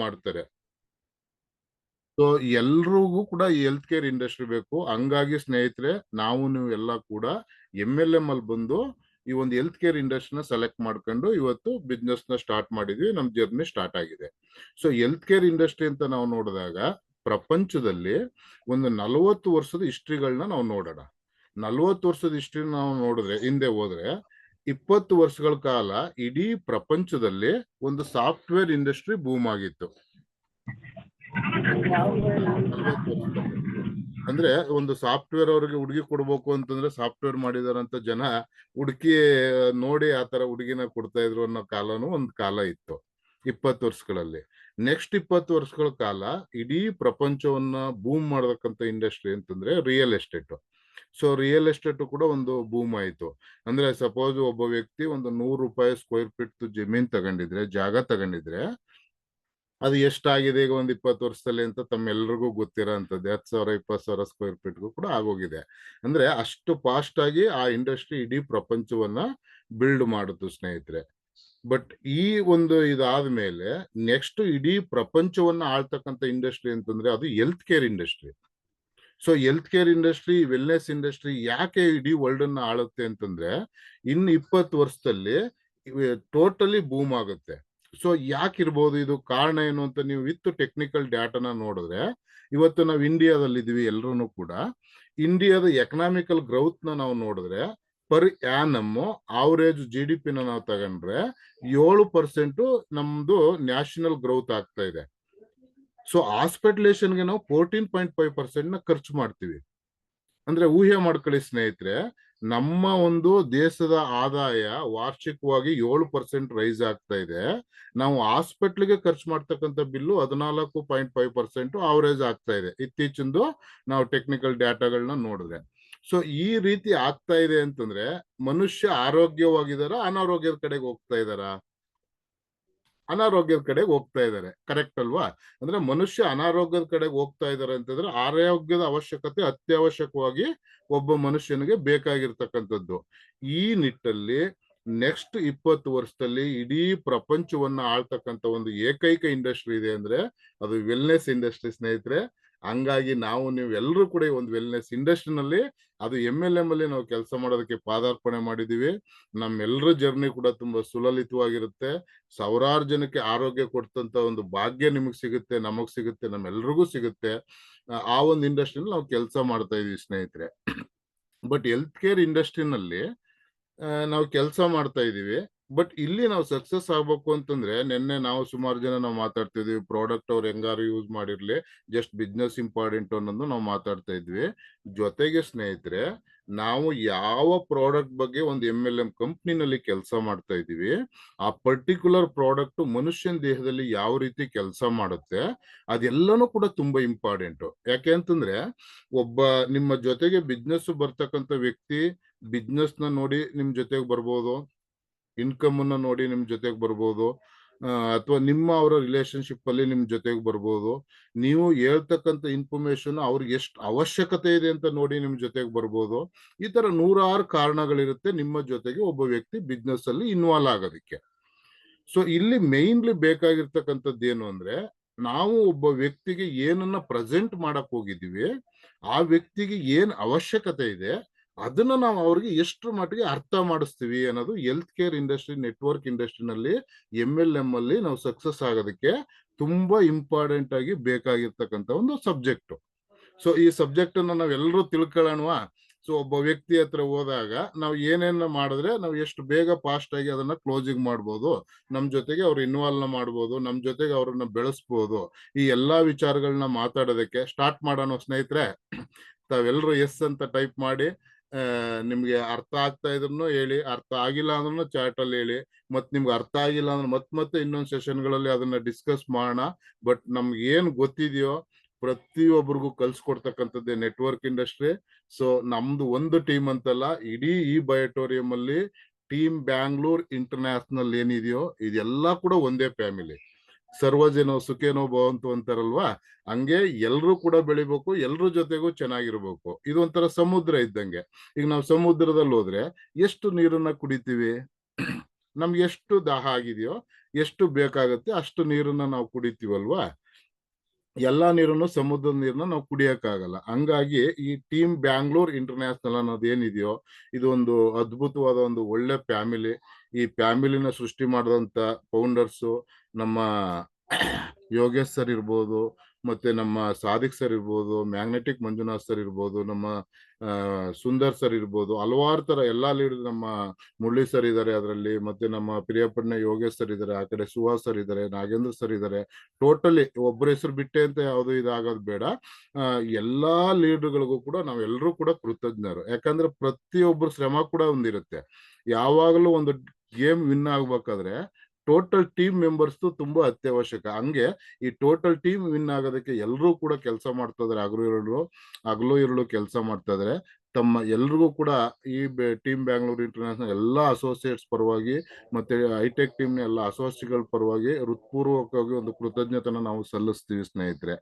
ಮಾಡ್ತಾರೆ. ಸೊ ಎಲ್ರಿಗೂ ಕೂಡ ಈ ಹೆಲ್ತ್ ಕೇರ್ ಇಂಡಸ್ಟ್ರಿ ಬೇಕು. ಹಂಗಾಗಿ ಸ್ನೇಹಿತರೆ, ನಾವು ನೀವು ಎಲ್ಲ ಕೂಡ MLM ಅಲ್ಲಿ ಬಂದು ಈ ಒಂದು ಹೆಲ್ತ್ ಕೇರ್ ಇಂಡಸ್ಟ್ರಿನ ಸೆಲೆಕ್ಟ್ ಮಾಡ್ಕೊಂಡು ಇವತ್ತು ಬಿಸ್ನೆಸ್ ನ ಸ್ಟಾರ್ಟ್ ಮಾಡಿದ್ವಿ. ನಮ್ ಜರ್ನಿ ಸ್ಟಾರ್ಟ್ ಆಗಿದೆ. ಸೊ ಹೆಲ್ತ್ ಕೇರ್ ಇಂಡಸ್ಟ್ರಿ ಅಂತ ನಾವು ನೋಡಿದಾಗ ಪ್ರಪಂಚದಲ್ಲಿ ಒಂದು 40 ವರ್ಷದ ಹಿಸ್ಟ್ರಿಗಳನ್ನ ನಾವು ನೋಡೋಣ. 40 ವರ್ಷದ ಹಿಸ್ಟ್ರಿ ನಾವು ನೋಡಿದ್ರೆ, ಹಿಂದೆ ಹೋದ್ರೆ 20 ವರ್ಷಗಳ ಕಾಲ ಇಡೀ ಪ್ರಪಂಚದಲ್ಲಿ ಒಂದು ಸಾಫ್ಟ್ವೇರ್ ಇಂಡಸ್ಟ್ರಿ ಬೂಮ್ ಆಗಿತ್ತು. 40 ವರ್ಷದಲ್ಲಿ. ಅಂದ್ರೆ ಒಂದು ಸಾಫ್ಟ್ವೇರ್ ಅವ್ರಿಗೆ ಹುಡುಗಿ ಕೊಡ್ಬೇಕು ಅಂತಂದ್ರೆ ಸಾಫ್ಟ್ವೇರ್ ಮಾಡಿದಾರಂತ ಜನ ಹುಡುಕಿ ನೋಡಿ ಆತರ ಹುಡುಗಿನ ಕೊಡ್ತಾ ಇದ್ರು ಅನ್ನೋ ಕಾಲನು ಒಂದ್ ಕಾಲ ಇತ್ತು 20 ವರ್ಷಗಳಲ್ಲಿ. ನೆಕ್ಸ್ಟ್ 20 ವರ್ಷಗಳ ಕಾಲ ಇಡೀ ಪ್ರಪಂಚವನ್ನ ಬೂಮ್ ಮಾಡತಕ್ಕಂತ ಇಂಡಸ್ಟ್ರಿ ಅಂತಂದ್ರೆ real estate. So real estate ಕೂಡ ಒಂದು ಬೂಮ್ ಆಯ್ತು. ಅಂದ್ರೆ ಸಪೋಸ್ ಒಬ್ಬ ವ್ಯಕ್ತಿ ಒಂದು 100 ರೂಪಾಯಿ ಸ್ಕ್ವೇರ್ ಫೀಟ್ ಜಮೀನ್ ತಗೊಂಡಿದ್ರೆ, ಜಾಗ ತಗೊಂಡಿದ್ರೆ, ಅದು ಎಷ್ಟಾಗಿದೆ ಈಗ ಒಂದು 20 ವರ್ಷದಲ್ಲಿ ಅಂತ ತಮ್ಮೆಲ್ರಿಗೂ ಗೊತ್ತಿರೋ ಅಂತದ್ದು 10,000 20,000 ಸ್ಕ್ವೇರ್ ಫೀಟ್ಗೂ ಕೂಡ ಆಗೋಗಿದೆ. ಅಂದ್ರೆ ಅಷ್ಟು ಫಾಸ್ಟ್ ಆಗಿ ಆ ಇಂಡಸ್ಟ್ರಿ ಇಡೀ ಪ್ರಪಂಚವನ್ನ ಬಿಲ್ಡ್ ಮಾಡುತ್ತು ಸ್ನೇಹಿತರೆ. ಬಟ್ ಈ ಒಂದು ಇದಾದ್ಮೇಲೆ ನೆಕ್ಸ್ಟ್ ಇಡೀ ಪ್ರಪಂಚವನ್ನ ಆಳ್ತಕ್ಕಂಥ ಇಂಡಸ್ಟ್ರಿ ಅಂತಂದ್ರೆ ಅದು health care industry. So health care industry, wellness industry ಯಾಕೆ ಇಡೀ ವರ್ಲ್ಡ್ ಅನ್ನ ಆಳುತ್ತೆ ಅಂತಂದ್ರೆ ಇನ್ನು 20 ವರ್ಷದಲ್ಲಿ ಟೋಟಲಿ ಬೂಮ್ ಆಗುತ್ತೆ. ಸೊ ಯಾಕಿರ್ಬೋದು ಇದು, ಕಾರಣ ಏನು ಅಂತ ನೀವು ವಿತ್ ಟೆಕ್ನಿಕಲ್ ಡಾಟಾನ ನೋಡಿದ್ರೆ, ಇವತ್ತು ನಾವು ಇಂಡಿಯಾದಲ್ಲಿ ಇದೀವಿ ಎಲ್ಲರೂ ಕೂಡ. ಇಂಡಿಯಾದ ಎಕನಾಮಿಕಲ್ ಗ್ರೌತ್ ನ ನಾವು ನೋಡಿದ್ರೆ ಪರ್ ಆ್ಯನಮ್ ಆವರೇಜ್ GDP ನ ನಾವು ತಗೊಂಡ್ರೆ 7% ನಮ್ದು ನ್ಯಾಷನಲ್ ಗ್ರೌತ್ ಆಗ್ತಾ ಇದೆ. ಸೊ ಹಾಸ್ಪಿಟಲೇಷನ್ಗೆ ನಾವು 14.5% ನ ಖರ್ಚು ಮಾಡ್ತೀವಿ. ಅಂದ್ರೆ ಊಹೆ ಮಾಡ್ಕೊಳ್ಳಿ ಸ್ನೇಹಿತರೆ, ನಮ್ಮ ಒಂದು ದೇಶದ ಆದಾಯ ವಾರ್ಷಿಕವಾಗಿ 7% ರೈಸ್ ಆಗ್ತಾ ಇದೆ. ನಾವು ಹಾಸ್ಪಿಟ್ಲಿಗೆ ಖರ್ಚು ಮಾಡ್ತಕ್ಕಂಥ ಬಿಲ್ಲು 14.5% ಆವರೇಜ್ ಆಗ್ತಾ ಇದೆ ಇತ್ತೀಚಿಂದು ನಾವು ಟೆಕ್ನಿಕಲ್ ಡಾಟಾಗಳನ್ನ ನೋಡಿದ್ರೆ. ಸೊ ಈ ರೀತಿ ಆಗ್ತಾ ಇದೆ ಅಂತಂದ್ರೆ ಮನುಷ್ಯ ಆರೋಗ್ಯವಾಗಿದಾರ, ಅನಾರೋಗ್ಯದ ಕಡೆಗೆ ಹೋಗ್ತಾ ಇದಾರ? ಅನಾರೋಗ್ಯದ ಕಡೆಗೆ ಹೋಗ್ತಾ ಇದ್ದಾರೆ. ಕರೆಕ್ಟ್ ಅಲ್ವಾ? ಅಂದ್ರೆ ಮನುಷ್ಯ ಅನಾರೋಗ್ಯದ ಕಡೆಗೆ ಹೋಗ್ತಾ ಇದ್ದಾರೆ ಅಂತಂದ್ರೆ ಆರೋಗ್ಯದ ಅವಶ್ಯಕತೆ ಅತ್ಯವಶ್ಯಕವಾಗಿ ಒಬ್ಬ ಮನುಷ್ಯನಿಗೆ ಬೇಕಾಗಿರ್ತಕ್ಕಂಥದ್ದು. ಈ ನಿಟ್ಟಲ್ಲಿ ನೆಕ್ಸ್ಟ್ 20 ವರ್ಷದಲ್ಲಿ ಇಡೀ ಪ್ರಪಂಚವನ್ನ ಆಳ್ತಕ್ಕಂಥ ಒಂದು ಏಕೈಕ ಇಂಡಸ್ಟ್ರಿ ಇದೆ ಅಂದ್ರೆ ಅದು ವೆಲ್ನೆಸ್ ಇಂಡಸ್ಟ್ರಿ ಸ್ನೇಹಿತರೆ. ಹಂಗಾಗಿ ನಾವು ನೀವು ಎಲ್ಲರೂ ಕೂಡ ಒಂದು ವೆಲ್ನೆಸ್ ಇಂಡಸ್ಟ್ರಿನಲ್ಲಿ, ಅದು MLM ಅಲ್ಲಿ ನಾವು ಕೆಲಸ ಮಾಡೋದಕ್ಕೆ ಪಾದಾರ್ಪಣೆ ಮಾಡಿದೀವಿ. ನಮ್ಮೆಲ್ಲರ ಜರ್ನಿ ಕೂಡ ತುಂಬಾ ಸುಲಲಿತವಾಗಿರುತ್ತೆ. ಸಾವಿರಾರು ಜನಕ್ಕೆ ಆರೋಗ್ಯ ಕೊಡ್ತಂತ ಒಂದು ಭಾಗ್ಯ ನಿಮಗೆ ಸಿಗುತ್ತೆ, ನಮಗ್ ಸಿಗುತ್ತೆ, ನಮ್ಮೆಲ್ರಿಗೂ ಸಿಗುತ್ತೆ. ಆ ಒಂದು ಇಂಡಸ್ಟ್ರಿನಲ್ಲಿ ನಾವು ಕೆಲಸ ಮಾಡ್ತಾ ಇದೀವಿ ಸ್ನೇಹಿತರೆ. ಬಟ್ ಹೆಲ್ತ್ ಕೇರ್ ಇಂಡಸ್ಟ್ರಿನಲ್ಲಿ ನಾವು ಕೆಲಸ ಮಾಡ್ತಾ ಇದೀವಿ. ಬಟ್ ಇಲ್ಲಿ ನಾವು ಸಕ್ಸಸ್ ಆಗ್ಬೇಕು ಅಂತಂದ್ರೆ, ನಿನ್ನೆ ನಾವು ಸುಮಾರು ಜನ ನಾವು ಮಾತಾಡ್ತಿದ್ವಿ, ಪ್ರಾಡಕ್ಟ್ ಅವ್ರು ಹೆಂಗಾರು ಯೂಸ್ ಮಾಡಿರ್ಲಿ, ಜಸ್ಟ್ ಬಿಸ್ನೆಸ್ ಇಂಪಾರ್ಟೆಂಟ್ ಅನ್ನೋದು ನಾವು ಮಾತಾಡ್ತಾ ಇದ್ವಿ. ಜೊತೆಗೆ ಸ್ನೇಹಿತರೆ, ನಾವು ಯಾವ ಪ್ರಾಡಕ್ಟ್ ಬಗ್ಗೆ ಒಂದು MLM ಕಂಪ್ನಿನಲ್ಲಿ ಕೆಲಸ ಮಾಡ್ತಾ ಇದೀವಿ, ಆ ಪರ್ಟಿಕ್ಯುಲರ್ ಪ್ರಾಡಕ್ಟ್ ಮನುಷ್ಯನ ದೇಹದಲ್ಲಿ ಯಾವ ರೀತಿ ಕೆಲಸ ಮಾಡುತ್ತೆ ಅದೆಲ್ಲನೂ ಕೂಡ ತುಂಬಾ ಇಂಪಾರ್ಟೆಂಟ್. ಯಾಕೆ ಅಂತಂದ್ರೆ ಒಬ್ಬ ನಿಮ್ಮ ಜೊತೆಗೆ ಬಿಸ್ನೆಸ್ ಬರ್ತಕ್ಕಂಥ ವ್ಯಕ್ತಿ ಬಿಸ್ನೆಸ್ ನ ನೋಡಿ ನಿಮ್ ಜೊತೆಗೆ ಬರ್ಬೋದು, ಇನ್ಕಮ್ ಅನ್ನ ನೋಡಿ ನಿಮ್ ಜೊತೆಗೆ ಬರ್ಬೋದು, ಅಥವಾ ನಿಮ್ಮ ಅವರ ರಿಲೇಶನ್ಶಿಪ್ ಅಲ್ಲಿ ನಿಮ್ ಜೊತೆಗೆ ಬರ್ಬೋದು. ನೀವು ಹೇಳ್ತಕ್ಕಂಥ ಇನ್ಫಾರ್ಮೇಶನ್ ಅವ್ರಿಗೆ ಎಷ್ಟು ಅವಶ್ಯಕತೆ ಇದೆ ಅಂತ ನೋಡಿ ನಿಮ್ ಜೊತೆಗೆ ಬರ್ಬೋದು. ಈ ತರ 100 ಕಾರಣಗಳಿರುತ್ತೆ ನಿಮ್ಮ ಜೊತೆಗೆ ಒಬ್ಬ ವ್ಯಕ್ತಿ ಬಿಸ್ನೆಸ್ ಅಲ್ಲಿ ಇನ್ವಾಲ್ವ್ ಆಗೋದಕ್ಕೆ. ಸೊ ಇಲ್ಲಿ ಮೇನ್ಲಿ ಬೇಕಾಗಿರ್ತಕ್ಕಂಥದ್ದು ಏನು ಅಂದ್ರೆ, ನಾವು ಒಬ್ಬ ವ್ಯಕ್ತಿಗೆ ಏನನ್ನ ಪ್ರೆಸೆಂಟ್ ಮಾಡಕ್ ಹೋಗಿದೀವಿ, ಆ ವ್ಯಕ್ತಿಗೆ ಏನ್ ಅವಶ್ಯಕತೆ ಇದೆ ಅದನ್ನ ನಾವು ಅವ್ರಿಗೆ ಎಷ್ಟು ಮಟ್ಟಿಗೆ ಅರ್ಥ ಮಾಡಿಸ್ತೀವಿ ಅನ್ನೋದು ಹೆಲ್ತ್ ಕೇರ್ ಇಂಡಸ್ಟ್ರಿ, ನೆಟ್ವರ್ಕ್ ಇಂಡಸ್ಟ್ರಿನಲ್ಲಿ MLM ಅಲ್ಲಿ ನಾವು ಸಕ್ಸಸ್ ಆಗೋದಕ್ಕೆ ತುಂಬಾ ಇಂಪಾರ್ಟೆಂಟ್ ಆಗಿ ಬೇಕಾಗಿರ್ತಕ್ಕಂಥ ಒಂದು ಸಬ್ಜೆಕ್ಟ್. ಸೊ ಈ ಸಬ್ಜೆಕ್ಟ್ ಅನ್ನ ನಾವೆಲ್ಲರೂ ತಿಳ್ಕೊಳ್ಳೋಣವಾ? ಸೊ ಒಬ್ಬ ವ್ಯಕ್ತಿ ಹತ್ರ ಹೋದಾಗ ನಾವು ಏನೇನ ಮಾಡಿದ್ರೆ ನಾವು ಎಷ್ಟು ಬೇಗ ಫಾಸ್ಟ್ ಆಗಿ ಅದನ್ನ ಕ್ಲೋಸಿಂಗ್ ಮಾಡ್ಬೋದು, ನಮ್ ಜೊತೆಗೆ ಅವ್ರು ಇನ್ವಾಲ್ವ್ ಮಾಡ್ಬೋದು, ನಮ್ ಜೊತೆಗೆ ಅವ್ರನ್ನ ಬೆಳೆಸ್ಬೋದು. ಈ ಎಲ್ಲಾ ವಿಚಾರಗಳನ್ನ ಮಾತಾಡೋದಕ್ಕೆ ಸ್ಟಾರ್ಟ್ ಮಾಡೋಣ ಸ್ನೇಹಿತರೆ. ತಾವೆಲ್ಲರೂ ಎಸ್ ಅಂತ ಟೈಪ್ ಮಾಡಿ. ನಿಮ್ಗೆ ಅರ್ಥ ಆಗ್ತಾ ಇದ್ರು ಹೇಳಿ, ಅರ್ಥ ಆಗಿಲ್ಲ ಅಂದ್ರೂ ಚಾಟ್ ಅಲ್ಲಿ ಹೇಳಿ. ಮತ್ ನಿಮ್ಗೆ ಅರ್ಥ ಆಗಿಲ್ಲ ಅಂದ್ರೆ ಮತ್ತೆ ಇನ್ನೊಂದು ಸೆಷನ್ಗಳಲ್ಲಿ ಅದನ್ನ ಡಿಸ್ಕಸ್ ಮಾಡೋಣ. ಬಟ್ ನಮ್ಗೆ ಏನ್ ಗೊತ್ತಿದೆಯೋ ಪ್ರತಿಯೊಬ್ಬರಿಗೂ ಕಲ್ಸ್ಕೊಡ್ತಕ್ಕಂಥದ್ದೇ ನೆಟ್ವರ್ಕ್ ಇಂಡಸ್ಟ್ರಿ. ಸೊ ನಮ್ದು ಒಂದು ಟೀಮ್ ಅಂತಲ್ಲ, ಇಡೀ ಈ ಬಯೋಟೋರಿಯಂ ಅಲ್ಲಿ ಟೀಮ್ ಬ್ಯಾಂಗ್ಳೂರ್ ಇಂಟರ್ನ್ಯಾಷನಲ್ ಏನಿದೆಯೋ ಇದೆಲ್ಲ ಕೂಡ ಒಂದೇ ಫ್ಯಾಮಿಲಿ. ಸರ್ವಜನೋ ಸುಖೇನೋ ಭವಂತು ಅಂತಾರಲ್ವಾ, ಹಂಗೆ ಎಲ್ರೂ ಕೂಡ ಬೆಳಿಬೇಕು, ಎಲ್ರ ಜೊತೆಗೂ ಚೆನ್ನಾಗಿರ್ಬೇಕು. ಇದೊಂಥರ ಸಮುದ್ರ ಇದ್ದಂಗೆ. ಈಗ ನಾವು ಸಮುದ್ರದಲ್ಲಿ ಹೋದ್ರೆ ಎಷ್ಟು ನೀರನ್ನ ಕುಡಿತೀವಿ? ನಮ್ಗೆ ಎಷ್ಟು ದಾಹ ಆಗಿದೆಯೋ, ಎಷ್ಟು ಬೇಕಾಗುತ್ತೆ ಅಷ್ಟು ನೀರನ್ನ ನಾವು ಕುಡಿತೀವಲ್ವಾ. ಎಲ್ಲಾ ನೀರನ್ನು ಸಮುದ್ರದ ನೀರನ್ನ ನಾವು ಕುಡಿಯಕ್ಕಾಗಲ್ಲ. ಹಂಗಾಗಿ ಈ ಟೀಮ್ ಬ್ಯಾಂಗ್ಳೂರ್ ಇಂಟರ್ನ್ಯಾಷನಲ್ ಅನ್ನೋದು ಏನಿದೆಯೋ ಇದು ಒಂದು ಅದ್ಭುತವಾದ ಒಂದು ಒಳ್ಳೆ ಫ್ಯಾಮಿಲಿ. ಈ ಫ್ಯಾಮಿಲಿನ ಸೃಷ್ಟಿ ಮಾಡಿದಂತ ಫೌಂಡರ್ಸು ನಮ್ಮ ಯೋಗೇಶ್ ಸರ್ ಇರ್ಬೋದು, ಮತ್ತೆ ನಮ್ಮ ಸಾದಿಕ್ ಸರ್ ಇರ್ಬೋದು, ಮ್ಯಾಗ್ನೆಟಿಕ್ ಮಂಜುನಾಥ್ ಸರ್ ಇರ್ಬೋದು, ನಮ್ಮ ಸುಂದರ್ ಸರ್ ಇರ್ಬೋದು, ಹಲವಾರು ತರ ಎಲ್ಲಾ ಲೀಡರ್, ನಮ್ಮ ಮುರಳಿ ಸರ್ ಇದ್ದಾರೆ ಅದರಲ್ಲಿ, ಮತ್ತೆ ನಮ್ಮ ಪ್ರಿಯಪಣ್ಣ ಯೋಗೇಶ್ ಸರ್ ಇದ್ದಾರೆ, ಆ ಕಡೆ ಸುಹಾಸ್ ಸರ್ ಇದ್ದಾರೆ, ನಾಗೇಂದ್ರ ಸರ್ ಇದ್ದಾರೆ. ಟೋಟಲಿ ಒಬ್ಬರ ಹೆಸರು ಬಿಟ್ಟೆ ಅಂತ ಯಾವುದು ಇದಾಗೋದು ಬೇಡ. ಎಲ್ಲಾ ಲೀಡರ್ಗಳಿಗೂ ಕೂಡ ನಾವೆಲ್ಲರೂ ಕೂಡ ಕೃತಜ್ಞರು. ಯಾಕಂದ್ರೆ ಪ್ರತಿಯೊಬ್ಬರ ಶ್ರಮ ಕೂಡ ಒಂದಿರುತ್ತೆ. ಯಾವಾಗಲೂ ಒಂದು ಗೇಮ್ ವಿನ್ ಆಗ್ಬೇಕಾದ್ರೆ ಟೋಟಲ್ ಟೀಮ್ ಮೆಂಬರ್ಸ್ ತುಂಬಾ ಅತ್ಯವಶ್ಯಕ. ಹಂಗೆ ಈ ಟೋಟಲ್ ಟೀಮ್ ವಿನ್ ಆಗೋದಕ್ಕೆ ಎಲ್ಲರೂ ಕೂಡ ಕೆಲಸ ಮಾಡ್ತಾ ಇದಾರೆ. ಹಗಲು ಇರುಳು ಕೆಲಸ ಮಾಡ್ತಾ ಇದಾರೆ. ತಮ್ಮ ಎಲ್ರಿಗೂ ಕೂಡ ಈ ಟೀಮ್ ಬ್ಯಾಂಗ್ಳೂರ್ ಇಂಟರ್ನ್ಯಾಷನಲ್ ಎಲ್ಲಾ ಅಸೋಸಿಯೇಟ್ಸ್ ಪರವಾಗಿ ಮತ್ತೆ ಹೈಟೆಕ್ ಟೀಮ್ ನ ಎಲ್ಲ ಅಸೋಸಿಯೇಟ್ಗಳ ಪರವಾಗಿ ಹೃತ್ಪೂರ್ವಕವಾಗಿ ಒಂದು ಕೃತಜ್ಞತೆನ ನಾವು ಸಲ್ಲಿಸ್ತೀವಿ ಸ್ನೇಹಿತರೆ.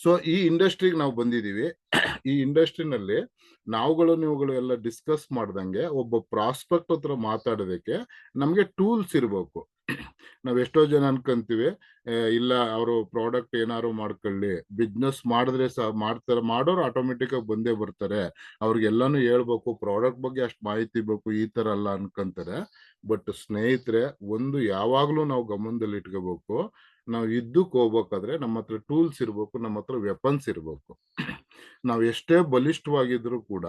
ಸೊ ಈ ಇಂಡಸ್ಟ್ರಿಗೆ ನಾವು ಬಂದಿದೀವಿ. ಈ ಇಂಡಸ್ಟ್ರಿನಲ್ಲಿ ನೀವುಗಳು ಎಲ್ಲ ಡಿಸ್ಕಸ್ ಮಾಡ್ದಂಗೆ ಒಬ್ಬ ಪ್ರಾಸ್ಪೆಕ್ಟ್ ಹತ್ರ ಮಾತಾಡೋದಕ್ಕೆ ನಮ್ಗೆ ಟೂಲ್ಸ್ ಇರ್ಬೇಕು. ನಾವ್ ಎಷ್ಟೋ ಜನ ಅನ್ಕೊಂತೀವಿ, ಇಲ್ಲ ಅವರು ಪ್ರಾಡಕ್ಟ್ ಏನಾರು ಮಾಡ್ಕೊಳ್ಳಿ, ಬಿಸ್ನೆಸ್ ಮಾಡಿದ್ರೆ ಮಾಡೋರು ಆಟೋಮೆಟಿಕ್ ಆಗಿ ಬಂದೇ ಬರ್ತಾರೆ, ಅವ್ರಿಗೆಲ್ಲಾನು ಹೇಳ್ಬೇಕು, ಪ್ರಾಡಕ್ಟ್ ಬಗ್ಗೆ ಅಷ್ಟು ಮಾಹಿತಿ ಬೇಕು, ಈ ತರ ಎಲ್ಲ ಅನ್ಕೊಂತಾರೆ. ಬಟ್ ಸ್ನೇಹಿತರೆ, ಒಂದು ಯಾವಾಗ್ಲೂ ನಾವು ಗಮನದಲ್ಲಿ ಇಟ್ಕೋಬೇಕು, ನಾವು ಯುದ್ಧಕ್ಕೆ ಹೋಗ್ಬೇಕಾದ್ರೆ ನಮ್ಮ ಹತ್ರ ಟೂಲ್ಸ್ ಇರ್ಬೇಕು, ನಮ್ಮ ಹತ್ರ ವೆಪನ್ಸ್ ಇರ್ಬೇಕು. ನಾವ್ ಎಷ್ಟೇ ಬಲಿಷ್ಠವಾಗಿದ್ರು ಕೂಡ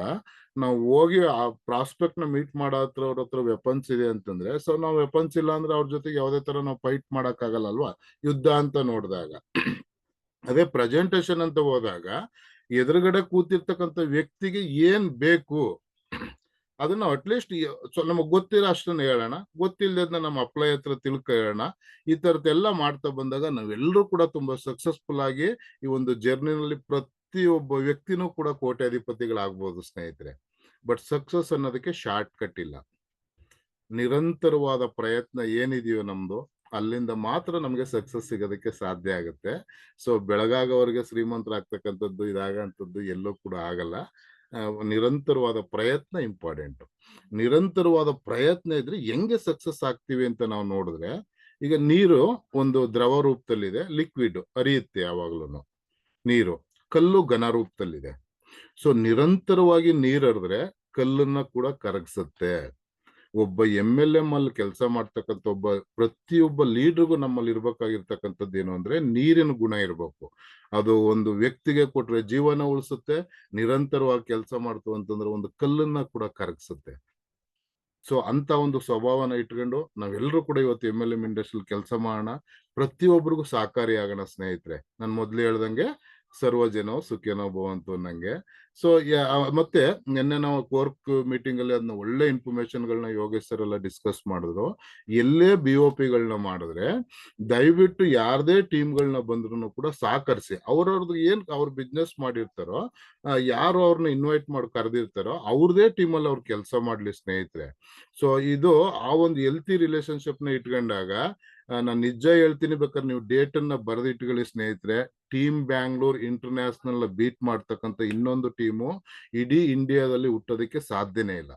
ನಾವು ಹೋಗಿ ಆ ಪ್ರಾಸ್ಪೆಕ್ಟ್ ನ ಮೀಟ್ ಮಾಡೋ ಅವ್ರ ಹತ್ರ ವೆಪನ್ಸ್ ಇದೆ ಅಂತಂದ್ರೆ, ಸೊ ನಾವು ವೆಪನ್ಸ್ ಇಲ್ಲ ಅಂದ್ರೆ ಅವ್ರ ಜೊತೆಗೆ ಯಾವುದೇ ತರ ನಾವು ಫೈಟ್ ಮಾಡಕ್ ಆಗಲ್ಲ ಅಲ್ವಾ, ಯುದ್ಧ ಅಂತ ನೋಡಿದಾಗ. ಅದೇ ಪ್ರೆಸೆಂಟೇಶನ್ ಅಂತ ಹೋದಾಗ ಎದುರುಗಡೆ ಕೂತಿರ್ತಕ್ಕಂಥ ವ್ಯಕ್ತಿಗೆ ಏನ್ ಬೇಕು ಅದನ್ನ ಅಟ್ಲೀಸ್ಟ್ ನಮಗ್ ಗೊತ್ತಿರೋ ಅಷ್ಟನ್ನ ಹೇಳೋಣ, ಗೊತ್ತಿಲ್ಲದ ನಮ್ಮ ಅಪ್ಲೈ ಹತ್ರ ಹೇಳೋಣ. ಈ ತರದ್ದೆಲ್ಲ ಮಾಡ್ತಾ ಬಂದಾಗ ನಾವೆಲ್ಲರೂ ಕೂಡ ತುಂಬಾ ಸಕ್ಸಸ್ಫುಲ್ ಆಗಿ ಈ ಒಂದು ಜರ್ನಿನಲ್ಲಿ ಪ್ರತಿಯೊಬ್ಬ ವ್ಯಕ್ತಿನೂ ಕೂಡ ಕೋಟ್ಯಾಧಿಪತಿಗಳಾಗ್ಬೋದು ಸ್ನೇಹಿತರೆ. ಬಟ್ ಸಕ್ಸಸ್ ಅನ್ನೋದಕ್ಕೆ ಶಾರ್ಟ್ ಕಟ್ ಇಲ್ಲ. ನಿರಂತರವಾದ ಪ್ರಯತ್ನ ಏನಿದೆಯೋ ನಮ್ದು, ಅಲ್ಲಿಂದ ಮಾತ್ರ ನಮ್ಗೆ ಸಕ್ಸಸ್ ಸಿಗೋದಕ್ಕೆ ಸಾಧ್ಯ ಆಗುತ್ತೆ. ಸೊ ಬೆಳಗಾಗವರೆಗೆ ಶ್ರೀಮಂತರಾಗ್ತಕ್ಕಂಥದ್ದು ಇದಾಗಂಥದ್ದು ಎಲ್ಲೂ ಕೂಡ ಆಗಲ್ಲ. ನಿರಂತರವಾದ ಪ್ರಯತ್ನ ಇಂಪಾರ್ಟೆಂಟ್. ನಿರಂತರವಾದ ಪ್ರಯತ್ನ ಇದ್ರೆ ಹೆಂಗೆ ಸಕ್ಸಸ್ ಆಗ್ತೀವಿ ಅಂತ ನಾವು ನೋಡಿದ್ರೆ, ಈಗ ನೀರು ಒಂದು ದ್ರವ ರೂಪದಲ್ಲಿದೆ, ಲಿಕ್ವಿಡ್ ಹರಿಯುತ್ತೆ ಯಾವಾಗ್ಲೂ. ನೀರು ಕಲ್ಲು ಘನ ರೂಪದಲ್ಲಿದೆ. ಸೊ ನಿರಂತರವಾಗಿ ನೀರ್ ಹರಿದ್ರೆ ಕಲ್ಲನ್ನ ಕೂಡ ಕರಗಿಸುತ್ತೆ. ಒಬ್ಬ MLM ಅಲ್ಲಿ ಕೆಲಸ ಮಾಡ್ತಕ್ಕಂಥ ಪ್ರತಿಯೊಬ್ಬ ಲೀಡರ್ಗೂ ನಮ್ಮಲ್ಲಿ ಇರ್ಬೇಕಾಗಿರ್ತಕ್ಕಂಥದ್ದು ಏನು ಅಂದ್ರೆ ನೀರಿನ ಗುಣ ಇರ್ಬೇಕು. ಅದು ಒಂದು ವ್ಯಕ್ತಿಗೆ ಕೊಟ್ರೆ ಜೀವನ ಉಳಿಸುತ್ತೆ, ನಿರಂತರವಾಗಿ ಕೆಲಸ ಮಾಡ್ತು ಅಂತಂದ್ರೆ ಒಂದು ಕಲ್ಲನ್ನ ಕೂಡ ಕರಗಿಸುತ್ತೆ. ಸೊ ಅಂತ ಒಂದು ಸ್ವಭಾವನ ಇಟ್ಕೊಂಡು ನಾವೆಲ್ಲರೂ ಕೂಡ ಇವತ್ತು MLM ಇಂಡಸ್ಟ್ರಿಯಲ್ಲಿ ಕೆಲಸ ಮಾಡೋಣ, ಪ್ರತಿಯೊಬ್ಬರಿಗೂ ಸಹಕಾರಿ ಆಗೋಣ ಸ್ನೇಹಿತರೆ. ನಾನು ಮೊದ್ಲು ಹೇಳ್ದಂಗೆ ಸರ್ವಜನೋ ಸುಖಿನೋ ಭವಂತು ಅನ್ನಂಗೆ. ಸೊ ಮತ್ತೆ ನಿನ್ನೆ ನಾವು ಕೋರ್ಕ್ ಮೀಟಿಂಗ್ ಅಲ್ಲಿ ಅದನ್ನ ಒಳ್ಳೆ ಇನ್ಫಾರ್ಮೇಶನ್ಗಳನ್ನ ಯೋಗೇಶ್ ಸರ್ ಎಲ್ಲ ಡಿಸ್ಕಸ್ ಮಾಡಿದ್ರು. ಎಲ್ಲೇ BOPಗಳನ್ನ ಮಾಡಿದ್ರೆ ದಯವಿಟ್ಟು ಯಾರದೇ ಟೀಮ್ಗಳನ್ನ ಬಂದ್ರು ಕೂಡ ಸಹಕರಿಸಿ. ಅವ್ರವ್ರದ್ದು ಏನ್ ಅವ್ರ ಬಿಸ್ನೆಸ್ ಮಾಡಿರ್ತಾರೋ, ಯಾರು ಅವ್ರನ್ನ ಇನ್ವೈಟ್ ಮಾಡಿ ಕರೆದಿರ್ತಾರೋ ಅವ್ರದೇ ಟೀಮಲ್ಲಿ ಅವ್ರು ಕೆಲಸ ಮಾಡ್ಲಿ ಸ್ನೇಹಿತರೆ. ಸೊ ಇದು ಆ ಒಂದು ಹೆಲ್ತಿ ರಿಲೇಶನ್ಶಿಪ್ ನ ಇಟ್ಕೊಂಡಾಗ, ನಾನು ನಿಜ ಹೇಳ್ತೀನಿ, ಬೇಕಾದ್ರೆ ನೀವು ಡೇಟ್ ಅನ್ನ ಬರೆದಿಟ್ಕೊಳ್ಳಿ ಸ್ನೇಹಿತರೆ. ಟೀಮ್ ಬ್ಯಾಂಗ್ಳೂರ್ ಇಂಟರ್ನ್ಯಾಷನಲ್ ಬೀಟ್ ಮಾಡ್ತಕ್ಕಂಥ ಇನ್ನೊಂದು ಟೀಮು ಇಡೀ ಇಂಡಿಯಾದಲ್ಲಿ ಹುಟ್ಟೋದಕ್ಕೆ ಸಾಧ್ಯನೇ ಇಲ್ಲ.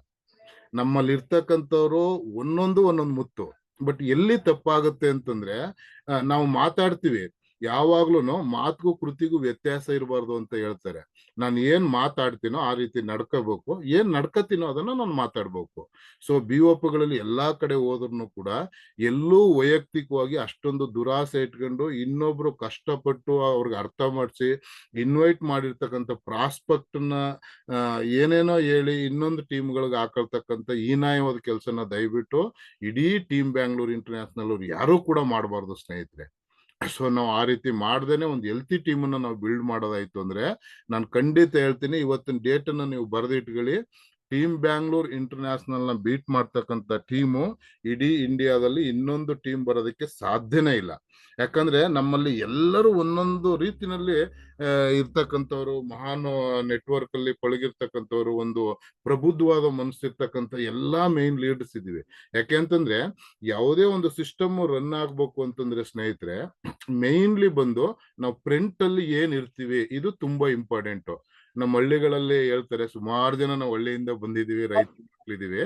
ನಮ್ಮಲ್ಲಿ ಇರ್ತಕ್ಕಂಥವ್ರು ಒಂದೊಂದು ಮುತ್ತು. ಬಟ್ ಎಲ್ಲಿ ತಪ್ಪಾಗುತ್ತೆ ಅಂತಂದ್ರೆ, ನಾವು ಮಾತಾಡ್ತೀವಿ, ಯಾವಾಗ್ಲೂ ಮಾತಿಗೂ ಕೃತಿಗೂ ವ್ಯತ್ಯಾಸ ಇರಬಾರ್ದು ಅಂತ ಹೇಳ್ತಾರೆ. ನಾನು ಏನ್ ಮಾತಾಡ್ತೀನೋ ಆ ರೀತಿ ನಡ್ಕೋಬೇಕು, ಏನ್ ನಡ್ಕತೀನೋ ಅದನ್ನ ನಾನು ಮಾತಾಡ್ಬೇಕು. ಸೊ BOPಗಳಲ್ಲಿ ಎಲ್ಲಾ ಕಡೆ ಹೋದ್ರು ಕೂಡ ಎಲ್ಲೂ ವೈಯಕ್ತಿಕವಾಗಿ ಅಷ್ಟೊಂದು ದುರಾಸೆ ಇಟ್ಕೊಂಡು ಇನ್ನೊಬ್ರು ಕಷ್ಟಪಟ್ಟು ಅವ್ರಿಗೆ ಅರ್ಥ ಮಾಡಿಸಿ ಇನ್ವೈಟ್ ಮಾಡಿರ್ತಕ್ಕಂಥ ಪ್ರಾಸ್ಪೆಕ್ಟ್ ನ ಏನೇನೋ ಹೇಳಿ ಇನ್ನೊಂದು ಟೀಮ್ಗಳಿಗೆ ಹಾಕೊಳ್ತಕ್ಕಂಥ ಹೀನಾಯವಾದ ಕೆಲಸನ ದಯವಿಟ್ಟು ಇಡೀ ಟೀಮ್ ಬ್ಯಾಂಗ್ಳೂರ್ ಇಂಟರ್ನ್ಯಾಷನಲ್ ಅವ್ರು ಯಾರು ಕೂಡ ಮಾಡಬಾರ್ದು ಸ್ನೇಹಿತರೆ. ಸೊ ನಾವು ಆ ರೀತಿ ಮಾಡ್ದೇನೆ ಒಂದು ಹೆಲ್ತಿ ಟೀಮ್ ಅನ್ನ ನಾವು ಬಿಲ್ಡ್ ಮಾಡೋದಾಯ್ತು ಅಂದ್ರೆ, ನಾನು ಖಂಡಿತ ಹೇಳ್ತೀನಿ, ಇವತ್ತಿನ ಡೇಟ್ ಅನ್ನ ನೀವು ಬರೆದಿಟ್ಕೊಳ್ಳಿ. ಟೀಮ್ ಬ್ಯಾಂಗ್ಳೂರ್ ಇಂಟರ್ನ್ಯಾಷನಲ್ ನ ಬೀಟ್ ಮಾಡ್ತಕ್ಕಂಥ ಟೀಮು ಇಡೀ ಇಂಡಿಯಾದಲ್ಲಿ ಇನ್ನೊಂದು ಟೀಮ್ ಬರೋದಕ್ಕೆ ಸಾಧ್ಯನೇ ಇಲ್ಲ. ಯಾಕಂದ್ರೆ ನಮ್ಮಲ್ಲಿ ಎಲ್ಲರೂ ಒಂದೊಂದು ರೀತಿನಲ್ಲಿ ಇರ್ತಕ್ಕಂಥವ್ರು, ಮಹಾನ್ ನೆಟ್ವರ್ಕ್ ಅಲ್ಲಿ ಪಳಗಿರ್ತಕ್ಕಂಥವ್ರು, ಒಂದು ಪ್ರಬುದ್ಧವಾದ ಮನಸ್ಸಿರ್ತಕ್ಕಂಥ ಎಲ್ಲಾ ಮೇನ್ ಲೀಡರ್ಸ್ ಇದೀವಿ. ಯಾಕೆಂತಂದ್ರೆ ಯಾವುದೇ ಒಂದು ಸಿಸ್ಟಮ್ ರನ್ ಆಗ್ಬೇಕು ಅಂತಂದ್ರೆ ಸ್ನೇಹಿತರೆ, ಮೇನ್ಲಿ ಬಂದು ನಾವು ಫ್ರಂಟ್ ಅಲ್ಲಿ ಏನ್ ಇರ್ತೀವಿ ಇದು ತುಂಬಾ ಇಂಪಾರ್ಟೆಂಟ್. ನಮ್ಮ ಹಳ್ಳಿಗಳಲ್ಲಿ ಹೇಳ್ತಾರೆ, ಸುಮಾರು ಜನ ನಾವು ಹಳ್ಳಿಯಿಂದ ಬಂದಿದೀವಿ, ರೈತರಿದೀವಿ.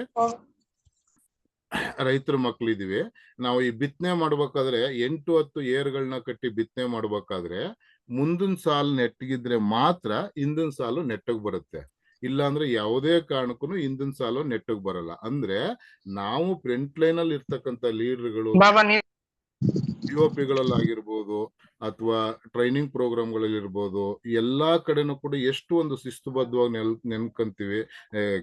ರೈತರ ಮಕ್ಳಿದೀವಿ. ನಾವು ಈ ಬಿತ್ತನೆ ಮಾಡ್ಬೇಕಾದ್ರೆ 8-10 ಏರ್ಗಳನ್ನ ಕಟ್ಟಿ ಬಿತ್ತನೆ ಮಾಡ್ಬೇಕಾದ್ರೆ ಮುಂದಿನ ಸಾಲು ನೆಟ್ಟಗಿದ್ರೆ ಮಾತ್ರ ಹಿಂದಿನ ಸಾಲು ನೆಟ್ಟಗ್ ಬರುತ್ತೆ. ಇಲ್ಲ ಅಂದ್ರೆ ಯಾವುದೇ ಕಾರಣಕ್ಕೂ ಹಿಂದಿನ ಸಾಲು ನೆಟ್ಟಗ್ ಬರಲ್ಲ. ಅಂದ್ರೆ ನಾವು ಫ್ರಂಟ್ ಲೈನ್ ಅಲ್ಲಿ ಇರ್ತಕ್ಕಂಥ ಲೀಡರ್ಗಳು POPಗಳಲ್ಲಾಗಿರ್ಬೋದು ಅಥವಾ ಟ್ರೈನಿಂಗ್ ಪ್ರೋಗ್ರಾಮ್ಗಳಲ್ಲಿ ಇರ್ಬೋದು, ಎಲ್ಲಾ ಕಡೆನೂ ಕೂಡ ಎಷ್ಟು ಒಂದು ಶಿಸ್ತುಬದ್ಧವಾಗಿ ನೆನ್ಕಂತೀವಿ,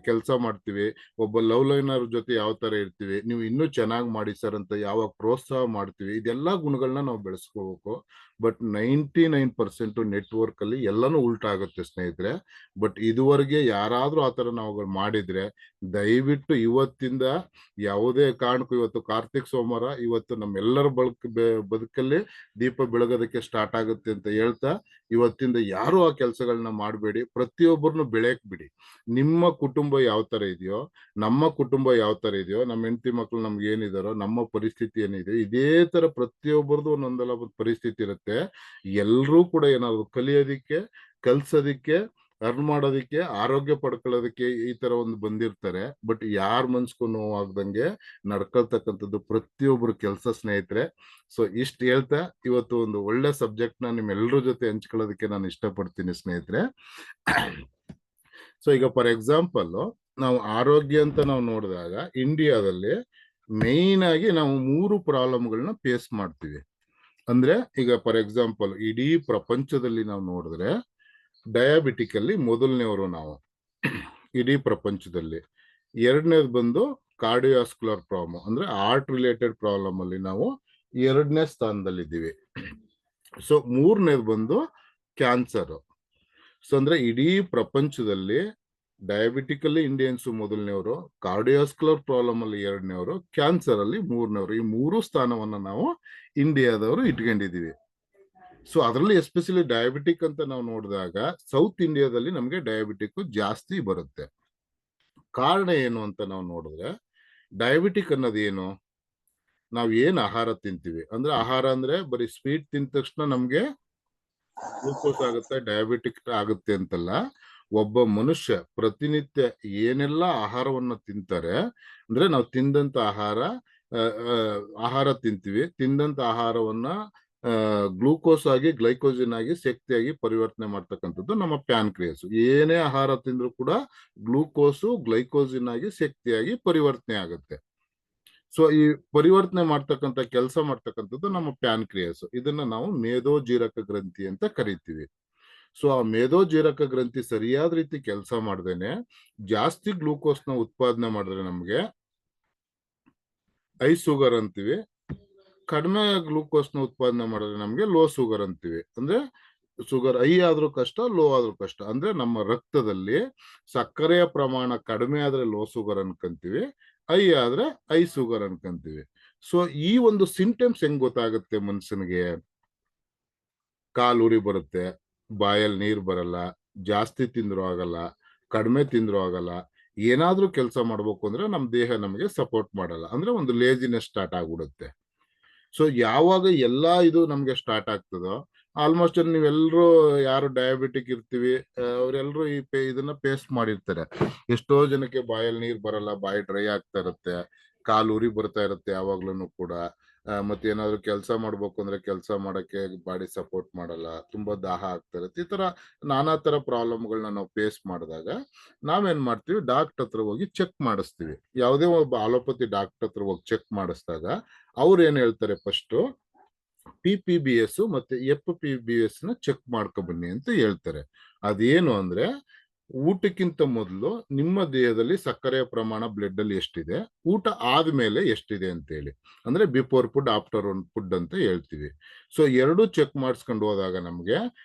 ಕೆಲಸ ಮಾಡ್ತೀವಿ. ಒಬ್ಬ ಲವ್ ಲೈನರ್ ಜೊತೆ ಯಾವ ತರ ಇರ್ತೀವಿ, ನೀವು ಇನ್ನೂ ಚೆನ್ನಾಗಿ ಮಾಡಿ ಸರ್ ಅಂತ ಯಾವಾಗ ಪ್ರೋತ್ಸಾಹ ಮಾಡ್ತೀವಿ, ಇದೆಲ್ಲಾ ಗುಣಗಳನ್ನ ನಾವು ಬೆಳೆಸ್ಕೋಬೇಕು. ಬಟ್ 99% ನೆಟ್ವರ್ಕ್ ಅಲ್ಲಿ ಎಲ್ಲಾನು ಉಲ್ಟಾ ಆಗುತ್ತೆ ಸ್ನೇಹಿತರೆ. ಬಟ್ ಇದುವರೆಗೆ ಯಾರಾದ್ರೂ ಆತರ ನಾವು ಮಾಡಿದ್ರೆ ದಯವಿಟ್ಟು ಇವತ್ತಿಂದ ಯಾವುದೇ ಕಾರಣಕ್ಕೂ, ಇವತ್ತು ಕಾರ್ತಿಕ್ ಸೋಮವಾರ, ಇವತ್ತು ನಮ್ಮೆಲ್ಲರ ಬದುಕಲ್ಲಿ ದೀಪ ಬೆಳಗೋದಕ್ಕೆ ಸ್ಟಾರ್ಟ್ ಆಗುತ್ತೆ ಅಂತ ಹೇಳ್ತಾ, ಇವತ್ತಿಂದ ಯಾರು ಆ ಕೆಲಸಗಳನ್ನ ಮಾಡಬೇಡಿ. ಪ್ರತಿಯೊಬ್ಬರನ್ನು ಬೆಳೆಯಕ್ ಬಿಡಿ. ನಿಮ್ಮ ಕುಟುಂಬ ಯಾವ ತರ ಇದೆಯೋ, ನಮ್ಮ ಕುಟುಂಬ ಯಾವ ತರ ಇದೆಯೋ, ನಮ್ಮ ಹೆಂಡತಿ ಮಕ್ಳು ನಮ್ಗೆ ಏನಿದಾರೋ, ನಮ್ಮ ಪರಿಸ್ಥಿತಿ ಏನಿದೆ, ಇದೇ ತರ ಪ್ರತಿಯೊಬ್ಬರದು ಒಂದೊಂದಲ್ಲ ಒಂದು ಪರಿಸ್ಥಿತಿ ಇರುತ್ತೆ. ಎಲ್ರೂ ಕೂಡ ಏನಾದ್ರು ಕಲಿಯೋದಿಕ್ಕೆ, ಕಲ್ಸೋದಿಕ್ಕೆ, ಅರ್ನ್ ಮಾಡೋದಿಕ್ಕೆ, ಆರೋಗ್ಯ ಪಡ್ಕೊಳ್ಳೋದಕ್ಕೆ ಈ ತರ ಒಂದು ಬಂದಿರ್ತಾರೆ. ಬಟ್ ಯಾರ ಮನ್ಸ್ಗೂ ನೋವಾಗ್ದಂಗೆ ನಡ್ಕೊಳ್ತಕ್ಕಂಥದ್ದು ಪ್ರತಿಯೊಬ್ರು ಕೆಲಸ ಸ್ನೇಹಿತರೆ. ಸೊ ಇಷ್ಟು ಹೇಳ್ತಾ ಇವತ್ತು ಒಂದು ಒಳ್ಳೆ ಸಬ್ಜೆಕ್ಟ್ ನ ನಿಮ್ಮೆಲ್ಲರ ಜೊತೆ ಹಂಚ್ಕೊಳ್ಳೋದಕ್ಕೆ ನಾನು ಇಷ್ಟಪಡ್ತೀನಿ ಸ್ನೇಹಿತರೆ. ಸೊ ಈಗ ಫಾರ್ ಎಕ್ಸಾಂಪಲ್ ನಾವು ಆರೋಗ್ಯ ಅಂತ ನಾವು ನೋಡಿದಾಗ ಇಂಡಿಯಾದಲ್ಲಿ ಮೇನ್ ಆಗಿ ನಾವು 3 ಪ್ರಾಬ್ಲಮ್ಗಳನ್ನ ಫೇಸ್ ಮಾಡ್ತೀವಿ. ಅಂದ್ರೆ ಈಗ ಫಾರ್ ಎಕ್ಸಾಂಪಲ್ ಇಡೀ ಪ್ರಪಂಚದಲ್ಲಿ ನಾವು ನೋಡಿದ್ರೆ ಡಯಾಬಿಟಿಕ್ ಅಲ್ಲಿ ಮೊದಲನೇವರು ನಾವು ಇಡೀ ಪ್ರಪಂಚದಲ್ಲಿ. ಎರಡನೇದು ಬಂದು ಕಾರ್ಡಿಯೋಸ್ಕ್ಯುಲರ್ ಪ್ರಾಬ್ಲಮ್, ಅಂದ್ರೆ ಹಾರ್ಟ್ ರಿಲೇಟೆಡ್ ಪ್ರಾಬ್ಲಮ್ ಅಲ್ಲಿ ನಾವು 2ನೇ ಸ್ಥಾನದಲ್ಲಿದ್ದೀವಿ. ಸೊ 3ನೇದು ಬಂದು ಕ್ಯಾನ್ಸರ್. ಸೊ ಅಂದ್ರೆ ಇಡೀ ಪ್ರಪಂಚದಲ್ಲಿ ಡಯಾಬಿಟಿಕ್ ಅಲ್ಲಿ ಇಂಡಿಯನ್ಸ್ ಮೊದಲನೇವರು, ಕಾರ್ಡಿಯೋಸ್ಕ್ಯುಲರ್ ಪ್ರಾಬ್ಲಮ್ ಅಲ್ಲಿ 2ನೇವರು, ಕ್ಯಾನ್ಸರ್ ಅಲ್ಲಿ 3ನೇವರು. ಈ 3 ಸ್ಥಾನವನ್ನ ನಾವು ಇಂಡಿಯಾದವರು ಇಟ್ಕೊಂಡಿದೀವಿ. ಸೊ ಅದರಲ್ಲಿ ಎಸ್ಪೆಷಲಿ ಡಯಾಬಿಟಿಕ್ ಅಂತ ನಾವು ನೋಡಿದಾಗ ಸೌತ್ ಇಂಡಿಯಾದಲ್ಲಿ ನಮಗೆ ಡಯಾಬಿಟಿಕ್ ಜಾಸ್ತಿ ಬರುತ್ತೆ. ಕಾರಣ ಏನು ಅಂತ ನಾವು ನೋಡಿದ್ರೆ, ಡಯಾಬಿಟಿಕ್ ಅನ್ನೋದು ಏನು, ನಾವ್ ಏನ್ ಆಹಾರ ತಿಂತೀವಿ, ಅಂದ್ರೆ ಆಹಾರ ಅಂದ್ರೆ ಬರೀ ಸ್ವೀಟ್ ತಿಂದ ತಕ್ಷಣ ನಮ್ಗೆ ಗ್ಲೂಕೋಸ್ ಆಗುತ್ತೆ, ಡಯಾಬಿಟಿಕ್ ಆಗುತ್ತೆ ಅಂತಲ್ಲ. ಒಬ್ಬ ಮನುಷ್ಯ ಪ್ರತಿನಿತ್ಯ ಏನೆಲ್ಲ ಆಹಾರವನ್ನ ತಿಂತಾರೆ, ಅಂದ್ರೆ ನಾವು ತಿಂದಂತ ಆಹಾರ ತಿಂತೀವಿ, ತಿಂದಂತ ಆಹಾರವನ್ನ ಗ್ಲೂಕೋಸ್ ಆಗಿ, ಗ್ಲೈಕೋಜಿನ್ ಆಗಿ, ಶಕ್ತಿಯಾಗಿ ಪರಿವರ್ತನೆ ಮಾಡ್ತಕ್ಕಂಥದ್ದು ನಮ್ಮ ಪ್ಯಾನ್ಕ್ರಿಯಾಸ್. ಏನೇ ಆಹಾರ ತಿಂದ್ರು ಕೂಡ ಗ್ಲೂಕೋಸು, ಗ್ಲೈಕೋಜಿನ್ ಆಗಿ, ಶಕ್ತಿಯಾಗಿ ಪರಿವರ್ತನೆ ಆಗುತ್ತೆ. ಸೊ ಈ ಪರಿವರ್ತನೆ ಮಾಡ್ತಕ್ಕಂಥ ಕೆಲಸ ಮಾಡ್ತಕ್ಕಂಥದ್ದು ನಮ್ಮ ಪ್ಯಾನ್ಕ್ರಿಯಾಸ್. ಇದನ್ನ ನಾವು ಮೇದೋಜೀರಕ ಗ್ರಂಥಿ ಅಂತ ಕರಿತೀವಿ. ಸೊ ಆ ಮೇದೋಜೀರಕ ಗ್ರಂಥಿ ಸರಿಯಾದ ರೀತಿ ಕೆಲಸ ಮಾಡ್ದೇನೆ ಜಾಸ್ತಿ ಗ್ಲೂಕೋಸ್ ನ ಉತ್ಪಾದನೆ ಮಾಡಿದ್ರೆ ನಮ್ಗೆ ಹೈ ಶುಗರ್ ಅಂತೀವಿ. ಕಡಿಮೆ ಗ್ಲೂಕೋಸ್ ನ ಉತ್ಪಾದನೆ ಮಾಡಿದ್ರೆ ನಮ್ಗೆ ಲೋ ಶುಗರ್ ಅಂತೀವಿ. ಅಂದ್ರೆ ಶುಗರ್ ಹೈ ಆದ್ರೂ ಕಷ್ಟ, ಲೋ ಆದ್ರೂ ಕಷ್ಟ. ಅಂದ್ರೆ ನಮ್ಮ ರಕ್ತದಲ್ಲಿ ಸಕ್ಕರೆಯ ಪ್ರಮಾಣ ಕಡಿಮೆ ಆದ್ರೆ ಲೋ ಶುಗರ್ ಅನ್ಕಂತೀವಿ, ಹೈ ಆದ್ರೆ ಹೈ ಶುಗರ್ ಅನ್ಕಂತೀವಿ. ಸೊ ಈ ಒಂದು ಸಿಂಟಮ್ಸ್ ಹೆಂಗ್ ಗೊತ್ತಾಗುತ್ತೆ ಮನುಷ್ಯನಿಗೆ? ಕಾಲು ಉರಿ ಬರುತ್ತೆ, ಬಾಯಲ್ಲಿ ನೀರ್ ಬರಲ್ಲ, ಜಾಸ್ತಿ ತಿಂದ್ರು ಆಗಲ್ಲ, ಕಡಿಮೆ ತಿಂದ್ರು ಆಗಲ್ಲ. ಏನಾದ್ರೂ ಕೆಲಸ ಮಾಡ್ಬೇಕು ಅಂದ್ರೆ ನಮ್ ದೇಹ ನಮಗೆ ಸಪೋರ್ಟ್ ಮಾಡಲ್ಲ, ಅಂದ್ರೆ ಒಂದು ಲೇಜಿನೆಸ್ ಸ್ಟಾರ್ಟ್ ಆಗ್ಬಿಡುತ್ತೆ. ಸೊ ಯಾವಾಗ ಎಲ್ಲಾ ಇದು ನಮ್ಗೆ ಸ್ಟಾರ್ಟ್ ಆಗ್ತದೋ, ಆಲ್ಮೋಸ್ಟ್ ನೀವೆಲ್ಲರೂ ಯಾರು ಡಯಾಬಿಟಿಕ್ ಇರ್ತೀವಿ ಅವರೆಲ್ಲರೂ ಇದನ್ನ ಫೇಸ್ ಮಾಡಿರ್ತಾರೆ. ಎಷ್ಟೋ ಜನಕ್ಕೆ ಬಾಯಲ್ಲಿ ನೀರ್ ಬರಲ್ಲ, ಬಾಯಿ ಡ್ರೈ ಆಗ್ತಾ ಇರುತ್ತೆ, ಕಾಲು ಉರಿ ಬರ್ತಾ ಇರುತ್ತೆ ಯಾವಾಗ್ಲೂ ಕೂಡ. ಮತ್ತೆ ಏನಾದ್ರು ಕೆಲಸ ಮಾಡ್ಬೇಕು ಅಂದ್ರೆ ಕೆಲಸ ಮಾಡಕ್ಕೆ ಬಾಡಿ ಸಪೋರ್ಟ್ ಮಾಡಲ್ಲ, ತುಂಬಾ ದಾಹ ಆಗ್ತಾ ಇರುತ್ತೆ. ಈ ತರ ನಾನಾ ತರ ಪ್ರಾಬ್ಲಮ್ಗಳನ್ನ ನಾವು ಫೇಸ್ ಮಾಡಿದಾಗ ನಾವೇನ್ ಮಾಡ್ತೀವಿ, ಡಾಕ್ಟರ್ ಹತ್ರ ಹೋಗಿ ಚೆಕ್ ಮಾಡಿಸ್ತೀವಿ. ಯಾವುದೇ ಒಬ್ಬ ಅಲೋಪತಿ ಡಾಕ್ಟರ್ ಹತ್ರ ಹೋಗಿ ಚೆಕ್ ಮಾಡಿಸಿದಾಗ ಅವ್ರು ಏನ್ ಹೇಳ್ತಾರೆ, ಫಸ್ಟ್ PPBS ಮತ್ತೆ FPBS ನ ಚೆಕ್ ಮಾಡ್ಕೊ ಬನ್ನಿ ಅಂತ ಹೇಳ್ತಾರೆ. ಅದೇನು ಅಂದ್ರೆ, ಊಟಕ್ಕಿಂತ ಮೊದಲು ನಿಮ್ಮ ದೇಹದಲ್ಲಿ ಸಕ್ಕರೆಯ ಪ್ರಮಾಣ ಬ್ಲಡ್ ಅಲ್ಲಿ ಎಷ್ಟಿದೆ, ಊಟ ಆದ್ಮೇಲೆ ಎಷ್ಟಿದೆ ಅಂತೇಳಿ, ಅಂದ್ರೆ ಬಿಫೋರ್ ಫುಡ್, ಆಫ್ಟರ್ ಫುಡ್ ಅಂತ ಹೇಳ್ತೀವಿ. ಸೊ ಎರಡು ಚೆಕ್ ಮಾಡಿಸ್ಕೊಂಡು ಹೋದಾಗ ನಮ್ಗೆ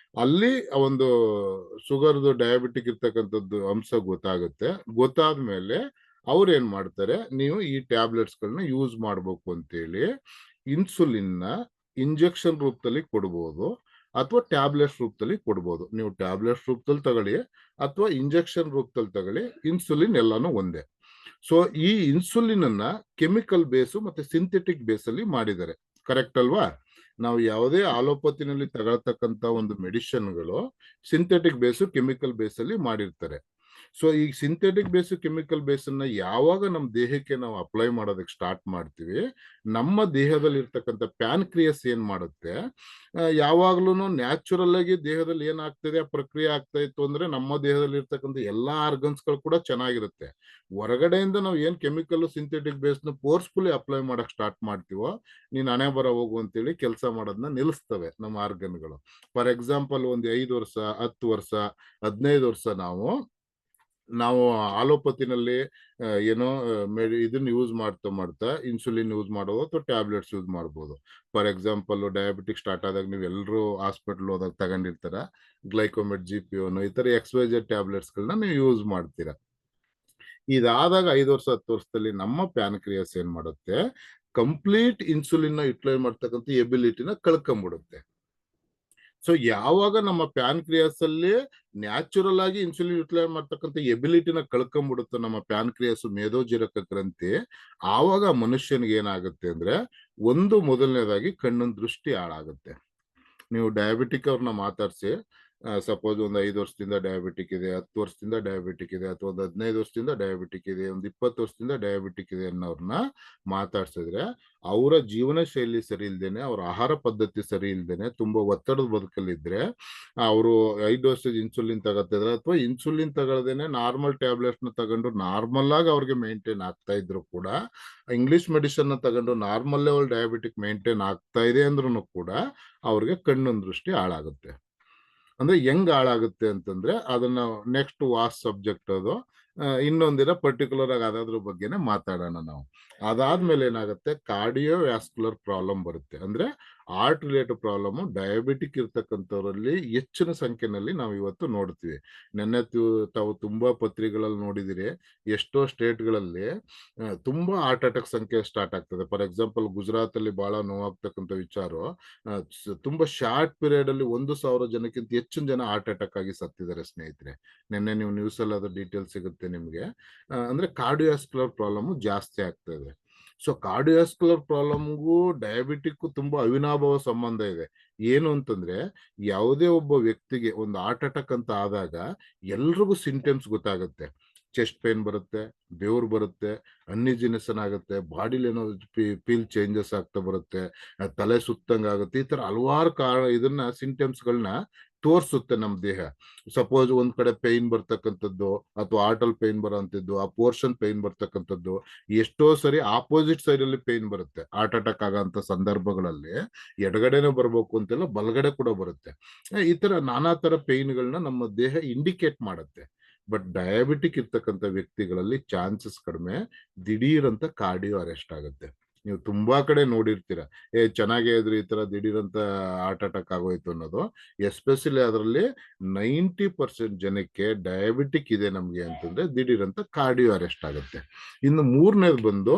ಅಲ್ಲಿ ಒಂದು ಶುಗರ್ದು, ಡಯಾಬಿಟಿಕ್ ಇರ್ತಕ್ಕಂಥದ್ದು ಅಂಶ ಗೊತ್ತಾಗುತ್ತೆ. ಗೊತ್ತಾದ್ಮೇಲೆ ಅವ್ರು ಏನ್ ಮಾಡ್ತಾರೆ, ನೀವು ಈ ಟ್ಯಾಬ್ಲೆಟ್ಸ್ ಗಳನ್ನ ಯೂಸ್ ಮಾಡ್ಬೇಕು ಅಂತೇಳಿ ಇನ್ಸುಲಿನ್ ನ ಇಂಜೆಕ್ಷನ್ ರೂಪದಲ್ಲಿ ಕೊಡ್ಬೋದು ಅಥವಾ ಟ್ಯಾಬ್ಲೆಟ್ಸ್ ರೂಪದಲ್ಲಿ ಕೊಡ್ಬೋದು. ನೀವು ಟ್ಯಾಬ್ಲೆಟ್ಸ್ ರೂಪದಲ್ಲಿ ತಗೊಳ್ಳಿ ಅಥವಾ ಇಂಜೆಕ್ಷನ್ ರೂಪದಲ್ಲಿ ತಗೊಳ್ಳಿ, ಇನ್ಸುಲಿನ್ ಎಲ್ಲಾನು ಒಂದೇ. ಸೊ ಈ ಇನ್ಸುಲಿನ್ ಅನ್ನ ಕೆಮಿಕಲ್ ಬೇಸ್ ಮತ್ತೆ ಸಿಂಥೆಟಿಕ್ ಬೇಸ್ ಅಲ್ಲಿ ಮಾಡಿದ್ದಾರೆ, ಕರೆಕ್ಟ್ ಅಲ್ವಾ? ನಾವು ಯಾವುದೇ ಆಲೋಪತಿನಲ್ಲಿ ತಗೊಳ್ತಕ್ಕಂತ ಒಂದು ಮೆಡಿಸಿನ್ಗಳು ಸಿಂಥೆಟಿಕ್ ಬೇಸ್, ಕೆಮಿಕಲ್ ಬೇಸ್ ಅಲ್ಲಿ ಮಾಡಿರ್ತಾರೆ. ಸೊ ಈಗ ಸಿಂಥೆಟಿಕ್ ಬೇಸ್ ಕೆಮಿಕಲ್ ಬೇಸನ್ನ ಯಾವಾಗ ನಮ್ಮ ದೇಹಕ್ಕೆ ನಾವು ಅಪ್ಲೈ ಮಾಡೋದಕ್ಕೆ ಸ್ಟಾರ್ಟ್ ಮಾಡ್ತೀವಿ, ನಮ್ಮ ದೇಹದಲ್ಲಿ ಇರ್ತಕ್ಕಂಥ ಪ್ಯಾನ್ಕ್ರಿಯಸ್ ಏನ್ ಮಾಡುತ್ತೆ, ಯಾವಾಗ್ಲೂ ನ್ಯಾಚುರಲ್ ಆಗಿ ದೇಹದಲ್ಲಿ ಏನಾಗ್ತದೆ ಆ ಪ್ರಕ್ರಿಯೆ ಆಗ್ತಾ ಇತ್ತು ಅಂದ್ರೆ ನಮ್ಮ ದೇಹದಲ್ಲಿ ಇರ್ತಕ್ಕಂಥ ಎಲ್ಲಾ ಆರ್ಗನ್ಸ್ಗಳು ಕೂಡ ಚೆನ್ನಾಗಿರುತ್ತೆ. ಹೊರಗಡೆಯಿಂದ ನಾವು ಏನ್ ಕೆಮಿಕಲ್ ಸಿಂಥೆಟಿಕ್ ಬೇಸ್ನ ಫೋರ್ಸ್ಫುಲಿ ಅಪ್ಲೈ ಮಾಡಕ್ ಸ್ಟಾರ್ಟ್ ಮಾಡ್ತೀವೋ, ನೀನ್ ಹಣೆ ಬರ ಹೋಗು ಅಂತೇಳಿ ಕೆಲಸ ಮಾಡೋದನ್ನ ನಿಲ್ಲಿಸ್ತವೆ ನಮ್ಮ ಆರ್ಗನ್ಗಳು. ಫಾರ್ ಎಕ್ಸಾಂಪಲ್ ಒಂದು 5 ವರ್ಷ 10 ವರ್ಷ 15 ವರ್ಷ ನಾವು ಆಲೋಪತಿನಲ್ಲಿ ಏನೋ ಇದನ್ನ ಯೂಸ್ ಮಾಡ್ತಾ ಮಾಡ್ತಾ ಇನ್ಸುಲಿನ್ ಯೂಸ್ ಮಾಡೋದು ಅಥವಾ ಟ್ಯಾಬ್ಲೆಟ್ಸ್ ಯೂಸ್ ಮಾಡ್ಬೋದು. ಫಾರ್ ಎಕ್ಸಾಂಪಲ್ ಡಯಾಬಿಟಿಕ್ ಸ್ಟಾರ್ಟ್ ಆದಾಗ ನೀವು ಎಲ್ಲರೂ ಹಾಸ್ಪಿಟಲ್ ಹೋದಾಗ ತಗೊಂಡಿರ್ತಾರ ಗ್ಲೈಕೋಮೆಟ್ GPO ಈ ತರ XYZ ಟ್ಯಾಬ್ಲೆಟ್ಸ್ಗಳನ್ನ ನೀವು ಯೂಸ್ ಮಾಡ್ತೀರಾ. ಇದಾದಾಗ 5 ವರ್ಷ 10 ವರ್ಷದಲ್ಲಿ ನಮ್ಮ ಪ್ಯಾನ್ಕ್ರಿಯಾಸ್ ಏನ್ ಮಾಡುತ್ತೆ, ಕಂಪ್ಲೀಟ್ ಇನ್ಸುಲಿನ್ ನ ಯುಟಿಲೈಸ್ ಮಾಡ್ತಕ್ಕಂಥ ಎಬಿಲಿಟಿನ ಕಳ್ಕೊಂಡ್ಬಿಡುತ್ತೆ. ಸೊ ಯಾವಾಗ ನಮ್ಮ ಪ್ಯಾನ್ಕ್ರಿಯಾಸ್ ಅಲ್ಲಿ ನ್ಯಾಚುರಲ್ ಆಗಿ ಇನ್ಸುಲಿನ್ ಯುಟಿಲೈಸ್ ಮಾಡ್ತಕ್ಕಂಥ ಎಬಿಲಿಟಿನ ಕಳ್ಕೊಂಡ್ಬಿಡುತ್ತೆ ನಮ್ಮ ಪ್ಯಾನ್ಕ್ರಿಯಾಸ್ ಮೇದೋಜೀರಕ ಗ್ರಂಥಿ, ಆವಾಗ ಮನುಷ್ಯನಿಗೆ ಏನಾಗುತ್ತೆ ಅಂದ್ರೆ, ಒಂದು ಮೊದಲನೇದಾಗಿ ಕಣ್ಣಿನ ದೃಷ್ಟಿ ಹಾಳಾಗುತ್ತೆ. ನೀವು ಡಯಾಬಿಟಿಕ್ ಅವ್ರನ್ನ ಮಾತಾಡ್ಸಿ, ಸಪೋಸ್ ಒಂದು 5 ವರ್ಷದಿಂದ ಡಯಾಬಿಟಿಕ್ ಇದೆ, 10 ವರ್ಷದಿಂದ ಡಯಾಬಿಟಿಕ್ ಇದೆ, ಅಥವಾ ಒಂದು 15 ವರ್ಷದಿಂದ ಡಯಾಬಿಟಿಕ್ ಇದೆ, ಒಂದು 20 ವರ್ಷದಿಂದ ಡಯಾಬಿಟಿಕ್ ಇದೆ ಅನ್ನೋರ್ನ ಮಾತಾಡ್ಸಿದ್ರೆ, ಅವರ ಜೀವನ ಶೈಲಿ ಸರಿ ಇಲ್ದೇನೆ, ಅವ್ರ ಆಹಾರ ಪದ್ಧತಿ ಸರಿ ಇಲ್ದೇನೆ, ತುಂಬಾ ಒತ್ತಡದ ಬದುಕಲ್ಲಿದ್ರೆ ಅವರು 5 ವರ್ಷದ ಇನ್ಸುಲಿನ್ ತಗೋತಿದ್ರೆ, ಅಥವಾ ಇನ್ಸುಲಿನ್ ತಗೊಳ್ದೇನೆ ನಾರ್ಮಲ್ ಟ್ಯಾಬ್ಲೆಟ್ಸ್ ನ ತಗೊಂಡು ನಾರ್ಮಲ್ ಆಗಿ ಅವ್ರಿಗೆ ಮೇಂಟೈನ್ ಆಗ್ತಾ ಇದ್ರು ಕೂಡ, ಇಂಗ್ಲಿಷ್ ಮೆಡಿಸಿನ್ ನ ತಗೊಂಡು ನಾರ್ಮಲ್ ಲೆವೆಲ್ ಡಯಾಬಿಟಿಕ್ ಮೇಂಟೈನ್ ಆಗ್ತಾ ಇದೆ ಅಂದ್ರೂ ಕೂಡ ಅವ್ರಿಗೆ ಕಣ್ಣಿನ ದೃಷ್ಟಿ ಹಾಳಾಗುತ್ತೆ. ಅಂದ್ರೆ ಹೆಂಗ್ ಹಾಳಾಗುತ್ತೆ ಅಂತಂದ್ರೆ, ಅದನ್ನ ನೆಕ್ಸ್ಟ್ ವಾಸ್ ಸಬ್ಜೆಕ್ಟ್ ಅದು. ಇನ್ನೊಂದಿನ ಪರ್ಟಿಕ್ಯುಲರ್ ಆಗಿ ಅದ್ರ ಬಗ್ಗೆನೆ ಮಾತಾಡೋಣ ನಾವು. ಅದಾದ್ಮೇಲೆ ಏನಾಗುತ್ತೆ, ಕಾರ್ಡಿಯೋ ವ್ಯಾಸ್ಕುಲರ್ ಪ್ರಾಬ್ಲಮ್ ಬರುತ್ತೆ. ಅಂದ್ರೆ ಹಾರ್ಟ್ ರಿಲೇಟೆಡ್ ಪ್ರಾಬ್ಲಮ್ ಡಯಾಬಿಟಿಕ್ ಇರ್ತಕ್ಕಂಥವ್ರಲ್ಲಿ ಹೆಚ್ಚಿನ ಸಂಖ್ಯೆನಲ್ಲಿ ನಾವು ಇವತ್ತು ನೋಡ್ತೀವಿ. ನೆನ್ನೆ ತಾವು ತುಂಬಾ ಪತ್ರಿಕೆಗಳಲ್ಲಿ ನೋಡಿದಿರಿ, ಎಷ್ಟೋ ಸ್ಟೇಟ್ಗಳಲ್ಲಿ ತುಂಬಾ ಹಾರ್ಟ್ ಅಟ್ಯಾಕ್ ಸಂಖ್ಯೆ ಸ್ಟಾರ್ಟ್ ಆಗ್ತದೆ. ಫಾರ್ ಎಕ್ಸಾಂಪಲ್ ಗುಜರಾತ್ ಅಲ್ಲಿ ಬಹಳ ನೋವಾಗ್ತಕ್ಕಂಥ ವಿಚಾರ, ತುಂಬಾ ಶಾರ್ಟ್ ಪೀರಿಯಡ್ ಅಲ್ಲಿ 1,000 ಜನಕ್ಕಿಂತ ಹೆಚ್ಚಿನ ಜನ ಹಾರ್ಟ್ ಅಟ್ಯಾಕ್ ಆಗಿ ಸತ್ತಿದ್ದಾರೆ ಸ್ನೇಹಿತರೆ. ನಿನ್ನೆ ನೀವು ನ್ಯೂಸ್ ಅಲ್ಲಿ ಅದ್ರ ಡೀಟೇಲ್ಸ್ ಸಿಗುತ್ತೆ ನಿಮ್ಗೆ. ಅಂದ್ರೆ ಕಾರ್ಡಿಯೋವಾಸ್ಕ್ಯುಲರ್ ಪ್ರಾಬ್ಲಮ್ ಜಾಸ್ತಿ ಆಗ್ತಾ ಇದೆ. ಸೊ ಕಾರ್ಡಿಯೋವಾಸ್ಕ್ಯುಲರ್ ಪ್ರಾಬ್ಲಮ್ಗೂ ಡಯಾಬಿಟಿಕ್ ತುಂಬಾ ಅವಿನಾಭಾವ ಸಂಬಂಧ ಇದೆ. ಏನು ಅಂತಂದ್ರೆ, ಯಾವುದೇ ಒಬ್ಬ ವ್ಯಕ್ತಿಗೆ ಒಂದು ಹಾರ್ಟ್ ಅಟ್ಯಾಕ್ ಅಂತ ಆದಾಗ ಎಲ್ರಿಗೂ ಸಿಂಟಮ್ಸ್ ಗೊತ್ತಾಗುತ್ತೆ. ಚೆಸ್ಟ್ ಪೇನ್ ಬರುತ್ತೆ, ಬೆವರು ಬರುತ್ತೆ, ಅನ್ಇಜಿನೆಸನ್ ಆಗುತ್ತೆ, ಬಾಡಿಲಿ ಏನೋ ಫೀಲ್ ಚೇಂಜಸ್ ಆಗ್ತಾ ಬರುತ್ತೆ, ತಲೆ ಸುತ್ತಂಗ್ ಆಗುತ್ತೆ. ಈ ತರ ಹಲವಾರು ಇದನ್ನ ಸಿಂಟಮ್ಸ್ಗಳನ್ನ ತೋರಿಸುತ್ತೆ ನಮ್ಮ ದೇಹ. ಸಪೋಸ್ ಒಂದ್ ಕಡೆ ಪೈನ್ ಬರ್ತಕ್ಕಂಥದ್ದು, ಅಥವಾ ಹಾರ್ಟಲ್ ಪೈನ್ ಬರೋಂಥದ್ದು, ಆ ಪೋರ್ಷನ್ ಪೈನ್ ಬರ್ತಕ್ಕಂಥದ್ದು, ಎಷ್ಟೋ ಸರಿ ಆಪೋಸಿಟ್ ಸೈಡ್ ಅಲ್ಲಿ ಪೈನ್ ಬರುತ್ತೆ. ಹಾರ್ಟ್ ಅಟ್ಯಾಕ್ ಆಗಂತ ಸಂದರ್ಭಗಳಲ್ಲಿ ಎಡಗಡೆನೆ ಬರ್ಬೇಕು ಅಂತೆಲ್ಲ ಬಲಗಡೆ ಕೂಡ ಬರುತ್ತೆ. ಈ ತರ ನಾನಾ ತರ ಪೈನ್ಗಳನ್ನ ನಮ್ಮ ದೇಹ ಇಂಡಿಕೇಟ್ ಮಾಡುತ್ತೆ. ಬಟ್ ಡಯಾಬಿಟಿಕ್ ಇರ್ತಕ್ಕಂಥ ವ್ಯಕ್ತಿಗಳಲ್ಲಿ ಚಾನ್ಸಸ್ ಕಡಿಮೆ, ದಿಢೀರ್ ಅಂತ ಕಾರ್ಡಿಯೋ ಅರೆಸ್ಟ್ ಆಗುತ್ತೆ. ನೀವು ತುಂಬಾ ಕಡೆ ನೋಡಿರ್ತೀರ, ಚೆನ್ನಾಗೇ ಇದ್ರು ಈ ತರ ದಿಢೀರಂತ ಹಾರ್ಟ್ ಅಟ್ಯಾಕ್ ಆಗೋಯ್ತು ಅನ್ನೋದು. ಎಸ್ಪೆಷಲಿ ಅದರಲ್ಲಿ 90% ಜನಕ್ಕೆ ಡಯಾಬಿಟಿಕ್ ಇದೆ ನಮ್ಗೆ ಅಂತಂದ್ರೆ ದಿಢೀರಂತ ಕಾರ್ಡಿಯೋ ಅರೆಸ್ಟ್ ಆಗುತ್ತೆ. ಇನ್ನು ಮೂರನೇದು ಬಂದು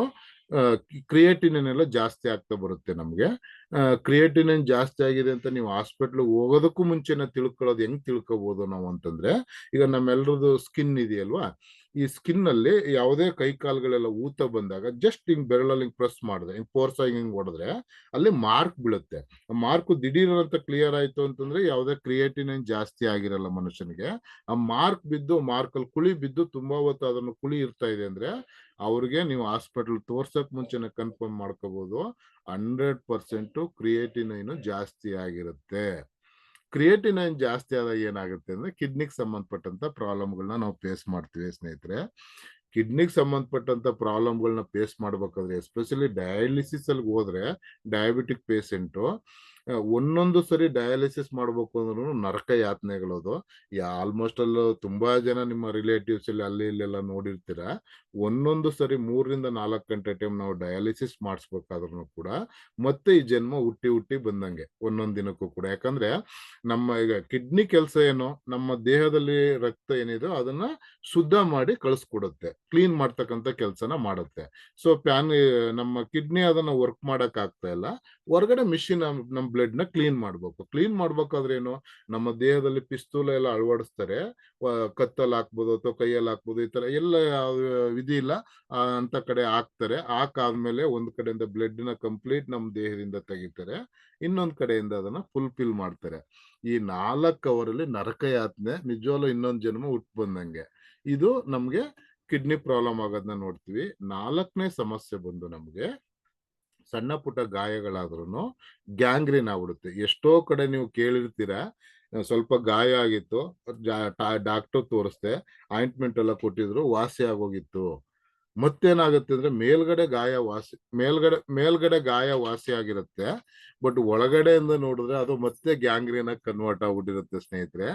ಕ್ರಿಯೇಟಿನಿನ್ ಎಲ್ಲ ಜಾಸ್ತಿ ಆಗ್ತಾ ಬರುತ್ತೆ ನಮ್ಗೆ. ಕ್ರಿಯೇಟಿನಿನ್ ಜಾಸ್ತಿ ಆಗಿದೆ ಅಂತ ನೀವು ಹಾಸ್ಪಿಟ್ಲ್ ಹೋಗೋದಕ್ಕೂ ಮುಂಚೆನೆ ತಿಳ್ಕೊಳ್ಳೋದು ಹೆಂಗ್ ತಿಳ್ಕೊಬಹುದು ನಾವು ಅಂತಂದ್ರೆ, ಈಗ ನಮ್ಮೆಲ್ರದ್ದು ಸ್ಕಿನ್ ಇದೆಯಲ್ವಾ, ಈ ಸ್ಕಿನ್ ಅಲ್ಲಿ ಯಾವುದೇ ಕೈ ಕಾಲುಗಳೆಲ್ಲ ಊತ ಬಂದಾಗ ಜಸ್ಟ್ ಹಿಂಗ್ ಬೆರಳಲ್ಲಿ ಪ್ರೆಸ್ ಮಾಡಿದ್ರೆ, ಹಿಂಗ್ ಫೋರ್ಸ್ ಆಗಿ ಹಿಂಗ್ ಹೊಡೆದ್ರೆ ಅಲ್ಲಿ ಮಾರ್ಕ್ ಬೀಳುತ್ತೆ. ಮಾರ್ಕ್ ದಿಢೀರ್ ಅಂತ ಕ್ಲಿಯರ್ ಆಯ್ತು ಅಂತಂದ್ರೆ ಯಾವುದೇ ಕ್ರಿಯೇಟಿನಿನ್ ಜಾಸ್ತಿ ಆಗಿರಲ್ಲ ಮನುಷ್ಯನಿಗೆ. ಆ ಮಾರ್ಕ್ ಬಿದ್ದು, ಮಾರ್ಕ್ ಅಲ್ಲಿ ಕುಳಿ ಬಿದ್ದು ತುಂಬಾ ಹೊತ್ತು ಅದನ್ನು ಕುಳಿ ಇರ್ತಾ ಇದೆ ಅಂದ್ರೆ, ಅವ್ರಿಗೆ ನೀವು ಹಾಸ್ಪಿಟಲ್ ತೋರ್ಸಕ್ ಮುಂಚೆನೆ ಕನ್ಫರ್ಮ್ ಮಾಡ್ಕೋಬಹುದು 100% ಕ್ರಿಯೇಟಿನೈನ್ ಜಾಸ್ತಿ ಆಗಿರುತ್ತೆ. ಕ್ರಿಯೇಟಿನೈನ್ ಜಾಸ್ತಿ ಆದಾಗ ಏನಾಗುತ್ತೆ ಅಂದ್ರೆ, ಕಿಡ್ನಿಗೆ ಸಂಬಂಧಪಟ್ಟಂತ ಪ್ರಾಬ್ಲಮ್ಗಳನ್ನ ನಾವು ಫೇಸ್ ಮಾಡ್ತೀವಿ ಸ್ನೇಹಿತರೆ. ಕಿಡ್ನಿಗೆ ಸಂಬಂಧಪಟ್ಟಂತ ಪ್ರಾಬ್ಲಮ್ಗಳನ್ನ ಫೇಸ್ ಮಾಡ್ಬೇಕಾದ್ರೆ, ಎಸ್ಪೆಷಲಿ ಡಯಾಲಿಸಿಸ್ ಅಲ್ಲಿ ಹೋದ್ರೆ ಡಯಾಬಿಟಿಕ್ ಪೇಷಂಟು ಒಂದೊಂದು ಸರಿ ಡಯಾಲಿಸಿಸ್ ಮಾಡ್ಬೇಕು ಅಂದ್ರೂ ನರಕ ಯಾತನೆಗಳದು. ಆಲ್ಮೋಸ್ಟ್ ಅಲ್ಲೂ ತುಂಬಾ ಜನ ನಿಮ್ಮ ರಿಲೇಟಿವ್ಸ್ ಅಲ್ಲಿ ಇಲ್ಲೆಲ್ಲ ನೋಡಿರ್ತೀರ. ಒಂದೊಂದು ಸರಿ 3 ರಿಂದ 4 ಗಂಟೆ ಟೈಮ್ ನಾವು ಡಯಾಲಿಸಿಸ್ ಮಾಡಿಸ್ಬೇಕಾದ್ರೂ ಕೂಡ ಮತ್ತೆ ಈ ಜನ್ಮ ಹುಟ್ಟಿ ಹುಟ್ಟಿ ಬಂದಂಗೆ ಒಂದೊಂದ್ ದಿನಕ್ಕೂ ಕೂಡ. ಯಾಕಂದ್ರೆ ನಮ್ಮ ಈಗ ಕಿಡ್ನಿ ಕೆಲಸ ಏನು, ನಮ್ಮ ದೇಹದಲ್ಲಿ ರಕ್ತ ಏನಿದೆ ಅದನ್ನ ಶುದ್ಧ ಮಾಡಿ ಕಳಿಸ್ಕೊಡುತ್ತೆ, ಕ್ಲೀನ್ ಮಾಡ್ತಕ್ಕಂಥ ಕೆಲಸನ ಮಾಡುತ್ತೆ. ಸೊ ನಮ್ಮ ಕಿಡ್ನಿ ಅದನ್ನ ವರ್ಕ್ ಮಾಡಕ್ ಆಗ್ತಾ ಇಲ್ಲ, ಹೊರಗಡೆ ಮಿಷಿನ್ ನಮ್ ಬ್ಲಡ್ ನ ಕ್ಲೀನ್ ಮಾಡ್ಬೇಕು. ಕ್ಲೀನ್ ಮಾಡ್ಬೇಕಾದ್ರೆ ಏನು, ನಮ್ಮ ದೇಹದಲ್ಲಿ ಪಿಸ್ತೂಲ ಎಲ್ಲ ಅಳವಡಿಸ್ತಾರೆ, ಕತ್ತಲ್ಲಿ ಹಾಕ್ಬೋದು ಅಥವಾ ಕೈಯಲ್ಲಿ ಹಾಕ್ಬೋದು, ಈ ತರ ಎಲ್ಲ ವಿಧಿ ಇಲ್ಲ ಅಂತ ಕಡೆ ಹಾಕ್ತಾರೆ. ಹಾಕಾದ್ಮೇಲೆ ಒಂದ್ ಕಡೆಯಿಂದ ಬ್ಲಡ್ ನ ಕಂಪ್ಲೀಟ್ ನಮ್ ದೇಹದಿಂದ ತೆಗಿತಾರೆ, ಇನ್ನೊಂದ್ ಕಡೆಯಿಂದ ಅದನ್ನ ಫುಲ್ಫಿಲ್ ಮಾಡ್ತಾರೆ. ಈ 4 ಅವರಲ್ಲಿ ನರಕ ಯಾತನೆ ನಿಜವಾಗ್ಲೂ ಇನ್ನೊಂದ್ ಜನ್ಮ ಹುಟ್ಟು ಬಂದಂಗೆ. ಇದು ನಮ್ಗೆ ಕಿಡ್ನಿ ಪ್ರಾಬ್ಲಮ್ ಆಗೋದನ್ನ ನೋಡ್ತೀವಿ. 4ನೇ ಸಮಸ್ಯೆ ಬಂದು ನಮ್ಗೆ ಸಣ್ಣ ಪುಟ್ಟ ಗಾಯಗಳಾದ್ರೂ ಗ್ಯಾಂಗ್ರೀನ್ ಆಗ್ಬಿಡುತ್ತೆ. ಎಷ್ಟೋ ಕಡೆ ನೀವು ಕೇಳಿರ್ತೀರಾ, ಸ್ವಲ್ಪ ಗಾಯ ಆಗಿತ್ತು, ಡಾಕ್ಟರ್ ತೋರಿಸ್ದೆ, ಆಯಿಂಟ್ಮೆಂಟ್ ಎಲ್ಲ ಕೊಟ್ಟಿದ್ರು, ವಾಸಿ ಆಗೋಗಿತ್ತು. ಮತ್ತೇನಾಗುತ್ತೆ ಅಂದ್ರೆ ಮೇಲ್ಗಡೆ ಗಾಯ ವಾಸಿ ಆಗಿರುತ್ತೆ, ಬಟ್ ಒಳಗಡೆಯಿಂದ ನೋಡಿದ್ರೆ ಅದು ಮತ್ತೆ ಗ್ಯಾಂಗ್ರೀನ್ ಆಗಿ ಕನ್ವರ್ಟ್ ಆಗ್ಬಿಟ್ಟಿರುತ್ತೆ ಸ್ನೇಹಿತರೆ.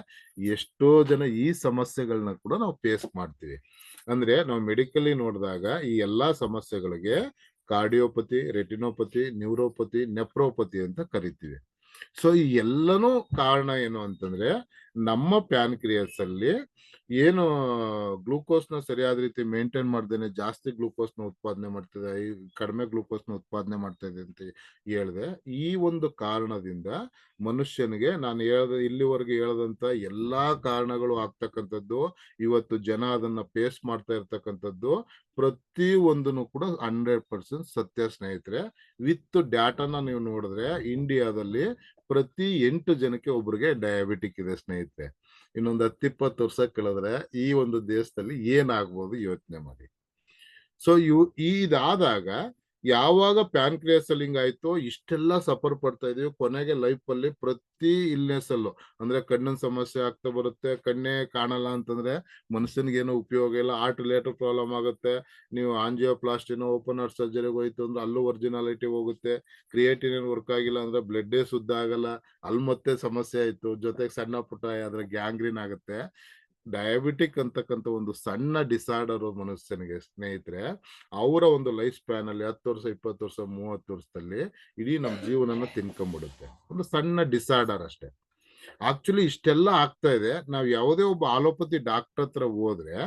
ಎಷ್ಟೋ ಜನ ಈ ಸಮಸ್ಯೆಗಳನ್ನ ಕೂಡ ನಾವು ಫೇಸ್ ಮಾಡ್ತೀವಿ. ಅಂದ್ರೆ ನಾವು ಮೆಡಿಕಲಿ ನೋಡಿದಾಗ ಈ ಎಲ್ಲಾ ಸಮಸ್ಯೆಗಳಿಗೆ ಕಾರ್ಡಿಯೋಪತಿ, ರೆಟಿನೋಪತಿ, ನ್ಯೂರೋಪತಿ, ನೆಫ್ರೋಪತಿ ಅಂತ ಕರಿತೀವಿ. ಸೊ ಈ ಎಲ್ಲನೂ ಕಾರಣ ಏನು ಅಂತಂದ್ರೆ ನಮ್ಮ ಪ್ಯಾನ್ಕ್ರಿಯಸ್ ಅಲ್ಲಿ ಏನು ಗ್ಲೂಕೋಸ್ನ ಸರಿಯಾದ ರೀತಿ ಮೇಂಟೈನ್ ಮಾಡ್ದೇನೆ ಜಾಸ್ತಿ ಗ್ಲೂಕೋಸ್ನ ಉತ್ಪಾದನೆ ಮಾಡ್ತಿದೆ, ಕಡಿಮೆ ಗ್ಲೂಕೋಸ್ನ ಉತ್ಪಾದನೆ ಮಾಡ್ತಾ ಇದೆ ಅಂತ ಹೇಳಿದೆ. ಈ ಒಂದು ಕಾರಣದಿಂದ ಮನುಷ್ಯನಿಗೆ ನಾನು ಇಲ್ಲಿವರೆಗೆ ಹೇಳದಂತ ಎಲ್ಲಾ ಕಾರಣಗಳು ಆಗ್ತಕ್ಕಂಥದ್ದು, ಇವತ್ತು ಜನ ಅದನ್ನ ಫೇಸ್ ಮಾಡ್ತಾ ಇರ್ತಕ್ಕಂಥದ್ದು ಪ್ರತಿ ಒಂದನ್ನು ಕೂಡ 100% ಸತ್ಯ ಸ್ನೇಹಿತರೆ. ವಿತ್ ಡಾಟಾನ ನೀವು ನೋಡಿದ್ರೆ ಇಂಡಿಯಾದಲ್ಲಿ ಪ್ರತಿ 8 ಜನಕ್ಕೆ ಒಬ್ರಿಗೆ ಡಯಾಬಿಟಿಕ್ ಇದೆ ಸ್ನೇಹಿತರೆ. ಇನ್ನೊಂದು 10-20 ವರ್ಷ ಕೆಳದ್ರೆ ಈ ಒಂದು ದೇಶದಲ್ಲಿ ಏನಾಗ್ಬೋದು ಯೋಚನೆ ಮಾಡಿ. ಸೊ ಇದಾದಾಗ ಯಾವಾಗ ಪ್ಯಾನ್ಕ್ರಿಯಾಸ್ ಅಲ್ಲಿ ಹಿಂಗಾಯ್ತು, ಇಷ್ಟೆಲ್ಲ ಸಫರ್ ಪಡ್ತಾ ಇದೀವಿ. ಕೊನೆಗೆ ಲೈಫ್ ಅಲ್ಲಿ ಪ್ರತಿ ಇಲ್ನೆಸ್ ಅಲ್ಲೂ ಅಂದ್ರೆ ಕಣ್ಣಿನ ಸಮಸ್ಯೆ ಆಗ್ತಾ ಬರುತ್ತೆ. ಕಣ್ಣೇ ಕಾಣಲ್ಲ ಅಂತಂದ್ರೆ ಮನುಷ್ಯನಿಗೆ ಏನೋ ಉಪಯೋಗ ಇಲ್ಲ. ಹಾರ್ಟ್ ರಿಲೇಟೆಡ್ ಪ್ರಾಬ್ಲಮ್ ಆಗುತ್ತೆ. ನೀವು ಆಂಜಿಯೋಪ್ಲಾಸ್ಟಿನೋ ಓಪನ್ ಹಾರ್ಟ್ ಸರ್ಜರಿಗೆ ಹೋಯ್ತು ಅಂದ್ರೆ ಅಲ್ಲೂ ಒರಿಜಿನಾಲಿಟಿ ಹೋಗುತ್ತೆ. ಕ್ರಿಯೇಟಿನ್ ವರ್ಕ್ ಆಗಿಲ್ಲ ಅಂದ್ರೆ ಬ್ಲಡ್ಡೇ ಶುದ್ಧ ಆಗಲ್ಲ, ಅಲ್ಲಿ ಮತ್ತೆ ಸಮಸ್ಯೆ ಆಯ್ತು. ಜೊತೆಗೆ ಸಣ್ಣ ಪುಟ್ಟ ಆದ್ರೆ ಗ್ಯಾಂಗ್ರೀನ್ ಆಗುತ್ತೆ. ಡಯಾಬಿಟಿಕ್ ಅಂತಕ್ಕಂಥ ಒಂದು ಸಣ್ಣ ಡಿಸಾರ್ಡರ್ ಮನುಷ್ಯನಿಗೆ ಸ್ನೇಹಿತರೆ, ಅವರ ಒಂದು ಲೈಫ್ ಸ್ಪ್ಯಾನ್ ಅಲ್ಲಿ 10 ವರ್ಷ, 20 ವರ್ಷ, 30 ವರ್ಷದಲ್ಲಿ ಇಡೀ ನಮ್ಮ ಜೀವನನ ತಿನ್ಕೊಂಡ್ಬಿಡುತ್ತೆ. ಒಂದು ಸಣ್ಣ ಡಿಸಾರ್ಡರ್ ಅಷ್ಟೇ. ಆಕ್ಚುಲಿ ಇಷ್ಟೆಲ್ಲ ಆಗ್ತಾ ಇದೆ. ನಾವು ಯಾವುದೇ ಒಬ್ಬ ಆಲೋಪತಿ ಡಾಕ್ಟರ್ ಹತ್ರ ಹೋದ್ರೆ,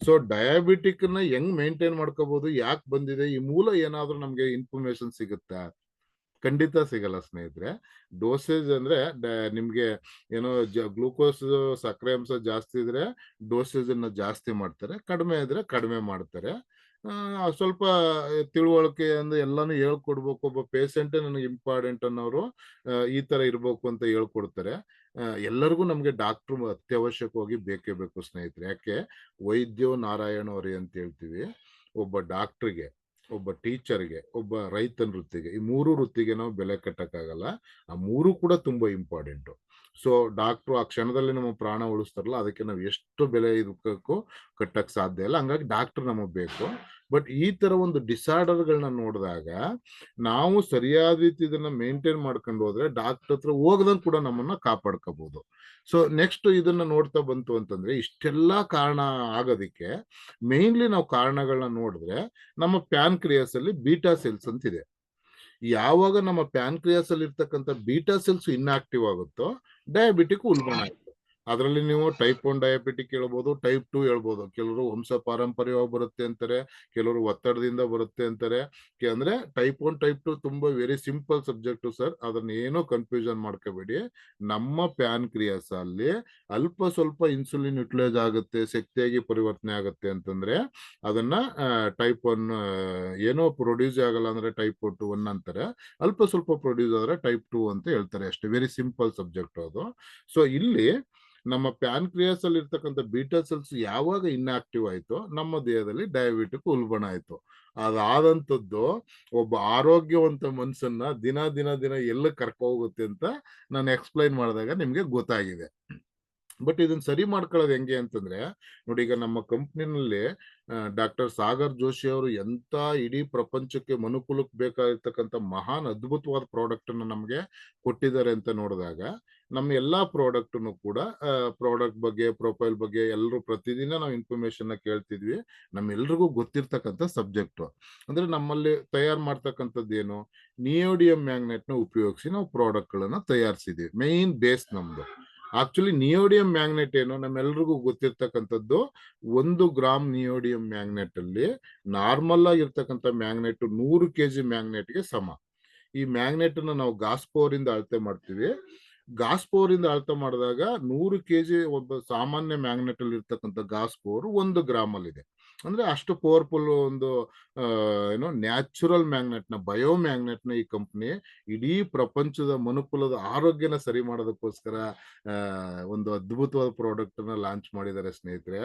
ಸೊ ಡಯಾಬಿಟಿಕ್ ನ ಹೆಂಗ್ ಮೇಂಟೈನ್ ಮಾಡ್ಕೋಬಹುದು, ಯಾಕೆ ಬಂದಿದೆ, ಈ ಮೂಲ ಏನಾದ್ರೂ ನಮ್ಗೆ ಇನ್ಫಾರ್ಮೇಶನ್ ಸಿಗುತ್ತಾ? ಖಂಡಿತ ಸಿಗಲ್ಲ ಸ್ನೇಹಿತರೆ. ಡೋಸೇಜ್ ಅಂದ್ರೆ ನಿಮ್ಗೆ ಏನೋ ಗ್ಲೂಕೋಸ್ ಸಕ್ಕರೆ ಅಂಶ ಜಾಸ್ತಿ ಇದ್ರೆ ಡೋಸೇಜ್ ಅನ್ನ ಜಾಸ್ತಿ ಮಾಡ್ತಾರೆ, ಕಡಿಮೆ ಇದ್ರೆ ಕಡಿಮೆ ಮಾಡ್ತಾರೆ. ಸ್ವಲ್ಪ ತಿಳುವಳಿಕೆ ಅಂದ್ರೆ ಎಲ್ಲಾನು ಹೇಳ್ಕೊಡ್ಬೇಕು. ಒಬ್ಬ ಪೇಷಂಟ್ ನನಗೆ ಇಂಪಾರ್ಟೆಂಟ್ ಅನ್ನೋರು ಈ ತರ ಇರ್ಬೇಕು ಅಂತ ಹೇಳ್ಕೊಡ್ತಾರೆ. ಎಲ್ಲರಿಗೂ ನಮ್ಗೆ ಡಾಕ್ಟರ್ ಅತ್ಯವಶ್ಯಕವಾಗಿ ಬೇಕೇ ಬೇಕು ಸ್ನೇಹಿತರೆ. ಯಾಕೆ ವೈದ್ಯೋ ನಾರಾಯಣ ಅವರೇ ಅಂತ ಹೇಳ್ತೀವಿ. ಒಬ್ಬ ಡಾಕ್ಟರ್ಗೆ, ಒಬ್ಬ ಟೀಚರ್ಗೆ, ಒಬ್ಬ ರೈತನ ವೃತ್ತಿಗೆ, ಈ 3 ವೃತ್ತಿಗೆ ನಾವು ಬೆಲೆ ಕಟ್ಟಕ್ಕಾಗಲ್ಲ. ಆ 3 ಕೂಡ ತುಂಬಾ ಇಂಪಾರ್ಟೆಂಟ್. ಸೊ ಡಾಕ್ಟ್ರು ಆ ಕ್ಷಣದಲ್ಲಿ ನಮ್ಮ ಪ್ರಾಣ ಉಳಿಸ್ತಾರಲ್ಲ, ಅದಕ್ಕೆ ನಾವು ಎಷ್ಟು ಬೆಲೆ ಇದಕ್ಕೂ ಕಟ್ಟಕ್ ಸಾಧ್ಯ ಇಲ್ಲ. ಹಂಗಾಗಿ ಡಾಕ್ಟರ್ ನಮಗ್ ಬೇಕು. ಬಟ್ ಈ ತರ ಒಂದು ಡಿಸಾರ್ಡರ್ಗಳನ್ನ ನೋಡಿದಾಗ ನಾವು ಸರಿಯಾದ ರೀತಿ ಇದನ್ನ ಮೇಂಟೈನ್ ಮಾಡ್ಕೊಂಡು ಹೋದ್ರೆ ಡಾಕ್ಟರ್ ಹತ್ರ ಹೋಗದಂಗ್ ಕೂಡ ನಮ್ಮನ್ನ ಕಾಪಾಡ್ಕೋಬಹುದು. ಸೊ ನೆಕ್ಸ್ಟ್ ಇದನ್ನ ನೋಡ್ತಾ ಬಂತು ಅಂತಂದ್ರೆ ಇಷ್ಟೆಲ್ಲಾ ಕಾರಣ ಆಗೋದಿಕ್ಕೆ ಮೇನ್ಲಿ ನಾವು ಕಾರಣಗಳನ್ನ ನೋಡಿದ್ರೆ ನಮ್ಮ ಪ್ಯಾನ್ಕ್ರಿಯಾಸ್ ಅಲ್ಲಿ ಬೀಟಾ ಸೆಲ್ಸ್ ಅಂತಿದೆ. ಯಾವಾಗ ನಮ್ಮ ಪ್ಯಾನ್ಕ್ರಿಯಾಸ್ ಅಲ್ಲಿ ಇರ್ತಕ್ಕಂಥ ಬೀಟಾ ಸೆಲ್ಸ್ ಇನ್ಆಕ್ಟಿವ್ ಆಗುತ್ತೋ ಡಯಾಬಿಟಿಕ್ ಉಲ್ಬಣ ಆಗುತ್ತೆ. ಅದರಲ್ಲಿ ನೀವು ಟೈಪ್ 1 ಡಯಾಬಿಟಿಕ್ ಹೇಳ್ಬೋದು, ಟೈಪ್ 2 ಹೇಳ್ಬೋದು. ಕೆಲವರು ವಂಶ ಪಾರಂಪರ್ಯವಾಗಿ ಬರುತ್ತೆ ಅಂತಾರೆ, ಕೆಲವರು ಒತ್ತಡದಿಂದ ಬರುತ್ತೆ ಅಂತಾರೆ. ಅಂದ್ರೆ ಟೈಪ್ 1 ಟೈಪ್ 2 ತುಂಬಾ ವೆರಿ ಸಿಂಪಲ್ ಸಬ್ಜೆಕ್ಟ್ ಸರ್, ಅದನ್ನ ಏನೋ ಕನ್ಫ್ಯೂಷನ್ ಮಾಡ್ಕೋಬೇಡಿ. ನಮ್ಮ ಪ್ಯಾನ್ಕ್ರಿಯಾಸ್ ಅಲ್ಲಿ ಅಲ್ಪ ಸ್ವಲ್ಪ ಇನ್ಸುಲಿನ್ ಯುಟಿಲೈಸ್ ಆಗುತ್ತೆ, ಶಕ್ತಿಯಾಗಿ ಪರಿವರ್ತನೆ ಆಗುತ್ತೆ ಅಂತಂದ್ರೆ ಅದನ್ನ ಟೈಪ್ 1 ಏನೋ ಪ್ರೊಡ್ಯೂಸ್ ಆಗಲ್ಲ ಅಂದ್ರೆ ಟೈಪ್ 1 ಅಂತಾರೆ. ಅಲ್ಪ ಸ್ವಲ್ಪ ಪ್ರೊಡ್ಯೂಸ್ ಆದ್ರೆ ಟೈಪ್ 2 ಅಂತ ಹೇಳ್ತಾರೆ ಅಷ್ಟೇ. ವೆರಿ ಸಿಂಪಲ್ ಸಬ್ಜೆಕ್ಟ್ ಅದು. ಸೊ ಇಲ್ಲಿ ನಮ್ಮ ಪ್ಯಾನ್ಕ್ರಿಯಾಸ್ ಅಲ್ಲಿ ಇರ್ತಕ್ಕಂಥ ಬೀಟಾ ಸೆಲ್ಸ್ ಯಾವಾಗ ಇನ್ಆಕ್ಟಿವ್ ಆಯ್ತೋ ನಮ್ಮ ದೇಹದಲ್ಲಿ ಡಯಾಬಿಟಿಕ್ ಉಲ್ಬಣ ಆಯ್ತು. ಅದಾದಂಥದ್ದು ಒಬ್ಬ ಆರೋಗ್ಯವಂತ ಮನುಷ್ಯನ್ನ ದಿನ ದಿನ ದಿನ ಎಲ್ಲ ಕರ್ಕೊ ಹೋಗುತ್ತೆ ಅಂತ ನಾನು ಎಕ್ಸ್ಪ್ಲೈನ್ ಮಾಡಿದಾಗ ನಿಮ್ಗೆ ಗೊತ್ತಾಗಿದೆ. ಬಟ್ ಇದನ್ನ ಸರಿ ಮಾಡ್ಕೊಳ್ಳೋದು ಹೆಂಗೆ ಅಂತಂದ್ರೆ ನೋಡಿ, ಈಗ ನಮ್ಮ ಕಂಪ್ನಿನಲ್ಲಿ ಡಾಕ್ಟರ್ ಸಾಗರ್ ಜೋಶಿ ಅವರು ಎಂತ ಇಡೀ ಪ್ರಪಂಚಕ್ಕೆ ಮನುಕುಲಕ್ಕೆ ಬೇಕಾಗಿರ್ತಕ್ಕಂಥ ಮಹಾನ್ ಅದ್ಭುತವಾದ ಪ್ರಾಡಕ್ಟ್ ಅನ್ನು ನಮ್ಗೆ ಕೊಟ್ಟಿದ್ದಾರೆ ಅಂತ ನೋಡಿದಾಗ ನಮ್ಮ ಎಲ್ಲಾ ಪ್ರಾಡಕ್ಟ್ ಕೂಡ ಪ್ರಾಡಕ್ಟ್ ಬಗ್ಗೆ, ಪ್ರೊಫೈಲ್ ಬಗ್ಗೆ ಎಲ್ಲರೂ ಪ್ರತಿದಿನ ನಾವು ಇನ್ಫಾರ್ಮೇಶನ್ ಕೇಳ್ತಿದ್ವಿ. ನಮ್ಮೆಲ್ರಿಗೂ ಗೊತ್ತಿರ್ತಕ್ಕಂಥ ಸಬ್ಜೆಕ್ಟ್ ಅಂದ್ರೆ ನಮ್ಮಲ್ಲಿ ತಯಾರು ಮಾಡ್ತಕ್ಕಂಥದ್ದು ಏನು, ನಿಯೋಡಿಯಂ ಮ್ಯಾಗ್ನೆಟ್ ನ ಉಪಯೋಗಿಸಿ ನಾವು ಪ್ರಾಡಕ್ಟ್ ಗಳನ್ನ ತಯಾರಿಸಿದ್ವಿ. ಮೇನ್ ಬೇಸ್ ನಮ್ದು. ಆಕ್ಚುಲಿ ನಿಯೋಡಿಯಂ ಮ್ಯಾಗ್ನೆಟ್ ಏನು ನಮ್ಮೆಲ್ರಿಗೂ ಗೊತ್ತಿರ್ತಕ್ಕಂಥದ್ದು. 1 ಗ್ರಾಮ್ ನಿಯೋಡಿಯಂ ಮ್ಯಾಗ್ನೆಟ್ ಅಲ್ಲಿ ನಾರ್ಮಲ್ ಆಗಿರ್ತಕ್ಕಂಥ ಮ್ಯಾಗ್ನೆಟ್ 100 kg ಮ್ಯಾಗ್ನೆಟ್ಗೆ ಸಮ. ಈ ಮ್ಯಾಗ್ನೆಟ್ ನ ನಾವು ಗಾಸ್ ಪವರ್ ಇಂದ ಅಳತೆ ಮಾಡ್ತೀವಿ. ಗಾಸ್ ಪವರ್ ಇಂದ ಅಳತೆ ಮಾಡಿದಾಗ 100 kg ಒಬ್ಬ ಸಾಮಾನ್ಯ ಮ್ಯಾಗ್ನೆಟ್ ಅಲ್ಲಿ ಇರ್ತಕ್ಕಂಥ ಗಾಸ್ ಪವರ್ 1 ಗ್ರಾಮ್ ಅಲ್ಲಿ ಇದೆ. ಅಂದ್ರೆ ಅಷ್ಟು ಪವರ್ಫುಲ್ ಒಂದು ಏನೋ ನ್ಯಾಚುರಲ್ ಮ್ಯಾಗ್ನೆಟ್ನ, ಬಯೋ ಮ್ಯಾಗ್ನೆಟ್ನ ಈ ಕಂಪ್ನಿ ಇಡೀ ಪ್ರಪಂಚದ ಮನುಕುಲದ ಆರೋಗ್ಯನ ಸರಿ ಮಾಡೋದಕ್ಕೋಸ್ಕರ ಒಂದು ಅದ್ಭುತವಾದ ಪ್ರಾಡಕ್ಟ್ ನ ಲಾಂಚ್ ಮಾಡಿದ್ದಾರೆ ಸ್ನೇಹಿತರೆ.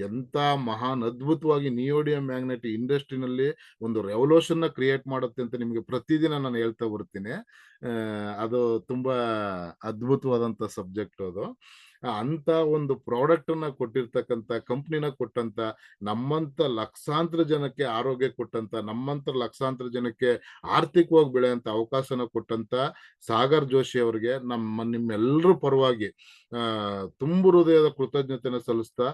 ಎಂತ ಮಹಾನ್ ಅದ್ಭುತವಾಗಿ ನಿಯೋಡಿಯಂ ಮ್ಯಾಗ್ನೆಟ್ ಇಂಡಸ್ಟ್ರಿನಲ್ಲಿ ಒಂದು ರೆವಲ್ಯೂಷನ್ ನ ಕ್ರಿಯೇಟ್ ಮಾಡುತ್ತೆ ಅಂತ ನಿಮಗೆ ಪ್ರತಿದಿನ ನಾನು ಹೇಳ್ತಾ ಬರ್ತೀನಿ. ಅದು ತುಂಬಾ ಅದ್ಭುತವಾದಂತ ಸಬ್ಜೆಕ್ಟ್ ಅದು. ಅಂತ ಒಂದು ಪ್ರಾಡಕ್ಟ್ ನ ಕೊಟ್ಟಿರ್ತಕ್ಕಂಥ ಕಂಪ್ನಿನ ಕೊಟ್ಟಂತ, ನಮ್ಮಂತ ಲಕ್ಷಾಂತರ ಜನಕ್ಕೆ ಆರೋಗ್ಯ ಕೊಟ್ಟಂತ, ನಮ್ಮಂತ ಲಕ್ಷಾಂತರ ಜನಕ್ಕೆ ಆರ್ಥಿಕವಾಗಿ ಬೆಳೆಯಂತ ಅವಕಾಶನ ಕೊಟ್ಟಂತ ಸಾಗರ್ ಜೋಶಿ ಅವರಿಗೆ ನಿಮ್ಮೆಲ್ಲರ ಪರವಾಗಿ ತುಂಬು ಹೃದಯದ ಕೃತಜ್ಞತೆನ ಸಲ್ಲಿಸ್ತಾ,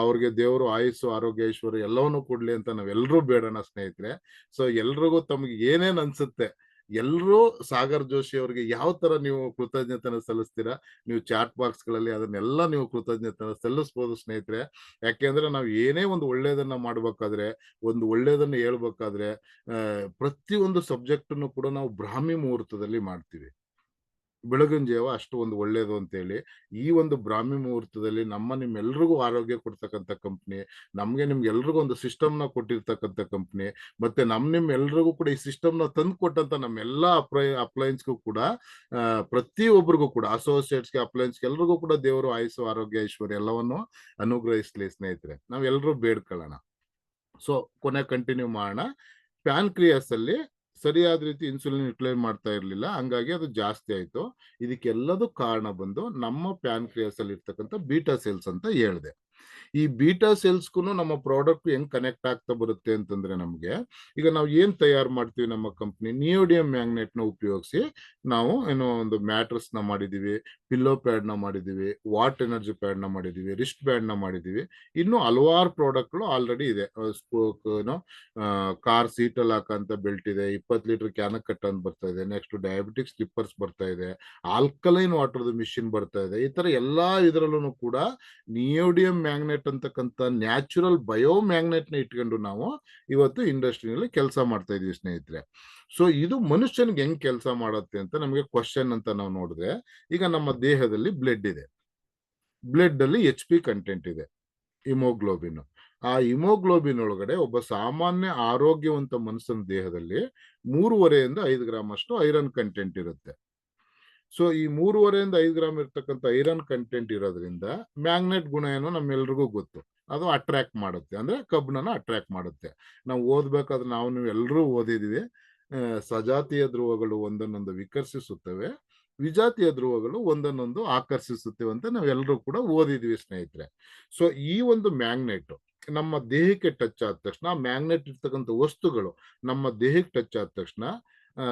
ಅವ್ರಿಗೆ ದೇವರು ಆಯುಸ್ಸು ಆರೋಗ್ಯ ಐಶ್ವರ್ಯ ಎಲ್ಲವನ್ನೂ ಕೊಡ್ಲಿ ಅಂತ ನಾವೆಲ್ಲರೂ ಬೇಡೋಣ ಸ್ನೇಹಿತರೆ. ಸೊ ಎಲ್ರಿಗೂ ತಮಗೆ ಏನೇನ್ ಅನ್ಸುತ್ತೆ, ಎಲ್ಲರೂ ಸಾಗರ್ ಜೋಶಿ ಅವರಿಗೆ ಯಾವ ತರ ನೀವು ಕೃತಜ್ಞತೆನ ಸಲ್ಲಿಸ್ತೀರಾ, ನೀವು ಚಾಟ್ ಬಾಕ್ಸ್ ಗಳಲ್ಲಿ ಅದನ್ನೆಲ್ಲ ನೀವು ಕೃತಜ್ಞತೆನ ಸಲ್ಲಿಸ್ಬೋದು ಸ್ನೇಹಿತರೆ. ಯಾಕೆಂದ್ರೆ ನಾವು ಏನೇ ಒಂದು ಒಳ್ಳೇದನ್ನ ಮಾಡ್ಬೇಕಾದ್ರೆ, ಒಂದು ಒಳ್ಳೇದನ್ನ ಹೇಳ್ಬೇಕಾದ್ರೆ ಪ್ರತಿಯೊಂದು ಸಬ್ಜೆಕ್ಟ್ ಅನ್ನು ಕೂಡ ನಾವು ಬ್ರಾಹ್ಮಿ ಮುಹೂರ್ತದಲ್ಲಿ ಮಾಡ್ತೀವಿ. ಬೆಳಗಿನ ಜಾವ ಅಷ್ಟು ಒಂದು ಒಳ್ಳೇದು ಅಂತ ಹೇಳಿ, ಈ ಒಂದು ಬ್ರಾಹ್ಮಿ ಮುಹೂರ್ತದಲ್ಲಿ ನಿಮ್ಮೆಲ್ರಿಗೂ ಆರೋಗ್ಯ ಕೊಡ್ತಕ್ಕಂಥ ಕಂಪ್ನಿ, ನಿಮ್ಗೆಲ್ರಿಗೂ ಒಂದು ಸಿಸ್ಟಮ್ ನ ಕೊಟ್ಟಿರ್ತಕ್ಕಂಥ ಕಂಪ್ನಿ, ಮತ್ತೆ ನಿಮ್ಮೆಲ್ರಿಗೂ ಕೂಡ ಈ ಸಿಸ್ಟಮ್ ನ ತಂದು ಕೊಟ್ಟಂತ ನಮ್ಮೆಲ್ಲಾ ಅಪ್ಲೈನ್ಸ್ಗೂ ಕೂಡ ಪ್ರತಿಯೊಬ್ಬರಿಗೂ ಕೂಡ ಅಸೋಸಿಯೇಟ್ಸ್ಗೆ, ಅಪ್ಲೈನ್ಸ್ಗೆ ಎಲ್ರಿಗೂ ಕೂಡ ದೇವರು ಆಯುಸ್ಸು ಆರೋಗ್ಯ ಐಶ್ವರ್ಯ ಎಲ್ಲವನ್ನು ಅನುಗ್ರಹಿಸ್ಲಿ ಸ್ನೇಹಿತರೆ. ನಾವೆಲ್ಲರೂ ಬೇಡ್ಕೊಳ್ಳೋಣ. ಸೊ ಕೊನೆ ಕಂಟಿನ್ಯೂ ಮಾಡೋಣ. ಪ್ಯಾನ್ಕ್ರಿಯಾಸ್ ಅಲ್ಲಿ ಸರಿಯಾದ ರೀತಿ ಇನ್ಸುಲಿನ್ ಯುಟಿಲೈಸ್ ಮಾಡ್ತಾ ಇರ್ಲಿಲ್ಲ, ಹಂಗಾಗಿ ಅದು ಜಾಸ್ತಿ ಆಯ್ತು. ಇದಕ್ಕೆಲ್ಲದೂ ಕಾರಣ ಬಂದು ನಮ್ಮ ಪ್ಯಾನ್ಕ್ರಿಯಾಸ್ ಅಲ್ಲಿ ಇರ್ತಕ್ಕಂಥ ಬೀಟಾ ಸೆಲ್ಸ್ ಅಂತ ಹೇಳಿದೆ. ಈ ಬೀಟಾ ಸೆಲ್ಸ್ಗೂ ನಮ್ಮ ಪ್ರಾಡಕ್ಟ್ ಹೆಂಗ್ ಕನೆಕ್ಟ್ ಆಗ್ತಾ ಬರುತ್ತೆ ಅಂತಂದ್ರೆ, ನಮ್ಗೆ ಈಗ ನಾವು ಏನ್ ತಯಾರು ಮಾಡ್ತೀವಿ, ನಮ್ಮ ಕಂಪ್ನಿ ನಿಯೋಡಿಯಂ ಮ್ಯಾಗ್ನೆಟ್ ನ ಉಪಯೋಗಿಸಿ ನಾವು ಏನೋ ಒಂದು ಮ್ಯಾಟ್ರಸ್ ನ ಮಾಡಿದೀವಿ, ಪಿಲ್ಲೋ ಪ್ಯಾಡ್ ನ ಮಾಡಿದೀವಿ, ವಾಟ್ ಎನರ್ಜಿ ಪ್ಯಾಡ್ ನ ಮಾಡಿದೀವಿ, ರಿಸ್ಟ್ ಬ್ಯಾಂಡ್ ನ ಮಾಡಿದೀವಿ. ಇನ್ನು ಹಲವಾರು ಪ್ರಾಡಕ್ಟ್ಗಳು ಆಲ್ರೆಡಿ ಇದೆ. ಸ್ಪೋಕ್ ಏನೋ ಕಾರ್ ಸೀಟ್ ಅಲ್ಲಿ ಹಾಕಂತ ಬೆಲ್ಟ್ ಇದೆ, 20 ಲೀಟರ್ ಕ್ಯಾನ್ ಕಟ್ ಅಂತ ಬರ್ತಾ ಇದೆ, ನೆಕ್ಸ್ಟ್ ಡಯಾಬಿಟಿಕ್ ಸ್ಲಿಪ್ಪರ್ಸ್ ಬರ್ತಾ ಇದೆ, ಆಲ್ಕಲೈನ್ ವಾಟರ್ ಮಿಷಿನ್ ಬರ್ತಾ ಇದೆ. ಈ ತರ ಎಲ್ಲಾ ಇದರಲ್ಲೂ ಕೂಡ ನಿಯೋಡಿಯಂ ಮ್ಯಾಗ್ನೆಟ್ ಅಂತಕ್ಕಂಥ ನ್ಯಾಚುರಲ್ ಬಯೋ ಮ್ಯಾಗ್ನೆಟ್ ನ ಇಟ್ಕೊಂಡು ನಾವು ಇವತ್ತು ಇಂಡಸ್ಟ್ರಿನಲ್ಲಿ ಕೆಲಸ ಮಾಡ್ತಾ ಇದೀವಿ ಸ್ನೇಹಿತರೆ. ಸೊ ಇದು ಮನುಷ್ಯನಿಗೆ ಹೆಂಗ್ ಕೆಲಸ ಮಾಡುತ್ತೆ ಅಂತ ನಮಗೆ ಕ್ವಶನ್ ಅಂತ ನಾವು ನೋಡಿದ್ರೆ, ಈಗ ನಮ್ಮ ದೇಹದಲ್ಲಿ ಬ್ಲಡ್ ಇದೆ, ಬ್ಲಡ್ ಅಲ್ಲಿ HP ಕಂಟೆಂಟ್ ಇದೆ, ಹಿಮೋಗ್ಲೋಬಿನ್. ಆ ಹಿಮೋಗ್ಲೋಬಿನ್ ಒಳಗಡೆ ಒಬ್ಬ ಸಾಮಾನ್ಯ ಆರೋಗ್ಯವಂತ ಮನುಷ್ಯನ ದೇಹದಲ್ಲಿ 3.5 5 ಗ್ರಾಮ್ ಅಷ್ಟು ಐರನ್ ಕಂಟೆಂಟ್ ಇರುತ್ತೆ. ಸೊ ಈ 3.5 5 ಗ್ರಾಮ್ ಇರ್ತಕ್ಕಂಥ ಐರನ್ ಕಂಟೆಂಟ್ ಇರೋದ್ರಿಂದ ಮ್ಯಾಗ್ನೆಟ್ ಗುಣ ಏನೋ ನಮ್ಮೆಲ್ರಿಗೂ ಗೊತ್ತು, ಅದು ಅಟ್ರಾಕ್ಟ್ ಮಾಡುತ್ತೆ, ಅಂದ್ರೆ ಕಬ್ಬಿಣನ ಅಟ್ರಾಕ್ಟ್ ಮಾಡುತ್ತೆ. ನಾವು ಓದ್ಬೇಕಾದ್ರೆ ನೀವು ಎಲ್ಲರೂ ಓದಿದೀವಿ, ಸಜಾತಿಯ ಧ್ರುವಗಳು ಒಂದನ್ನೊಂದು ವಿಕರ್ಷಿಸುತ್ತವೆ, ವಿಜಾತಿಯ ಧ್ರುವಗಳು ಒಂದನ್ನೊಂದು ಆಕರ್ಷಿಸುತ್ತವೆ ಅಂತ ನಾವೆಲ್ಲರೂ ಕೂಡ ಓದಿದ್ವಿ ಸ್ನೇಹಿತರೆ. ಸೊ ಈ ಒಂದು ಮ್ಯಾಗ್ನೆಟ್ ನಮ್ಮ ದೇಹಕ್ಕೆ ಟಚ್ ಆದ ತಕ್ಷಣ, ಮ್ಯಾಗ್ನೆಟ್ ಇರ್ತಕ್ಕಂಥ ವಸ್ತುಗಳು ನಮ್ಮ ದೇಹಕ್ಕೆ ಟಚ್ ಆದ ತಕ್ಷಣ,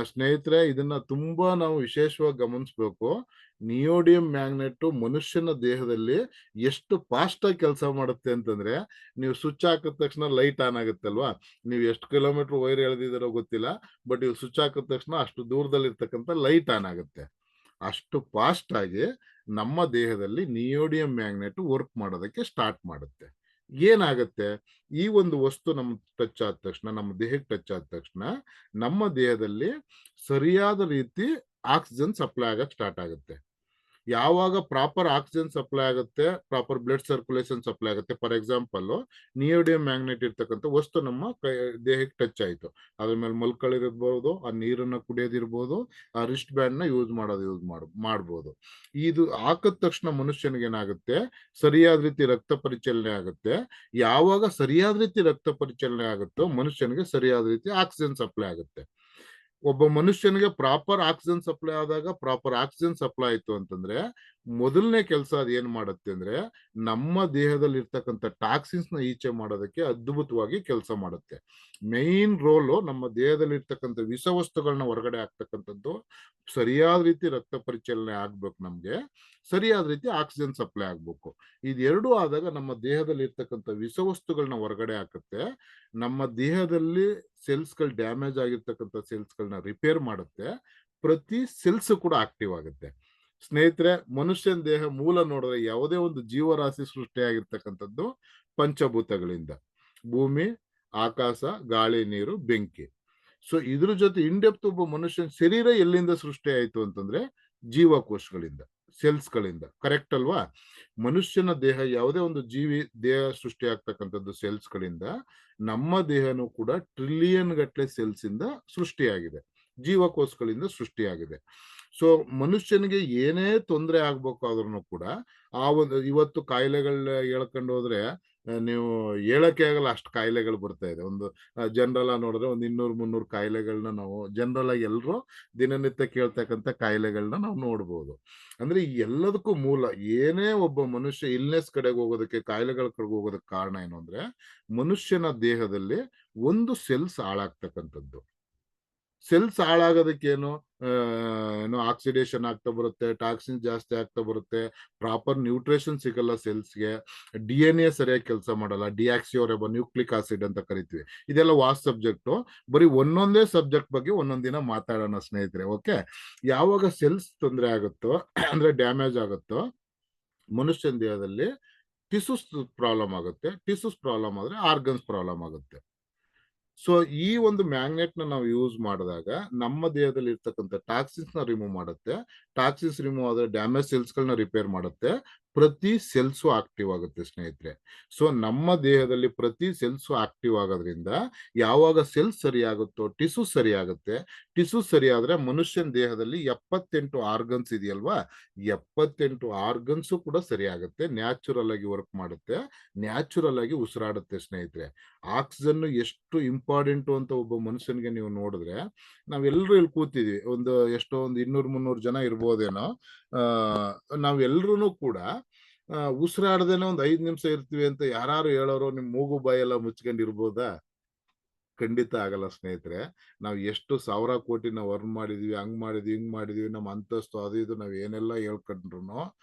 ಸ್ನೇಹಿತರೆ ಇದನ್ನ ತುಂಬಾ ನಾವು ವಿಶೇಷವಾಗಿ ಗಮನಿಸ್ಬೇಕು. ನಿಯೋಡಿಯಂ ಮ್ಯಾಗ್ನೆಟ್ ಮನುಷ್ಯನ ದೇಹದಲ್ಲಿ ಎಷ್ಟು ಫಾಸ್ಟ್ ಆಗಿ ಕೆಲಸ ಮಾಡುತ್ತೆ ಅಂತಂದ್ರೆ, ನೀವು ಸ್ವಿಚ್ ಹಾಕಿದ ತಕ್ಷಣ ಲೈಟ್ ಆನ್ ಆಗುತ್ತಲ್ವಾ, ನೀವು ಎಷ್ಟು ಕಿಲೋಮೀಟರ್ ವೈರ್ ಎಳೆದಿದ್ದಾರೋ ಗೊತ್ತಿಲ್ಲ, ಬಟ್ ಇವ್ ಸ್ವಿಚ್ ಹಾಕಿದ ತಕ್ಷಣ ಅಷ್ಟು ದೂರದಲ್ಲಿ ಇರ್ತಕ್ಕಂಥ ಲೈಟ್ ಆನ್ ಆಗುತ್ತೆ. ಅಷ್ಟು ಫಾಸ್ಟ್ ಆಗಿ ನಮ್ಮ ದೇಹದಲ್ಲಿ ನಿಯೋಡಿಯಂ ಮ್ಯಾಗ್ನೆಟ್ ವರ್ಕ್ ಮಾಡೋದಕ್ಕೆ ಸ್ಟಾರ್ಟ್ ಮಾಡುತ್ತೆ. ಏನಾಗುತ್ತೆ, ಈ ಒಂದು ವಸ್ತು ನಮ್ಮ ಟಚ್ ಆದ ತಕ್ಷಣ, ನಮ್ಮ ದೇಹಕ್ಕೆ ಟಚ್ ಆದ ತಕ್ಷಣ ನಮ್ಮ ದೇಹದಲ್ಲಿ ಸರಿಯಾದ ರೀತಿ ಆಕ್ಸಿಜನ್ ಸಪ್ಲೈ ಆಗಕ್ಕೆ ಸ್ಟಾರ್ಟ್ ಆಗುತ್ತೆ. ಯಾವಾಗ ಪ್ರಾಪರ್ ಆಕ್ಸಿಜನ್ ಸಪ್ಲೈ ಆಗುತ್ತೆ, ಪ್ರಾಪರ್ ಬ್ಲಡ್ ಸರ್ಕ್ಯುಲೇಷನ್ ಸಪ್ಲೈ ಆಗುತ್ತೆ. ಫಾರ್ ಎಕ್ಸಾಂಪಲ್, ನಿಯೋಡಿಯಂ ಮ್ಯಾಗ್ನೆಟ್ ಇರ್ತಕ್ಕಂಥ ವಸ್ತು ನಮ್ಮ ದೇಹಕ್ಕೆ ಟಚ್ ಆಯ್ತು, ಅದ್ರ ಮೇಲೆ ಮಲ್ಕೊಳ್ಳಿರ್ಬೋದು, ಆ ನೀರನ್ನ ಕುಡಿಯೋದಿರ್ಬೋದು, ಆ ರಿಸ್ಟ್ ಬ್ಯಾಂಡ್ ನ ಯೂಸ್ ಮಾಡ್ಬೋದು. ಇದು ಹಾಕಿದ ತಕ್ಷಣ ಮನುಷ್ಯನಿಗೆ ಏನಾಗುತ್ತೆ, ಸರಿಯಾದ ರೀತಿ ರಕ್ತ ಪರಿಚಲನೆ ಆಗುತ್ತೆ. ಯಾವಾಗ ಸರಿಯಾದ ರೀತಿ ರಕ್ತ ಪರಿಚಲನೆ ಆಗುತ್ತೋ ಮನುಷ್ಯನಿಗೆ ಸರಿಯಾದ ರೀತಿ ಆಕ್ಸಿಜನ್ ಸಪ್ಲೈ ಆಗುತ್ತೆ. ಒಬ್ಬ ಮನುಷ್ಯನಿಗೆ ಪ್ರಾಪರ್ ಆಕ್ಸಿಜನ್ ಸಪ್ಲೈ ಆದಾಗ, ಪ್ರಾಪರ್ ಆಕ್ಸಿಜನ್ ಸಪ್ಲೈ ಆಯ್ತು ಅಂತಂದ್ರೆ, ಮೊದಲನೇ ಕೆಲಸ ಅದು ಏನ್ ಮಾಡುತ್ತೆ ಅಂದ್ರೆ, ನಮ್ಮ ದೇಹದಲ್ಲಿ ಇರ್ತಕ್ಕಂಥ ಟಾಕ್ಸಿನ್ಸ್ ನ ಈಚೆ ಮಾಡೋದಕ್ಕೆ ಅದ್ಭುತವಾಗಿ ಕೆಲಸ ಮಾಡುತ್ತೆ. ಮೈನ್ ರೋಲು ನಮ್ಮ ದೇಹದಲ್ಲಿ ಇರ್ತಕ್ಕಂಥ ವಿಷವಸ್ತುಗಳನ್ನ ಹೊರಗಡೆ ಹಾಕ್ತಕ್ಕಂಥದ್ದು. ಸರಿಯಾದ ರೀತಿ ರಕ್ತ ಪರಿಚಲನೆ ಆಗ್ಬೇಕು, ನಮ್ಗೆ ಸರಿಯಾದ ರೀತಿ ಆಕ್ಸಿಜನ್ ಸಪ್ಲೈ ಆಗ್ಬೇಕು. ಇದೆರಡೂ ಆದಾಗ ನಮ್ಮ ದೇಹದಲ್ಲಿ ಇರ್ತಕ್ಕಂಥ ವಿಷವಸ್ತುಗಳನ್ನ ಹೊರಗಡೆ ಹಾಕುತ್ತೆ. ನಮ್ಮ ದೇಹದಲ್ಲಿ ಸೆಲ್ಸ್ಗಳು ಡ್ಯಾಮೇಜ್ ಆಗಿರ್ತಕ್ಕಂಥ ಸೆಲ್ಸ್ಗಳನ್ನ ರಿಪೇರ್ ಮಾಡುತ್ತೆ. ಪ್ರತಿ ಸೆಲ್ಸ್ ಕೂಡ ಆಕ್ಟಿವ್ ಆಗುತ್ತೆ. ಸ್ನೇಹಿತರೆ, ಮನುಷ್ಯನ ದೇಹ ಮೂಲ ನೋಡಿದ್ರೆ ಯಾವುದೇ ಒಂದು ಜೀವರಾಶಿ ಸೃಷ್ಟಿಯಾಗಿರ್ತಕ್ಕಂಥದ್ದು ಪಂಚಭೂತಗಳಿಂದ: ಭೂಮಿ, ಆಕಾಶ, ಗಾಳಿ, ನೀರು, ಬೆಂಕಿ. ಸೊ ಇದ್ರ ಜೊತೆ ಇನ್ಡೆಪ್ತ್ ಒಬ್ಬ ಮನುಷ್ಯನ ಶರೀರ ಎಲ್ಲಿಂದ ಸೃಷ್ಟಿ ಆಯ್ತು ಅಂತಂದ್ರೆ ಜೀವಕೋಶಗಳಿಂದ. ಸೆಲ್ಸ್ಗಳಿಂದ. ಕರೆಕ್ಟ್ ಅಲ್ವಾ? ಮನುಷ್ಯನ ದೇಹ ಯಾವುದೇ ಒಂದು ಜೀವಿ ದೇಹ ಸೃಷ್ಟಿ ಆಗ್ತಕ್ಕಂಥದ್ದು ಸೆಲ್ಸ್ಗಳಿಂದ. ನಮ್ಮ ದೇಹನೂ ಕೂಡ ಟ್ರಿಲಿಯನ್ ಗಟ್ಟಲೆ ಸೆಲ್ಸ್ ಇಂದ ಸೃಷ್ಟಿಯಾಗಿದೆ. ಜೀವಕೋಶಗಳಿಂದ ಸೃಷ್ಟಿಯಾಗಿದೆ. ಸೊ ಮನುಷ್ಯನಿಗೆ ಏನೇ ತೊಂದರೆ ಆಗ್ಬೇಕಾದ್ರೂ ಕೂಡ ಆ ಒಂದು ಇವತ್ತು ಕಾಯಿಲೆಗಳನ್ನ ಹೇಳ್ಕೊಂಡು ಹೋದ್ರೆ ನೀವು ಹೇಳಕ್ಕೆ ಆಗಲ್ಲ, ಅಷ್ಟು ಕಾಯಿಲೆಗಳು ಬರ್ತಾ ಇದೆ. ಒಂದು ಜನರಲ್ ಆಗಿ ನೋಡಿದ್ರೆ ಒಂದು 200-300 ಕಾಯಿಲೆಗಳನ್ನ ನಾವು ಜನರಲ್ ಆಗಿ ಎಲ್ಲರೂ ದಿನನಿತ್ಯ ಕೇಳ್ತಕ್ಕಂಥ ಕಾಯಿಲೆಗಳನ್ನ ನಾವು ನೋಡ್ಬೋದು. ಅಂದ್ರೆ ಈ ಎಲ್ಲದಕ್ಕೂ ಮೂಲ ಏನೇ ಒಬ್ಬ ಮನುಷ್ಯ ಇಲ್ನೆಸ್ ಕಡೆಗೆ ಹೋಗೋದಕ್ಕೆ, ಕಾಯಿಲೆಗಳ ಕಡೆಗೆ ಹೋಗೋದಕ್ಕೆ ಕಾರಣ ಏನು ಅಂದ್ರೆ ಮನುಷ್ಯನ ದೇಹದಲ್ಲಿ ಒಂದು ಸೆಲ್ಸ್ ಹಾಳಾಗ್ತಕ್ಕಂಥದ್ದು. ಸೆಲ್ಸ್ ಹಾಳಾಗೋದಕ್ಕೇನು ಏನೋ ಆಕ್ಸಿಡೇಷನ್ ಆಗ್ತಾ ಬರುತ್ತೆ, ಟಾಕ್ಸಿನ್ ಜಾಸ್ತಿ ಆಗ್ತಾ ಬರುತ್ತೆ, ಪ್ರಾಪರ್ ನ್ಯೂಟ್ರಿಷನ್ ಸಿಗಲ್ಲ ಸೆಲ್ಸ್ಗೆ, DNA ಸರಿಯಾಗಿ ಕೆಲಸ ಮಾಡಲ್ಲ, ಡಿಆಕ್ಸಿಯೋರೆಬ ನ್ಯೂಕ್ಲಿಕ್ ಆಸಿಡ್ ಅಂತ ಕರಿತೀವಿ. ಇದೆಲ್ಲ ವಾಸ್ಟ್ ಸಬ್ಜೆಕ್ಟು. ಬರೀ ಒಂದೊಂದೇ ಸಬ್ಜೆಕ್ಟ್ ಬಗ್ಗೆ ಒಂದೊಂದ್ ದಿನ ಮಾತಾಡೋಣ ಸ್ನೇಹಿತರೆ. ಓಕೆ, ಯಾವಾಗ ಸೆಲ್ಸ್ ತೊಂದರೆ ಆಗುತ್ತೋ ಅಂದ್ರೆ ಡ್ಯಾಮೇಜ್ ಆಗುತ್ತೋ ಮನುಷ್ಯನ ದೇಹದಲ್ಲಿ ಟಿಶ್ಯೂಸ್ ಪ್ರಾಬ್ಲಮ್ ಆಗುತ್ತೆ. ಟಿಶ್ಯೂಸ್ ಪ್ರಾಬ್ಲಮ್ ಆದ್ರೆ ಆರ್ಗನ್ಸ್ ಪ್ರಾಬ್ಲಮ್ ಆಗುತ್ತೆ. ಸೊ ಈ ಒಂದು ಮ್ಯಾಗ್ನೆಟ್ ನ ನಾವು ಯೂಸ್ ಮಾಡಿದಾಗ ನಮ್ಮ ದೇಹದಲ್ಲಿ ಇರ್ತಕ್ಕಂಥ ಟಾಕ್ಸಿನ್ಸ್ ನ ರಿಮೂವ್ ಮಾಡುತ್ತೆ. ಟಾಕ್ಸಿನ್ಸ್ ರಿಮೂವ್ ಆದ್ರೆ ಡ್ಯಾಮೇಜ್ ಸೆಲ್ಸ್ ಗಳನ್ನ ರಿಪೇರ್ ಮಾಡುತ್ತೆ. ಪ್ರತಿ ಸೆಲ್ಸು ಆಕ್ಟಿವ್ ಆಗುತ್ತೆ ಸ್ನೇಹಿತರೆ. ಸೊ ನಮ್ಮ ದೇಹದಲ್ಲಿ ಪ್ರತಿ ಸೆಲ್ಸು ಆಕ್ಟಿವ್ ಆಗೋದ್ರಿಂದ ಯಾವಾಗ ಸೆಲ್ಸ್ ಸರಿ ಆಗುತ್ತೋ ಟಿಶ್ಯೂ ಸರಿ ಆಗುತ್ತೆ. ಟಿಶ್ಯೂ ಸರಿ ಆದ್ರೆ ಮನುಷ್ಯನ ದೇಹದಲ್ಲಿ 78 ಆರ್ಗನ್ಸ್ ಇದೆಯಲ್ವಾ, 78 ಆರ್ಗನ್ಸು ಕೂಡ ಸರಿ ಆಗುತ್ತೆ. ನ್ಯಾಚುರಲ್ ಆಗಿ ವರ್ಕ್ ಮಾಡುತ್ತೆ, ನ್ಯಾಚುರಲ್ ಆಗಿ ಉಸಿರಾಡುತ್ತೆ ಸ್ನೇಹಿತರೆ. ಆಕ್ಸಿಜನ್ ಎಷ್ಟು ಇಂಪಾರ್ಟೆಂಟು ಅಂತ ಒಬ್ಬ ಮನುಷ್ಯನಿಗೆ ನೀವು ನೋಡಿದ್ರೆ, ನಾವೆಲ್ಲರೂ ಇಲ್ಲಿ ಕೂತಿದ್ವಿ, ಒಂದು ಎಷ್ಟೋ ಒಂದು 200-300 ಜನ ಇರ್ಬೋದೇನೋ. ನಾವೆಲ್ಲರೂ ಕೂಡ ಉಸಿರಾಡದೇನೆ ಒಂದು 5 ನಿಮಿಷ ಇರ್ತೀವಿ ಅಂತ ಯಾರು ಹೇಳೋರು ನಿಮ್ ಮೂಗು ಬಾಯೆಲ್ಲ ಮುಚ್ಕೊಂಡಿರ್ಬೋದಾ? ಖಂಡಿತ ಆಗಲ್ಲ ಸ್ನೇಹಿತರೆ. ನಾವು ಎಷ್ಟು ಸಾವಿರ ಕೋಟಿ ನಾವು ಅರ್ನ್ ಮಾಡಿದೀವಿ, ಹಂಗ್ ಮಾಡಿದ್ವಿ, ಹಿಂಗ್ ಮಾಡಿದೀವಿ, ನಮ್ಮ ಅಂತಸ್ತು ಅದು ಇದು ನಾವ್ ಏನೆಲ್ಲ ಹೇಳ್ಕೊಂಡ್ರು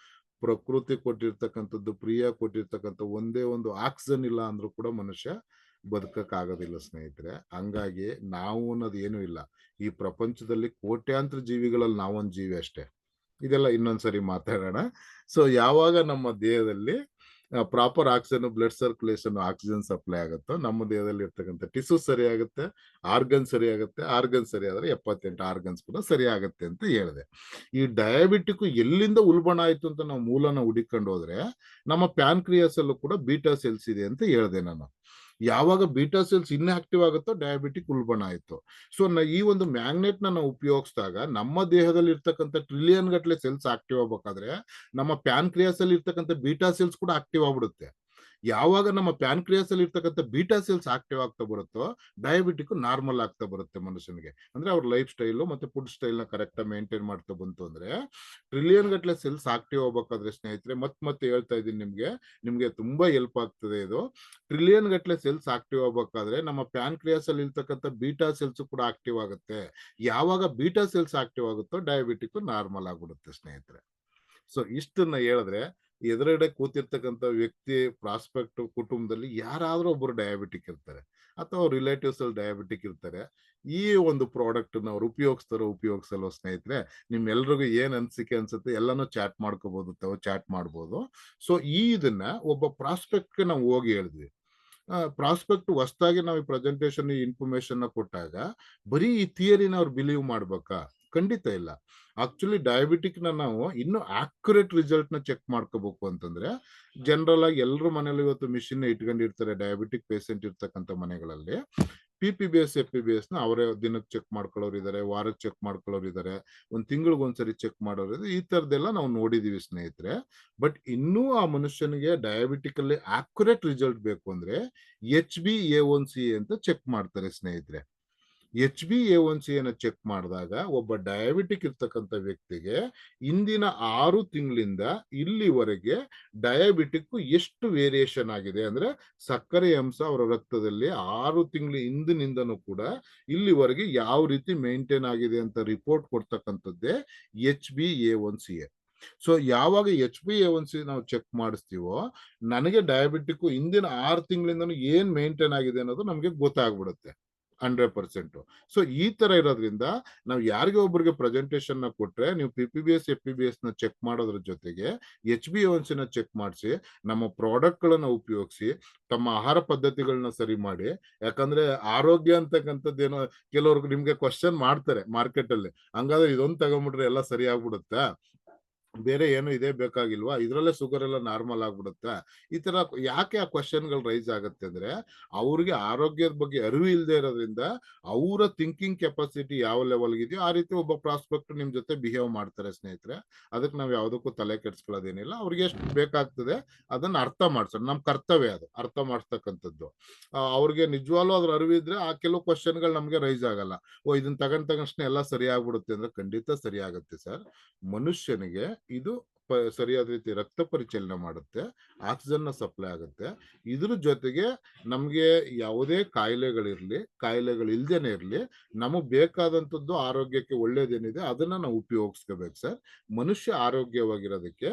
ಪ್ರಕೃತಿ ಕೊಟ್ಟಿರ್ತಕ್ಕಂಥದ್ದು, ಪ್ರಿಯ ಕೊಟ್ಟಿರ್ತಕ್ಕಂಥ ಒಂದೇ ಒಂದು ಆಕ್ಸಿಜನ್ ಇಲ್ಲ ಅಂದ್ರೂ ಕೂಡ ಮನುಷ್ಯ ಬದುಕಕ್ ಆಗೋದಿಲ್ಲ ಸ್ನೇಹಿತರೆ. ಹಂಗಾಗಿ ನಾವು ಅನ್ನೋದು ಏನೂ ಇಲ್ಲ. ಈ ಪ್ರಪಂಚದಲ್ಲಿ ಕೋಟ್ಯಾಂತರ ಜೀವಿಗಳಲ್ಲಿ ನಾವೊಂದು ಜೀವಿ ಅಷ್ಟೇ. ಇದೆಲ್ಲ ಇನ್ನೊಂದ್ಸರಿ ಮಾತಾಡೋಣ. ಸೊ ಯಾವಾಗ ನಮ್ಮ ದೇಹದಲ್ಲಿ proper oxygen, blood circulation, oxygen supply ಆಗುತ್ತೋ ನಮ್ಮ ದೇಹದಲ್ಲಿ ಇರ್ತಕ್ಕಂಥ ಟಿಶ್ಯೂ ಸರಿ ಆಗುತ್ತೆ, ಆರ್ಗನ್ ಸರಿ ಆಗುತ್ತೆ. ಆರ್ಗನ್ ಸರಿ ಆದ್ರೆ 78 ಆರ್ಗನ್ಸ್ ಕೂಡ ಸರಿ ಆಗುತ್ತೆ ಅಂತ ಹೇಳಿದೆ. ಈ ಡಯಾಬಿಟಿಕ್ ಎಲ್ಲಿಂದ ಉಲ್ಬಣ ಆಯ್ತು ಅಂತ ನಾವು ಮೂಲನ ಹುಡುಕೊಂಡು ಹೋದ್ರೆ ನಮ್ಮ ಪ್ಯಾನ್ಕ್ರಿಯಾಸ್ ಅಲ್ಲೂ ಕೂಡ ಬೀಟಾ ಸೆಲ್ಸ್ ಇದೆ ಅಂತ ಹೇಳಿದೆ ನಾನು. ಯಾವಾಗ ಬೀಟಾ ಸೆಲ್ಸ್ ಇನ್ಆಕ್ಟಿವ್ ಆಗುತ್ತೋ ಡಯಾಬಿಟಿಕ್ ಉಲ್ಬಣ ಆಯ್ತು. ಸೊ ಈ ಒಂದು ಮ್ಯಾಗ್ನೆಟ್ ನ ನಾವು ಉಪಯೋಗಿಸಿದಾಗ ನಮ್ಮ ದೇಹದಲ್ಲಿ ಇರ್ತಕ್ಕಂಥ ಟ್ರಿಲಿಯನ್ ಗಟ್ಟಲೆ ಸೆಲ್ಸ್ ಆಕ್ಟಿವ್ ಆಗ್ಬೇಕಾದ್ರೆ ನಮ್ಮ ಪ್ಯಾನ್ಕ್ರಿಯಾಸ್ ಅಲ್ಲಿ ಇರ್ತಕ್ಕಂಥ ಬೀಟಾ ಸೆಲ್ಸ್ ಕೂಡ ಆಕ್ಟಿವ್ ಆಗ್ಬಿಡುತ್ತೆ. ಯಾವಾಗ ನಮ್ಮ ಪ್ಯಾನ್ಕ್ರಿಯಾಸ್ ಅಲ್ಲಿ ಇರ್ತಕ್ಕಂಥ ಬೀಟಾ ಸೆಲ್ಸ್ ಆಕ್ಟಿವ್ ಆಗ್ತಾ ಬರುತ್ತೋ ಡಯಾಬಿಟಿಕ್ ನಾರ್ಮಲ್ ಆಗ್ತಾ ಬರುತ್ತೆ ಮನುಷ್ಯನಿಗೆ. ಅಂದ್ರೆ ಅವ್ರ ಲೈಫ್ ಸ್ಟೈಲ್ ಮತ್ತೆ ಫುಡ್ ಸ್ಟೈಲ್ ನ ಕರೆಕ್ಟ್ ಆಗಿ ಮೇಂಟೈನ್ ಮಾಡ್ತಾ ಬಂತು ಅಂದ್ರೆ ಟ್ರಿಲಿಯನ್ ಗಟ್ಟಲೆ ಸೆಲ್ಸ್ ಆಕ್ಟಿವ್ ಆಗ್ಬೇಕಾದ್ರೆ ಸ್ನೇಹಿತರೆ, ಮತ್ತೆ ಹೇಳ್ತಾ ಇದ್ದೀನಿ ನಿಮ್ಗೆ ತುಂಬಾ ಹೆಲ್ಪ್ ಆಗ್ತದೆ ಇದು. ಟ್ರಿಲಿಯನ್ ಗಟ್ಟಲೆ ಸೆಲ್ಸ್ ಆಕ್ಟಿವ್ ಆಗ್ಬೇಕಾದ್ರೆ ನಮ್ಮ ಪ್ಯಾನ್ಕ್ರಿಯಾಸ್ ಅಲ್ಲಿ ಇರ್ತಕ್ಕಂಥ ಬೀಟಾ ಸೆಲ್ಸ್ ಕೂಡ ಆಕ್ಟಿವ್ ಆಗುತ್ತೆ. ಯಾವಾಗ ಬೀಟಾ ಸೆಲ್ಸ್ ಆಕ್ಟಿವ್ ಆಗುತ್ತೋ ಡಯಾಬಿಟಿಕ್ ನಾರ್ಮಲ್ ಆಗ್ಬಿಡುತ್ತೆ ಸ್ನೇಹಿತರೆ. ಸೊ ಇಷ್ಟನ್ನ ಹೇಳಿದ್ರೆ ಎದುರುಗಡೆ ಕೂತಿರ್ತಕ್ಕಂಥ ವ್ಯಕ್ತಿ ಪ್ರಾಸ್ಪೆಕ್ಟ್ ಕುಟುಂಬದಲ್ಲಿ ಯಾರಾದ್ರೂ ಒಬ್ಬರು ಡಯಾಬಿಟಿಕ್ ಇರ್ತಾರೆ ಅಥವಾ ರಿಲೇಟಿವ್ಸ್ ಅಲ್ಲಿ ಡಯಾಬಿಟಿಕ್ ಇರ್ತಾರೆ. ಈ ಒಂದು ಪ್ರಾಡಕ್ಟ್ ನ ಅವ್ರು ಉಪಯೋಗಿಸಲ್ವ ಸ್ನೇಹಿತರೆ? ನಿಮ್ಮೆಲ್ರಿಗೂ ಏನ್ ಅನ್ಸಿಕೆ ಅನ್ಸುತ್ತೆ ಎಲ್ಲಾನು ಚಾಟ್ ಮಾಡ್ಕೋಬಹುದು, ಚಾಟ್ ಮಾಡ್ಬೋದು. ಸೊ ಇದನ್ನ ಒಬ್ಬ ಪ್ರಾಸ್ಪೆಕ್ಟ್ ನಾವು ಹೋಗಿ ಹೇಳಿದ್ವಿ. ಪ್ರಾಸ್ಪೆಕ್ಟ್ ಹೊಸದಾಗಿ ನಾವು ಈ ಪ್ರೆಸೆಂಟೇಶನ್ ಇನ್ಫಾರ್ಮೇಶನ್ ನ ಕೊಟ್ಟಾಗ ಬರೀ ಈ ಥಿಯರಿನ ಅವ್ರು ಬಿಲೀವ್ ಮಾಡ್ಬೇಕಾ? ಖಂಡಿತ ಇಲ್ಲ. ಆಕ್ಚುಲಿ ಡಯಾಬಿಟಿಕ್ ನ ನಾವು ಇನ್ನು ಆಕ್ಯುರೇಟ್ ರಿಸಲ್ಟ್ ನ ಚೆಕ್ ಮಾಡ್ಕೋಬೇಕು ಅಂತಂದ್ರೆ ಜನರಲ್ ಆಗಿ ಎಲ್ಲರೂ ಮನೇಲಿ ಇವತ್ತು ಮಿಷಿನ್ ಇಟ್ಕೊಂಡಿರ್ತಾರೆ. ಡಯಾಬಿಟಿಕ್ ಪೇಷಂಟ್ ಇರ್ತಕ್ಕಂಥ ಮನೆಗಳಲ್ಲಿ PPBS FPBS ನ ಅವರೇ ದಿನಕ್ಕೆ ಚೆಕ್ ಮಾಡ್ಕೊಳ್ಳೋರು ಇದಾರೆ, ವಾರಕ್ಕೆ ಚೆಕ್ ಮಾಡ್ಕೊಳ್ಳೋರು ಇದಾರೆ, ಒಂದ್ ತಿಂಗಳಿಗೊಂದ್ಸರಿ ಚೆಕ್ ಮಾಡೋರು ಇದೆ. ಈ ತರದೆಲ್ಲ ನಾವು ನೋಡಿದೀವಿ ಸ್ನೇಹಿತರೆ. ಬಟ್ ಇನ್ನೂ ಆ ಮನುಷ್ಯನಿಗೆ ಡಯಾಬಿಟಿಕ್ ಅಲ್ಲಿ ಆಕ್ಯುರೇಟ್ ರಿಸಲ್ಟ್ ಬೇಕು ಅಂದ್ರೆ HbA1c ಅಂತ ಚೆಕ್ ಮಾಡ್ತಾರೆ ಸ್ನೇಹಿತರೆ. HbA1c ಅನ್ನ ಚೆಕ್ ಮಾಡಿದಾಗ ಒಬ್ಬ ಡಯಾಬಿಟಿಕ್ ಇರ್ತಕ್ಕಂಥ ವ್ಯಕ್ತಿಗೆ ಇಂದಿನ 6 ತಿಂಗಳಿಂದ ಇಲ್ಲಿವರೆಗೆ ಡಯಾಬಿಟಿಕ್ ಎಷ್ಟು ವೇರಿಯೇಷನ್ ಆಗಿದೆ ಅಂದ್ರೆ ಸಕ್ಕರೆ ಅಂಶ ಅವರ ರಕ್ತದಲ್ಲಿ 6 ತಿಂಗಳ ಹಿಂದಿನಿಂದನೂ ಕೂಡ ಇಲ್ಲಿವರೆಗೆ ಯಾವ ರೀತಿ ಮೇಂಟೈನ್ ಆಗಿದೆ ಅಂತ ರಿಪೋರ್ಟ್ ಕೊಡ್ತಕ್ಕಂಥದ್ದೇ HbA1c. ಸೊ ಯಾವಾಗ HbA1c ನಾವು ಚೆಕ್ ಮಾಡಿಸ್ತೀವೋ ನನಗೆ ಡಯಾಬಿಟಿಕ್ ಇಂದಿನ 6 ತಿಂಗಳಿಂದನೂ ಏನ್ ಮೇಂಟೈನ್ ಆಗಿದೆ ಅನ್ನೋದು ನಮ್ಗೆ ಗೊತ್ತಾಗ್ಬಿಡುತ್ತೆ 100%. ಸೊ ಈ ತರ ಇರೋದ್ರಿಂದ ನಾವು ಯಾರಿಗೆ ಒಬ್ಬರಿಗೆ ಪ್ರೆಸೆಂಟೇಶನ್ ನ ಕೊಟ್ರೆ ನೀವು PPBS FPBS ನ ಚೆಕ್ ಮಾಡೋದ್ರ ಜೊತೆಗೆ HbA1c ನ ಚೆಕ್ ಮಾಡಿಸಿ ನಮ್ಮ ಪ್ರಾಡಕ್ಟ್ ಗಳನ್ನ ಉಪಯೋಗಿಸಿ ತಮ್ಮ ಆಹಾರ ಪದ್ಧತಿಗಳನ್ನ ಸರಿ ಮಾಡಿ. ಯಾಕಂದ್ರೆ ಆರೋಗ್ಯ ಅಂತಕ್ಕಂಥದ್ದೇನೋ ಕೆಲವ್ರಿಗೆ ನಿಮ್ಗೆ ಕ್ವಶನ್ ಮಾಡ್ತಾರೆ ಮಾರ್ಕೆಟ್ ಅಲ್ಲಿ, ಹಂಗಾದ್ರೆ ಇದೊಂದು ತಗೊಂಡ್ಬಿಟ್ರೆ ಎಲ್ಲ ಸರಿ ಆಗ್ಬಿಡುತ್ತಾ? ಬೇರೆ ಏನು ಇದೇ ಬೇಕಾಗಿಲ್ವಾ, ಇದ್ರಲ್ಲೇ ಶುಗರ್ ಎಲ್ಲ ನಾರ್ಮಲ್ ಆಗ್ಬಿಡುತ್ತಾ? ಈ ತರ ಯಾಕೆ ಆ ಕ್ವಶನ್ಗಳು ರೈಸ್ ಆಗುತ್ತೆ ಅಂದ್ರೆ, ಅವ್ರಿಗೆ ಆರೋಗ್ಯದ ಬಗ್ಗೆ ಅರಿವು ಇಲ್ಲದೆ ಇರೋದ್ರಿಂದ ಅವರ ಥಿಂಕಿಂಗ್ ಕೆಪಾಸಿಟಿ ಯಾವ ಲೆವೆಲ್ ಇದೆಯೋ ಆ ರೀತಿ ಒಬ್ಬ ಪ್ರಾಸ್ಪೆಕ್ಟ್ ನಿಮ್ ಜೊತೆ ಬಿಹೇವ್ ಮಾಡ್ತಾರೆ ಸ್ನೇಹಿತರೆ. ಅದಕ್ಕೆ ನಾವ್ ಯಾವ್ದಕ್ಕೂ ತಲೆ ಕೆಡ್ಸ್ಕೊಳ್ಳೋದೇನಿಲ್ಲ. ಅವ್ರಿಗೆ ಎಷ್ಟು ಬೇಕಾಗ್ತದೆ ಅದನ್ನ ಅರ್ಥ ಮಾಡ್ಸೋದು ನಮ್ ಕರ್ತವ್ಯ, ಅದು ಅರ್ಥ ಮಾಡಿಸ್ತಕ್ಕಂಥದ್ದು. ಅವ್ರಿಗೆ ನಿಜವಾಗ್ಲೂ ಅದ್ರ ಅರಿವಿದ್ರೆ ಆ ಕೆಲವು ಕ್ವಶನ್ಗಳು ನಮ್ಗೆ ರೈಸ್ ಆಗಲ್ಲ. ಓ, ಇದನ್ನ ತಗೊಂಡ ತಕ್ಷಣ ಎಲ್ಲ ಸರಿ ಆಗ್ಬಿಡುತ್ತೆ ಅಂದ್ರೆ ಖಂಡಿತ ಸರಿ ಆಗುತ್ತೆ ಸರ್. ಮನುಷ್ಯನಿಗೆ ಇದು ಸರಿಯಾದ ರೀತಿ ರಕ್ತ ಪರಿಚಲನೆ ಮಾಡುತ್ತೆ, ಆಕ್ಸಿಜನ್ ಸಪ್ಲೈ ಆಗುತ್ತೆ. ಇದ್ರ ಜೊತೆಗೆ ನಮ್ಗೆ ಯಾವುದೇ ಕಾಯಿಲೆಗಳಿರ್ಲಿ, ಕಾಯಿಲೆಗಳು ಇಲ್ದೇನೆ ಇರ್ಲಿ, ನಮಗ್ ಬೇಕಾದಂಥದ್ದು ಆರೋಗ್ಯಕ್ಕೆ ಒಳ್ಳೇದೇನಿದೆ ಅದನ್ನ ನಾವು ಉಪಯೋಗಿಸ್ಕೋಬೇಕು ಸರ್. ಮನುಷ್ಯ ಆರೋಗ್ಯವಾಗಿರೋದಕ್ಕೆ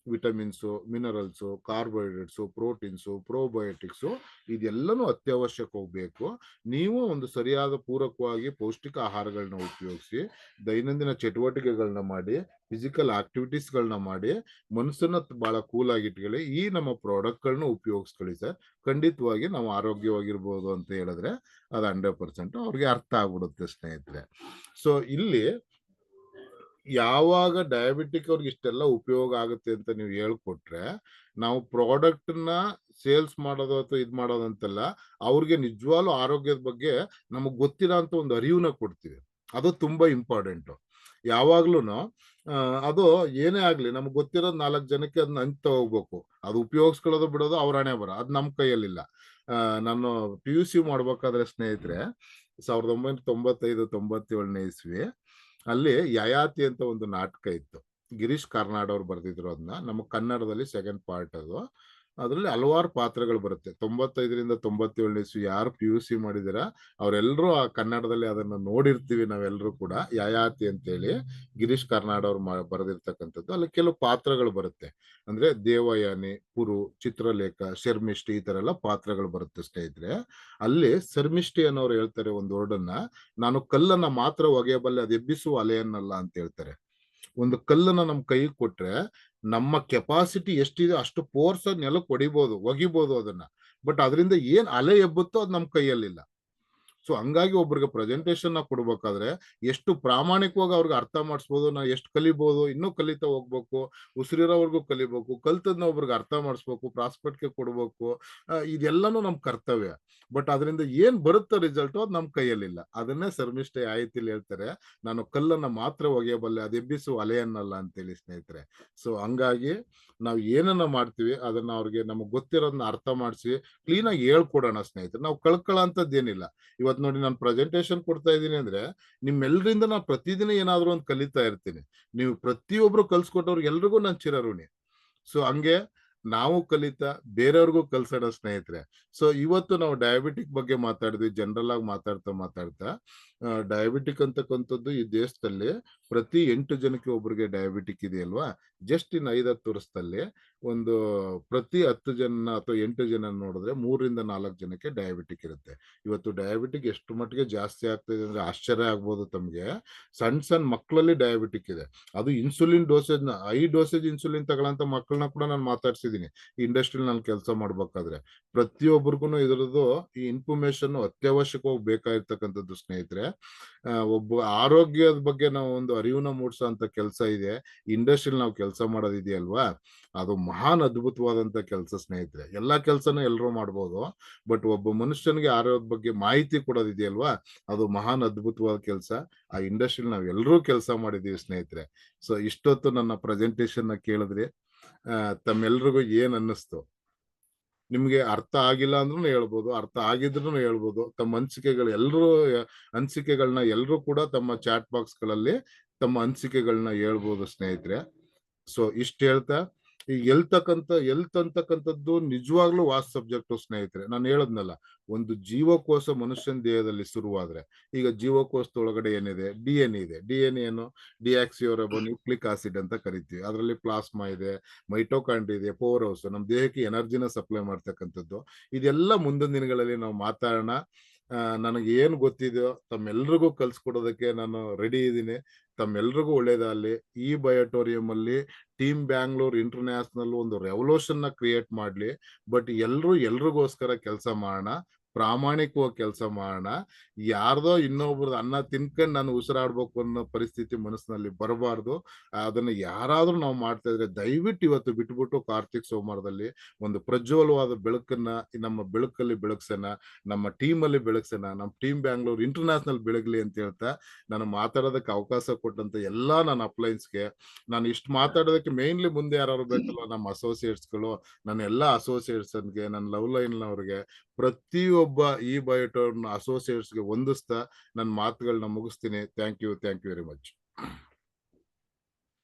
vitamins, minerals, carbohydrates, proteins, probiotics ಇದೆಲ್ಲನೂ ಅತ್ಯವಶ್ಯಕ ಬೇಕು. ನೀವು ಒಂದು ಸರಿಯಾದ ಪೂರಕವಾಗಿ ಪೌಷ್ಟಿಕ ಆಹಾರಗಳನ್ನ ಉಪಯೋಗಿಸಿ, ದೈನಂದಿನ ಚಟುವಟಿಕೆಗಳನ್ನ ಮಾಡಿ, ಫಿಸಿಕಲ್ ಆಕ್ಟಿವಿಟೀಸ್ಗಳನ್ನ ಮಾಡಿ, ಮನಸ್ಸನ್ನ ಬಹಳ ಕೂಲ್ ಆಗಿ ಇಟ್ಕೊಳ್ಳಿ. ಈ ನಮ್ಮ ಪ್ರಾಡಕ್ಟ್ಗಳನ್ನ ಉಪಯೋಗಿಸ್ಕೊಳ್ಳಿ ಸರ್. ಖಂಡಿತವಾಗಿ ನಾವು ಆರೋಗ್ಯವಾಗಿರ್ಬೋದು ಅಂತ ಹೇಳಿದ್ರೆ ಅದು 100% ಅವ್ರಿಗೆ ಅರ್ಥ ಆಗ್ಬಿಡುತ್ತೆ ಸ್ನೇಹಿತರೆ. ಸೊ ಇಲ್ಲಿ ಯಾವಾಗ ಡಯಾಬಿಟಿಕ್ ಅವ್ರಿಗೆ ಇಷ್ಟೆಲ್ಲ ಉಪಯೋಗ ಆಗುತ್ತೆ ಅಂತ ನೀವು ಹೇಳ್ಕೊಟ್ರೆ, ನಾವು ಪ್ರಾಡಕ್ಟ್ ನ ಸೇಲ್ಸ್ ಮಾಡೋದು ಅಥವಾ ಇದ್ ಮಾಡೋದು ಅಂತಲ್ಲ, ಅವ್ರಿಗೆ ನಿಜವಾಗ್ಲೂ ಆರೋಗ್ಯದ ಬಗ್ಗೆ ನಮಗ್ ಗೊತ್ತಿರೋ ಅಂತ ಒಂದು ಅರಿವನ್ನ ಕೊಡ್ತೀವಿ. ಅದು ತುಂಬಾ ಇಂಪಾರ್ಟೆಂಟ್. ಯಾವಾಗ್ಲೂನು ಅದು ಏನೇ ಆಗ್ಲಿ ನಮ್ಗೆ ಗೊತ್ತಿರೋದ್ 4 ಜನಕ್ಕೆ ಅದನ್ನ ಹಂಚ್ತಾ ಹೋಗ್ಬೇಕು. ಅದು ಉಪಯೋಗಿಸ್ಕೊಳ್ಳೋದು ಬಿಡೋದು ಅವ್ರ ಹಣೆ ಬರ, ಅದ್ ನಮ್ ಕೈಯಲ್ಲಿಲ್ಲ. ನಾನು PUC ಮಾಡ್ಬೇಕಾದ್ರೆ ಸ್ನೇಹಿತರೆ 1995-97ನೇ ಇಸ್ವಿ ಅಲ್ಲಿ ಯಯಾತಿ ಅಂತ ಒಂದು ನಾಟಕ ಇತ್ತು. ಗಿರೀಶ್ ಕಾರ್ನಾಡ್ ಅವ್ರು ಬರೆದಿದ್ರು ಅದನ್ನ. ನಮ್ಮ ಕನ್ನಡದಲ್ಲಿ ಸೆಕೆಂಡ್ ಪಾರ್ಟ್ ಅದು. ಅದ್ರಲ್ಲಿ ಹಲವಾರು ಪಾತ್ರಗಳು ಬರುತ್ತೆ. 95-97ನೇ ಇಸ್ವಿ ಯಾರು PUC ಮಾಡಿದಿರ ಅವರೆಲ್ಲರೂ ಆ ಕನ್ನಡದಲ್ಲಿ ಅದನ್ನ ನೋಡಿರ್ತೀವಿ ನಾವೆಲ್ಲರೂ ಕೂಡ. ಯಯಾತಿ ಅಂತೇಳಿ ಗಿರೀಶ್ ಕಾರ್ನಾಡ್ ಅವ್ರು ಬರೆದಿರ್ತಕ್ಕಂಥದ್ದು. ಅಲ್ಲಿ ಕೆಲವು ಪಾತ್ರಗಳು ಬರುತ್ತೆ. ಅಂದ್ರೆ ದೇವಯಾನಿ, ಪುರು, ಚಿತ್ರಲೇಖ, ಶರ್ಮಿಷ್ಠಿ ಈ ತರ ಎಲ್ಲ ಪಾತ್ರಗಳು ಬರುತ್ತೆ ಸ್ನೇಹಿತರೆ. ಅಲ್ಲಿ ಶರ್ಮಿಷ್ಠಿ ಅನ್ನೋರು ಹೇಳ್ತಾರೆ ಒಂದು ವರ್ಡನ್ನ, ನಾನು ಕಲ್ಲನ್ನ ಮಾತ್ರ ಒಗೆಯಬಲ್ಲೆ, ಅದು ಎಬ್ಬಿಸುವ ಅಲೆಯನ್ನಲ್ಲ ಅಂತ ಹೇಳ್ತಾರೆ. ಒಂದು ಕಲ್ಲನ್ನ ನಮ್ ಕೈ ಕೊಟ್ರೆ ನಮ್ಮ ಕೆಪಾಸಿಟಿ ಎಷ್ಟಿದೆ ಅಷ್ಟು ಫೋರ್ಸ್ ನೆಲಕ್ಕೆ ಹೊಡಿಬಹುದು, ಒಗಿಬಹುದು ಅದನ್ನ. ಬಟ್ ಅದರಿಂದ ಏನ್ ಅಲೆ ಎಬ್ಬುತ್ತೋ ಅದು ನಮ್ ಕೈಯಲ್ಲಿಲ್ಲ. ಸೊ ಹಂಗಾಗಿ ಒಬ್ರಿಗೆ ಪ್ರೆಸೆಂಟೇಶನ್ ಕೊಡ್ಬೇಕಾದ್ರೆ ಎಷ್ಟು ಪ್ರಾಮಾಣಿಕವಾಗಿ ಅವ್ರಿಗೆ ಅರ್ಥ ಮಾಡಿಸ್ಬೋದು, ನಾವು ಎಷ್ಟು ಕಲಿಬಹುದು, ಇನ್ನೂ ಕಲಿತಾ ಹೋಗ್ಬೇಕು, ಉಸಿರಿರೋವರೆಗೂ ಕಲಿಬೇಕು, ಕಲ್ತದ್ನ ಒಬ್ರಿಗೆ ಅರ್ಥ ಮಾಡಿಸ್ಬೇಕು, ಪ್ರಾಸ್ಪೆಕ್ಟ್ಗೆ ಕೊಡ್ಬೇಕು. ಇದೆಲ್ಲಾನು ನಮ್ ಕರ್ತವ್ಯ. ಬಟ್ ಅದರಿಂದ ಏನ್ ಬರುತ್ತೋ ರಿಸಲ್ಟ್ ಅದು ನಮ್ ಕೈಯಲ್ಲಿಲ್ಲ. ಅದನ್ನೇ ಶರ್ಮಿಷ್ಠೆ ಆಯ್ತಿಲ್ ಹೇಳ್ತಾರೆ, ನಾನು ಕಲ್ಲನ್ನ ಮಾತ್ರ ಒಗೆಯಬಲ್ಲೆ, ಅದು ಎಬ್ಬಿಸುವ ಅಲೆಯನ್ನಲ್ಲ ಅಂತೇಳಿ ಸ್ನೇಹಿತರೆ. ಸೊ ಹಂಗಾಗಿ ನಾವು ಏನನ್ನ ಮಾಡ್ತೀವಿ ಅದನ್ನ ಅವ್ರಿಗೆ ನಮಗ್ ಗೊತ್ತಿರೋದನ್ನ ಅರ್ಥ ಮಾಡಿಸಿ ಕ್ಲೀನ್ ಆಗಿ ಹೇಳ್ಕೊಡೋಣ ಸ್ನೇಹಿತರೆ. ನಾವು ಕಳ್ಕೊಳ್ಳೋಂಥದ್ದೇನಿಲ್ಲ. ಇವತ್ತು ನೋಡಿ ನಾನು ಪ್ರೆಸೆಂಟೇಶನ್ ಕೊಡ್ತಾ ಇದ್ದೀನಿ ಅಂದ್ರೆ ನಿಮ್ಮೆಲ್ಲರಿಂದ ನಾನು ಪ್ರತಿದಿನ ಏನಾದ್ರು ಒಂದು ಕಲಿತಾ ಇರ್ತೀನಿ. ನೀವು ಪ್ರತಿಯೊಬ್ರು ಕಲ್ಸ್ಕೊಟ್ಟವ್ರು ಎಲ್ರಿಗೂ ನಾನು ಚಿರಋಣಿ. ಸೊ ಹಂಗೆ ನಾವು ಕಲಿತಾ ಬೇರೆಯವ್ರಿಗೂ ಕಲ್ಸೋಣ ಸ್ನೇಹಿತರೆ. ಸೊ ಇವತ್ತು ನಾವು ಡಯಾಬಿಟಿಕ್ ಬಗ್ಗೆ ಮಾತಾಡಿದ್ವಿ, ಜನರಲ್ ಆಗಿ ಮಾತಾಡ್ತಾ ಡಯಾಬಿಟಿಕ್ ಅಂತಕ್ಕಂಥದ್ದು ಈ ದೇಶದಲ್ಲಿ ಪ್ರತಿ 8 ಜನಕ್ಕೆ ಒಬ್ರಿಗೆ ಡಯಾಬಿಟಿಕ್ ಇದೆಯಲ್ವಾ. ಜಸ್ಟ್ ಇನ್ 5-10 ವರ್ಷದಲ್ಲಿ ಒಂದು ಪ್ರತಿ 10 ಜನ ಅಥವಾ 8 ಜನ ನೋಡಿದ್ರೆ 3-4 ಜನಕ್ಕೆ ಡಯಾಬಿಟಿಕ್ ಇರುತ್ತೆ. ಇವತ್ತು ಡಯಾಬಿಟಿಕ್ ಎಷ್ಟು ಮಟ್ಟಿಗೆ ಜಾಸ್ತಿ ಆಗ್ತಿದೆ ಅಂದ್ರೆ ಆಶ್ಚರ್ಯ ಆಗ್ಬೋದು ತಮ್ಗೆ. ಸಣ್ಣ ಮಕ್ಕಳಲ್ಲಿ ಡಯಾಬಿಟಿಕ್ ಇದೆ. ಅದು insulin dosage high dosage insulin ತಗೊಳ್ಳಂತ ಮಕ್ಕಳನ್ನ ಕೂಡ ನಾನು ಮಾತಾಡ್ಸಿದೀನಿ ಇಂಡಸ್ಟ್ರಿಯಲ್ಲಿ ನಾನು ಕೆಲಸ ಮಾಡ್ಬೇಕಾದ್ರೆ. ಪ್ರತಿಯೊಬ್ಬರಿಗೂ ಇದರದ್ದು ಈ ಇನ್ಫಾರ್ಮೇಶನ್ ಅತ್ಯವಶ್ಯಕವಾಗಿ ಬೇಕಾಗಿರ್ತಕ್ಕಂಥದ್ದು ಸ್ನೇಹಿತರೆ. ಒಬ್ಬ ಆರೋಗ್ಯದ ಬಗ್ಗೆ ನಾವು ಒಂದು ಅರಿವನ್ನ ಮೂಡಿಸೋಂತ ಕೆಲಸ ಇದೆ. ಇಂಡಸ್ಟ್ರಿಯಲ್ಲಿ ನಾವು ಕೆಲಸ ಮಾಡೋದಿದೆಯಲ್ವಾ, ಅದು ಮಹಾನ್ ಅದ್ಭುತವಾದಂತ ಕೆಲಸ ಸ್ನೇಹಿತರೆ. ಎಲ್ಲಾ ಕೆಲಸನೂ ಎಲ್ಲರೂ ಮಾಡ್ಬೋದು, ಬಟ್ ಒಬ್ಬ ಮನುಷ್ಯನಿಗೆ ಆರೋಗ್ಯದ ಬಗ್ಗೆ ಮಾಹಿತಿ ಕೊಡೋದಿದೆಯಲ್ವಾ, ಅದು ಮಹಾನ್ ಅದ್ಭುತವಾದ ಕೆಲಸ. ಆ ಇಂಡಸ್ಟ್ರಿಯಲ್ಲಿ ನಾವ್ ಎಲ್ಲರೂ ಕೆಲಸ ಮಾಡಿದೀವಿ ಸ್ನೇಹಿತರೆ. ಸೊ ಇಷ್ಟೊತ್ತು ನನ್ನ ಪ್ರೆಸೆಂಟೇಶನ್ ಕೇಳಿದ್ರಿ. ತಮ್ಮೆಲ್ರಿಗೂ ಏನ್ ಅನ್ನಿಸ್ತು? ನಿಮ್ಗೆ ಅರ್ಥ ಆಗಿಲ್ಲ ಅಂದ್ರೂ ಹೇಳ್ಬೋದು, ಅರ್ಥ ಆಗಿದ್ರು ಹೇಳ್ಬೋದು. ತಮ್ಮ ಅನಿಸಿಕೆಗಳನ್ನ ಎಲ್ಲರೂ ಕೂಡ ತಮ್ಮ ಚಾಟ್ ಬಾಕ್ಸ್ ಗಳಲ್ಲಿ ತಮ್ಮ ಅನಿಸಿಕೆಗಳನ್ನ ಹೇಳ್ಬೋದು ಸ್ನೇಹಿತರೆ. ಸೊ ಇಷ್ಟ ಹೇಳ್ತಾ, ಈ ಹೆಲ್ತ್ ಅಂತಕ್ಕಂಥದ್ದು ನಿಜವಾಗ್ಲೂ ವಾಸ್ಟ್ ಸಬ್ಜೆಕ್ಟ್ ಸ್ನೇಹಿತರೆ. ನಾನು ಹೇಳದ್ನಲ್ಲ, ಒಂದು ಜೀವಕೋಶ ಮನುಷ್ಯನ ದೇಹದಲ್ಲಿ ಶುರುವಾದ್ರೆ, ಈಗ ಜೀವಕೋಶದೊಳಗಡೆ ಏನಿದೆ, DNA ಇದೆ. DNA ಏನು, ಡಿಆಕ್ಸಿರಿಬೋನ್ಯೂಕ್ಲಿಕ್ ಆಸಿಡ್ ಅಂತ ಕರಿತೀವಿ. ಅದರಲ್ಲಿ ಪ್ಲಾಸ್ಮಾ ಇದೆ, ಮೈಟೋಕಾಂಡ್ರಿ ಇದೆ, ಪವರ್ ಹೌಸ್ ನಮ್ಮ ದೇಹಕ್ಕೆ ಎನರ್ಜಿನ ಸಪ್ಲೈ ಮಾಡ್ತಕ್ಕಂಥದ್ದು. ಇದೆಲ್ಲ ಮುಂದಿನ ದಿನಗಳಲ್ಲಿ ನಾವು ಮಾತಾಡೋಣ. ನನಗೆ ಏನು ಗೊತ್ತಿದೆಯೋ ತಮ್ಮೆಲ್ರಿಗೂ ಕಲ್ಸ್ಕೊಡೋದಕ್ಕೆ ನಾನು ರೆಡಿ ಇದ್ದೀನಿ. ತಮ್ಮೆಲ್ರಿಗೂ ಒಳ್ಳೇದಾಗಲಿ. ಈ ಬಯೋಟೋರಿಯಂ ಅಲ್ಲಿ ಟೀಮ್ ಬ್ಯಾಂಗ್ಳೂರ್ ಇಂಟರ್ನ್ಯಾಷನಲ್ ಒಂದು ರೆವಲ್ಯೂಷನ್ ನ ಕ್ರಿಯೇಟ್ ಮಾಡ್ಲಿ. ಬಟ್ ಎಲ್ರಿಗೋಸ್ಕರ ಕೆಲಸ ಮಾಡೋಣ. ಪ್ರಾಮಾಣಿಕವಾಗಿ ಕೆಲಸ ಮಾಡೋಣ. ಯಾರ್ದೋ ಇನ್ನೊಬ್ರದ್ದು ಅನ್ನ ತಿನ್ಕೊಂಡು ನಾನು ಉಸಿರಾಡ್ಬೇಕು ಅನ್ನೋ ಪರಿಸ್ಥಿತಿ ಮನಸ್ಸಿನಲ್ಲಿ ಬರಬಾರ್ದು. ಅದನ್ನ ಯಾರಾದ್ರೂ ನಾವು ಮಾಡ್ತಾ ಇದ್ರೆ ದಯವಿಟ್ಟು ಇವತ್ತು ಬಿಟ್ಬಿಟ್ಟು ಕಾರ್ತಿಕ್ ಸೋಮವಾರದಲ್ಲಿ ಒಂದು ಪ್ರಜ್ವಲವಾದ ಬೆಳಕನ್ನ ನಮ್ಮ ಬೆಳಕಲ್ಲಿ ಬೆಳಗ್ಸೋಣ, ನಮ್ಮ ಟೀಮಲ್ಲಿ ಬೆಳಗ್ಸೋಣ, ನಮ್ಮ ಟೀಮ್ ಬ್ಯಾಂಗ್ಳೂರ್ ಇಂಟರ್ನ್ಯಾಷನಲ್ ಬೆಳಗ್ಲಿ ಅಂತ ಹೇಳ್ತಾ ನಾನು ಮಾತಾಡೋದಕ್ಕೆ ಅವಕಾಶ ಕೊಟ್ಟಂತ ಎಲ್ಲಾ ನನ್ನ ಅಪ್ಲೈನ್ಸ್ಗೆ, ನಾನು ಇಷ್ಟು ಮಾತಾಡೋದಕ್ಕೆ ಮೇನ್ಲಿ ಮುಂದೆ ಯಾರು ಬೇಕಲ್ಲ ನಮ್ಮ ಅಸೋಸಿಯೇಟ್ಸ್ಗಳು, ನನ್ನ ಎಲ್ಲ ಅಸೋಸಿಯೇಟ್ಸ್ಗೆ, ನನ್ನ ಲವ್ ಲೈನ್ ಅವ್ರಿಗೆ, ಪ್ರತಿಯೊಬ್ಬ ಈ ಬಯೋಟೋನ್ ಅಸೋಸಿಯೇಟ್ಸ್ಗೆ ವಂದಿಸ್ತಾ ನನ್ನ ಮಾತುಗಳನ್ನ ಮುಗಿಸ್ತೀನಿ. Thank you very much.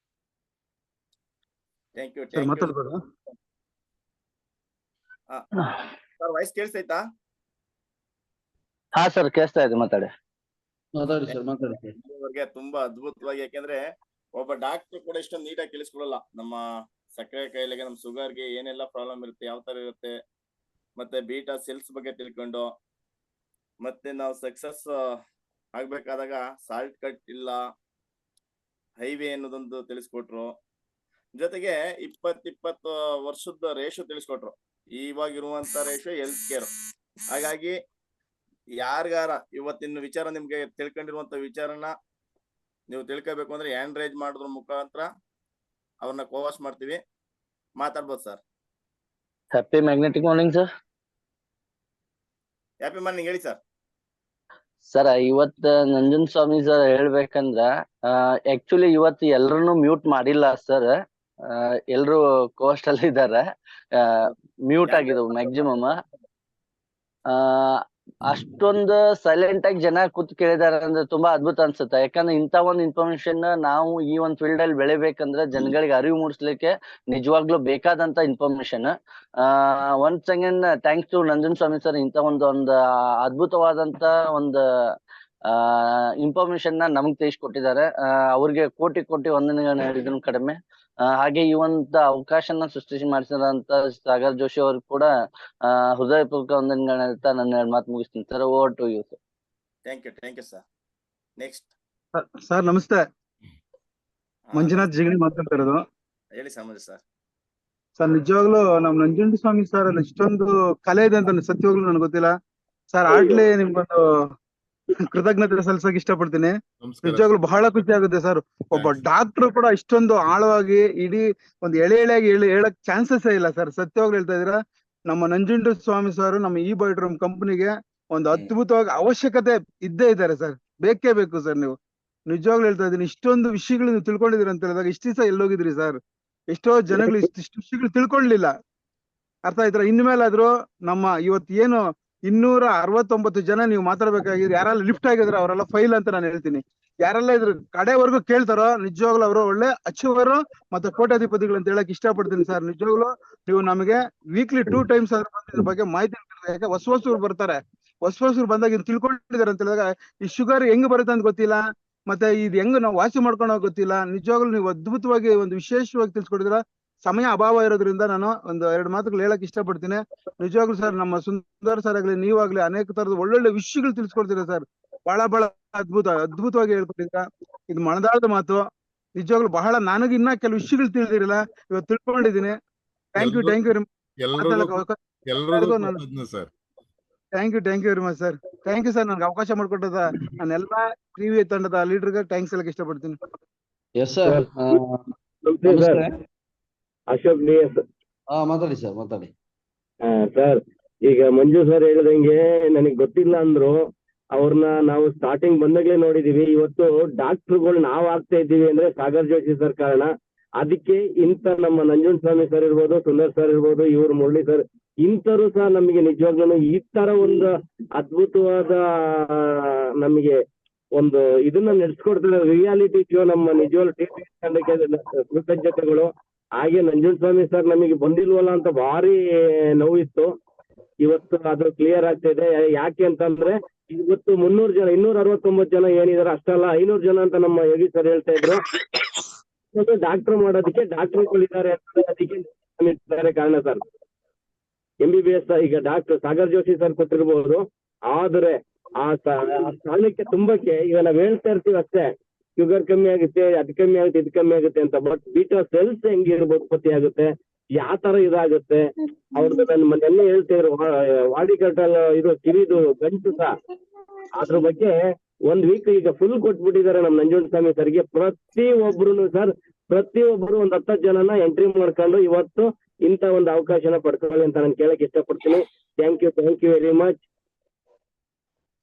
Thank you. Sir voice ಕೇಳಿಸ್ತೈತಾ? ಹಾ ಸರ್ ಕೇಳಿಸ್ತಾ ಇದೆ, ಮಾತಾಡಿ ಸರ್. ತುಂಬಾ ಅದ್ಭುತವಾಗಿ, ಯಾಕೆಂದ್ರೆ ಒಬ್ಬ ಡಾಕ್ಟರ್ ಕೂಡ ಇಷ್ಟೊಂದು ನೀಟಾಗಿ ಕೇಳಿಸ್ಕೊಳಲ್ಲ. ನಮ್ಮ ಸಕ್ಕರೆ ಕಾಯಿಲೆಗೆ, ನಮ್ಮ ಶುಗರ್ಗೆ ಏನೆಲ್ಲ ಪ್ರಾಬ್ಲಮ್ ಇರುತ್ತೆ, ಯಾವ ತರ ಇರುತ್ತೆ, ಮತ್ತೆ ಬೀಟಾ ಸೆಲ್ಸ್ ಬಗ್ಗೆ ತಿಳ್ಕೊಂಡು, ಮತ್ತೆ ನಾವು ಸಕ್ಸಸ್ ಆಗ್ಬೇಕಾದಾಗ ಸಾಲ್ಟ್ ಕಟ್ ಇಲ್ಲ, ಹೈವೇ ಅನ್ನೋದೊಂದು ತಿಳಿಸ್ಕೊಟ್ರು. ಜೊತೆಗೆ 20 ವರ್ಷದ ರೇಷು ತಿಳಿಸ್ಕೊಟ್ರು. ಇವಾಗಿರುವಂತ ರೇಷು ಹೆಲ್ತ್ ಕೇರ್. ಹಾಗಾಗಿ ಯಾರಿಗಾರ ಇವತ್ತಿನ ವಿಚಾರ ನಿಮ್ಗೆ ತಿಳ್ಕೊಂಡಿರುವಂತ ವಿಚಾರನ ನೀವು ತಿಳ್ಕೋಬೇಕು ಅಂದ್ರೆ ಹ್ಯಾಂಡ್ ರೈಸ್ ಮಾಡೋದ್ರ ಮುಖಾಂತರ ಅವ್ರನ್ನ ಕೋವಾಸ್ ಮಾಡ್ತೀವಿ. ಮಾತಾಡ್ಬೋದು sir. Happy magnetic morning sir. Happy morning, ಹೇಳಿ ಸರ್. ಸರ್ ಇವತ್ತ ನಂಜನ್ ಸ್ವಾಮಿ ಸರ್ ಹೇಳ್ಬೇಕಂದ್ರ ಆಕ್ಚುಲಿ ಇವತ್ತು ಎಲ್ರನ್ನು ಮ್ಯೂಟ್ ಮಾಡಿಲ್ಲ ಸರ್. ಎಲ್ರು ಕೋಸ್ಟ್ ಅಲ್ಲಿ ಇದಾರೆ, ಮ್ಯೂಟ್ ಆಗಿದವು ಮ್ಯಾಕ್ಸಿಮಮ್. ಅಷ್ಟೊಂದು ಸೈಲೆಂಟ್ ಆಗಿ ಜನ ಕೂತ್ ಕೇಳಿದಾರೆ ಅಂದ್ರೆ ತುಂಬಾ ಅದ್ಭುತ ಅನ್ಸುತ್ತೆ. ಯಾಕಂದ್ರೆ ಇಂತ ಒಂದು ಇನ್ಫಾರ್ಮೇಶನ್ ನಾವು ಈ ಒಂದು ಫೀಲ್ಡ್ ಅಲ್ಲಿ ಬೆಳಿಬೇಕಂದ್ರೆ ಜನಗಳಿಗೆ ಅರಿವು ಮೂಡಿಸ್ಲಿಕ್ಕೆ ನಿಜವಾಗ್ಲೂ ಬೇಕಾದಂತ ಇನ್ಫಾರ್ಮೇಶನ್. ಒಂದ್ second thanks to Nanjan Swamy sir, ಇಂತ ಒಂದು ಅದ್ಭುತವಾದಂತ ಒಂದು ಇನ್ಫಾರ್ಮೇಶನ್ ನಮಗ್ ತಿಳಿಸ್ಕೊಟ್ಟಿದ್ದಾರೆ. ಅವ್ರಿಗೆ ಕೋಟಿ ಕೋಟಿ ವಂದನೆಗಳನ್ನ ಹೇಳಿದ್ರು ಕಡಿಮೆ. ಹಾಗೆ ಈ ಒಂದು ಅವಕಾಶನ ಸೃಷ್ಟಿ ಮಾಡಿಸಿದಂತ ಸಾಗರ್ ಜೋಶಿ ಅವ್ರಿಗೆ ಕೂಡ ಹೃದಯಪೂರ್ವಕ ವಂದನೆಗಳನ್ನ ಹೇಳ್ತಾ ನನ್ನ ಮಾತು ಮುಗಿಸ್ತೀನಿ sir. Over to you sir. Thank you sir. Next sir ನಮಸ್ತೆ, ಮಂಜುನಾಥ್ ಜಿಗಣಿ ಮಾತಾಡ್ತಾ ಇರೋದು. ಹೇಳಿ ಸರ್. ಸರ್ ನಿಜವಾಗ್ಲೂ ನಮ್ ನಂಜುಂಡ ಸ್ವಾಮಿ ಸರ್ ಅಲ್ಲಿ ಇಷ್ಟೊಂದು ಕಲೆ ಇದೆ ಅಂತ ಸತ್ಯವಾಗ್ಲೂ ನನಗೆ ಗೊತ್ತಿಲ್ಲ ಸರ್. ಆಗ್ಲೇ ನಿಮ್ಗೊಂದು ಕೃತಜ್ಞತೆ ಸಲ್ಲಿಸಕ್ ಇಷ್ಟಪಡ್ತೀನಿ. ನಿಜವಾಗ್ಲೂ ಬಹಳ ಖುಷಿ ಆಗುತ್ತೆ ಸರ್. ಒಬ್ಬ ಡಾಕ್ಟರ್ ಕೂಡ ಇಷ್ಟೊಂದು ಆಳವಾಗಿ ಇಡೀ ಒಂದು ಎಳೆಯಾಗಿ ಹೇಳಕ್ ಚಾನ್ಸಸ್ ಇಲ್ಲ ಸರ್. ಸತ್ಯವಾಗ್ಲೂ ಹೇಳ್ತಾ ಇದೀರಾ. ನಮ್ಮ ನಂಜುಂಡ ಸ್ವಾಮಿ ಸರ್ ನಮ್ಮ ಈ ಬಯೋಟ್ರಮ್ ಕಂಪನಿಗೆ ಒಂದು ಅದ್ಭುತವಾಗಿ ಅವಶ್ಯಕತೆ ಇದ್ದೇ ಇದ್ದಾರೆ ಸರ್. ಬೇಕೇ ಬೇಕು ಸರ್. ನೀವು ನಿಜವಾಗ್ಲೂ ಹೇಳ್ತಾ ಇದೀನಿ, ಇಷ್ಟೊಂದು ವಿಷಯಗಳು ನೀವು ತಿಳ್ಕೊಂಡಿದೀರಿ ಅಂತ ಹೇಳಿದಾಗ ಇಷ್ಟು ದಿವಸ ಎಲ್ಲೋಗಿದ್ರಿ ಸರ್. ಎಷ್ಟೋ ಜನಗಳು ಇಷ್ಟು ವಿಷಯಗಳು ತಿಳ್ಕೊಳ್ಳಿಲ್ಲ. ಅರ್ಥ ಆಯ್ತರ? ಇನ್ಮೇಲಾದ್ರೂ ನಮ್ಮ ಇವತ್ತು ಏನು 269 ಜನ ನೀವು ಮಾತಾಡ್ಬೇಕಾಗಿದ್ರೆ ಯಾರೆಲ್ಲ ಲಿಫ್ಟ್ ಆಗಿದ್ರೆ ಅವರೆಲ್ಲ ಫೈಲ್ ಅಂತ ನಾನು ಹೇಳ್ತೀನಿ. ಯಾರೆಲ್ಲ ಇದ್ರ ಕಡೆವರೆಗೂ ಕೇಳ್ತಾರೋ ನಿಜವಾಗ್ಲೂ ಅವರು ಒಳ್ಳೆ ಅಚೀವರು ಮತ್ತೆ ಕೋಟ್ಯಾಧಿಪತಿಗಳು ಅಂತ ಹೇಳಕ್ ಇಷ್ಟಪಡ್ತೀನಿ ಸರ್. ನಿಜವಾಗ್ಲೂ ನೀವು ನಮಗೆ ವೀಕ್ಲಿ 2 times ಇದ್ರ ಬಗ್ಗೆ ಮಾಹಿತಿ. ಯಾಕೆ ಹೊಸೂರು ಬರ್ತಾರೆ, ಹೊಸೂರು ಬಂದಾಗ ಇದು ತಿಳ್ಕೊಂಡಿದ್ದಾರೆ ಅಂತ ಹೇಳಿದಾಗ ಈ ಶುಗರ್ ಹೆಂಗ್ ಬರುತ್ತೆ ಅಂತ ಗೊತ್ತಿಲ್ಲ, ಮತ್ತೆ ಇದು ಹೆಂಗ್ ನಾವು ವಾಸಿ ಮಾಡ್ಕೊಳೋ ಗೊತ್ತಿಲ್ಲ. ನಿಜವಾಗ್ಲೂ ನೀವು ಅದ್ಭುತವಾಗಿ ಒಂದು ವಿಶೇಷವಾಗಿ ತಿಳ್ಸ್ಕೊಡಿದ್ರ. ಸಮಯ ಅಭಾವ ಇರೋದ್ರಿಂದ ನಾನು ಒಂದು 2 ಮಾತುಗಳು ಹೇಳಕ್ ಇಷ್ಟಪಡ್ತೀನಿ. ನಿಜವಾಗ್ಲೂ ಸರ್ ನಮ್ಮ ಸುಂದರ್ ಸರ್ ಆಗ್ಲಿ ನೀವಾಗ್ಲಿ ಅನೇಕ ತರದ ಒಳ್ಳೊಳ್ಳೆ ವಿಷಯಗಳು ತಿಳ್ಸ್ಕೊಡ್ತೀರಾ ಸರ್. ಬಹಳ ಅದ್ಭುತವಾಗಿ ಹೇಳ್ಕೊಟ್ಟಿದ್ರ. ಇದು ಮನದಾಳದ ಮಾತು. ನಿಜವಾಗ್ಲೂ ಬಹಳ ನನಗೆ ಇನ್ನ ಕೆಲವು ವಿಷಯಗಳು ತಿಳಿದಿರಲ್ಲ, ಇವತ್ತು ತಿಳ್ಕೊಂಡಿದ್ದೀನಿ. Thank you very much sir. Thank you sir ನನ್ಗೆ ಅವಕಾಶ ಮಾಡ್ಕೊಟ್ಟದ ನಾನೆಲ್ಲಾ ಟಿವಿ ತಂಡದ ಲೀಡರ್ಗೆ ಥ್ಯಾಂಕ್ಸ್ ಹೇಳಕ್ ಇಷ್ಟಪಡ್ತೀನಿ. ಅಶೋಕ್ ಡಿಎಸ್. ಮಾತಾಡಿ ಸರ್, ಮಾತಾಡಿ ಸರ್. ಈಗ ಮಂಜು ಸರ್ ಹೇಳಿದಂಗೆ ನನಗೆ ಗೊತ್ತಿಲ್ಲ ಅಂದ್ರು, ಅವ್ರನ್ನ ನಾವು ಸ್ಟಾರ್ಟಿಂಗ್ ಬಂದಾಗ್ಲೇ ನೋಡಿದೀವಿ. ಇವತ್ತು ಡಾಕ್ಟರ್ಗಳು ನಾವು ಆಗ್ತಾ ಇದ್ದೀವಿ ಅಂದ್ರೆ ಸಾಗರ್ ಜೋಶಿ ಸರ್ ಕಾರಣ. ಅದಕ್ಕೆ ಇಂಥ ನಮ್ಮ ನಂಜುಂಡ ಸ್ವಾಮಿ ಸರ್ ಇರ್ಬೋದು, ಸುಂದರ್ ಸರ್ ಇರ್ಬೋದು, ಇವ್ರು ಮುರಳಿ ಸರ್, ಇಂಥವ್ರು ಸಹ ನಮಗೆ ನಿಜವಾಗ್ಲೂ ಈ ತರ ಒಂದು ಅದ್ಭುತವಾದ ನಮಗೆ ಒಂದು ಇದನ್ನ ನಡೆಸ್ಕೊಡ್ತಾರೆ. ರಿಯಾಲಿಟಿ ಶೋ ನಮ್ಮ ನಿಜವಾಗ್ಲೂ ಟಿವಿ ತಂಡಕ್ಕೆ ಕೃತಜ್ಞತೆಗಳು. ಹಾಗೆ ನಂಜುಂಡ ಸ್ವಾಮಿ ಸರ್ ನಮಗೆ ಬಂದಿಲ್ವಲ್ಲ ಅಂತ ಭಾರಿ ನೋವಿತ್ತು. ಇವತ್ತು ಅದು ಕ್ಲಿಯರ್ ಆಗ್ತಾ ಇದೆ. ಯಾಕೆ ಅಂತಂದ್ರೆ ಇವತ್ತು 300 ಜನ 269 ಜನ ಏನಿದಾರೆ ಅಷ್ಟಲ್ಲ 500 ಜನ ಅಂತ ನಮ್ಮ ಯೋಗಿ ಸರ್ ಹೇಳ್ತಾ ಇದ್ರು. ಡಾಕ್ಟರ್ ಮಾಡೋದಕ್ಕೆ ಡಾಕ್ಟರ್ಗಳಿದ್ದಾರೆ ಅದಕ್ಕೆ ಕಾರಣ ಸರ್. MBBS ಈಗ ಡಾಕ್ಟರ್ ಸಾಗರ್ ಜೋಶಿ ಸರ್ ಕೊಟ್ಟಿರ್ಬೋದು, ಆದ್ರೆ ಆ ಸ್ಥಾನಕ್ಕೆ ತುಂಬಕ್ಕೆ ಈಗ ನಾವ್ ಹೇಳ್ತಾ ಇರ್ತೀವಿ ಅಷ್ಟೇ, ಶುಗರ್ ಕಮ್ಮಿ ಆಗುತ್ತೆ, ಅದು ಕಮ್ಮಿ ಆಗುತ್ತೆ, ಇದು ಕಮ್ಮಿ ಆಗುತ್ತೆ ಅಂತ. ಬಟ್ ಬೀಟಾ ಸೆಲ್ಸ್ ಹೆಂಗಿರ್ಬೋದು ಉತ್ಪತ್ತಿ ಆಗುತ್ತೆ, ಯಾವ ತರ ಇದಾಗುತ್ತೆ ಅವ್ರದ್ದು ನನ್ನ ಮೊನ್ನೆ ಹೇಳ್ತಿದ್ರು ವಾಡಿ ಕಟ್ಟಲ್ ಇದು ಕಿವಿದು ಗಂಟು ಸಹ ಅದ್ರ ಬಗ್ಗೆ ಒಂದ್ ವೀಕ್ ಈಗ ಫುಲ್ ಕೊಟ್ಬಿಟ್ಟಿದ್ದಾರೆ ನಮ್ ನಂಜುಂಡಸ್ವಾಮಿ ಸರ್ಗೆ. ಪ್ರತಿಯೊಬ್ಬರು ಒಂದ್ 10 ಜನನ ಎಂಟ್ರಿ ಮಾಡ್ಕೊಂಡು ಇವತ್ತು ಇಂತ ಒಂದು ಅವಕಾಶನ ಪಡ್ಕೊಳ್ಳಿ ಅಂತ ನಾನು ಕೇಳಕ್ ಇಷ್ಟಪಡ್ತೀನಿ. Thank you very much.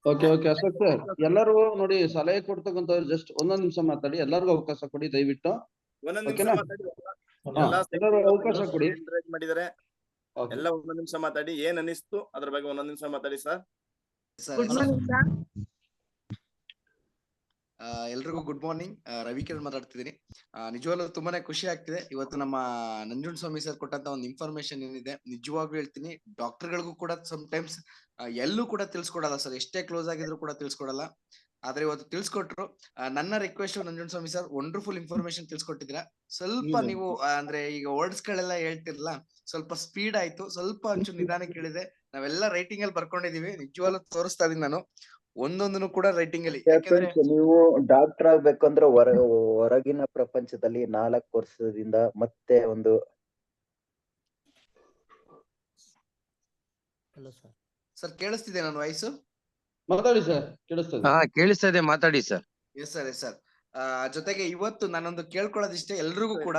Okay Ashok sir, ಎಲ್ಲರೂ ನೋಡಿ ಸಲಹೆ ಕೊಡ್ತಕ್ಕಂಥವ್ರು ಜಸ್ಟ್ ಒಂದೊಂದ್ ನಿಮಿಷ ಮಾತಾಡಿ, ಎಲ್ಲರಿಗೂ ಅವಕಾಶ ಕೊಡಿ ದಯವಿಟ್ಟು. ಒಂದೊಂದ್ ನಿಮಿಷ ಓಕೆನಾ? ಮಾತಾಡಿ. ಎಲ್ಲರೂ ಅವಕಾಶ ಕೊಡಿ. ಮಾಡಿದ್ದಾರೆ Okay. ಎಲ್ಲ ಒಂದೊಂದ್ ನಿಮಿಷ ಮಾತಾಡಿ. ಏನ್ ಅನಿಸ್ತು ಅದ್ರ ಬಗ್ಗೆ ಒಂದೊಂದ್ ನಿಮಿಷ ಮಾತಾಡಿ ಸರ್. Good morning sir. ಎಲ್ರಿಗೂ ಗುಡ್ ಮಾರ್ನಿಂಗ್. ರವಿಕಿರಣ್ ಮಾತಾಡ್ತಿದ್ದೀನಿ. ನಿಜವಾಗ್ಲೂ ತುಂಬಾನೇ ಖುಷಿ ಆಗ್ತಿದೆ. ಇವತ್ತು ನಮ್ಮ ನಂಜುಂಡಸ್ವಾಮಿ ಸರ್ ಕೊಟ್ಟಂತ ಒಂದು ಇನ್ಫಾರ್ಮೇಶನ್ ಏನಿದೆ, ನಿಜವಾಗ್ಲೂ ಹೇಳ್ತೀನಿ, ಡಾಕ್ಟರ್ಗಳಿಗೂ ಕೂಡ ಸಮ್ಟೈಮ್ಸ್ ಎಲ್ಲೂ ಕೂಡ ತಿಳ್ಸ್ಕೊಡಲ್ಲ ಸರ್, ಎಷ್ಟೇ ಕ್ಲೋಸ್ ಆಗಿದ್ರು ಕೂಡ ತಿಳ್ಸ್ಕೊಡಲ್ಲ. ಆದ್ರೆ ಇವತ್ತು ತಿಳ್ಸ್ಕೊಟ್ರು. ನನ್ನ request, Nanjundaswamy sir wonderful information ತಿಳ್ಸ್ಕೊಟ್ಟಿದ್ದೀರಾ. ಸ್ವಲ್ಪ ನೀವು ಅಂದ್ರೆ ಈಗ ವರ್ಡ್ಸ್ ಗಳೆಲ್ಲ ಹೇಳ್ತಿರಲ್ಲ, ಸ್ವಲ್ಪ ಸ್ಪೀಡ್ ಆಯ್ತು, ಸ್ವಲ್ಪ ಒಂಚೂರು ನಿಧಾನಕ್ಕೆ ಹೇಳಿದೆ. ನಾವೆಲ್ಲ ರೈಟಿಂಗ್ ಅಲ್ಲಿ ಬರ್ಕೊಂಡಿದೀವಿ, ನಿಜವಾಗ್ಲೂ ತೋರಿಸ್ತಾ ಇದೀನಿ ನಾನು ಒಂದೊಂದನ್ನು ಕೂಡ ರೈಟಿಂಗ್ ಅಲ್ಲಿ. ಯಾಕಂದ್ರೆ ನೀವು ಡಾಕ್ಟರ್ ಆಗ್ಬೇಕು ಅಂದ್ರೆ ಹೊರಗಿನ ಪ್ರಪಂಚದಲ್ಲಿ 4 ವರ್ಷದಿಂದ ಮತ್ತೆ ಒಂದು ಸರ್ ಕೇಳಿಸ್ತಿದೆ ನನ್ನ ವಾಯ್ಸು? ಮಾತಾಡಿ ಸರ್, ಕೇಳಿಸ್ತದೆ. ಕೇಳಿಸ್ತಾ ಇದೆ, ಮಾತಾಡಿ ಸರ್. Yes sir. ಜೊತೆಗೆ ಇವತ್ತು ನಾನೊಂದು ಕೇಳ್ಕೊಳ್ಳೋದಿಷ್ಟೇ, ಎಲ್ರಿಗೂ ಕೂಡ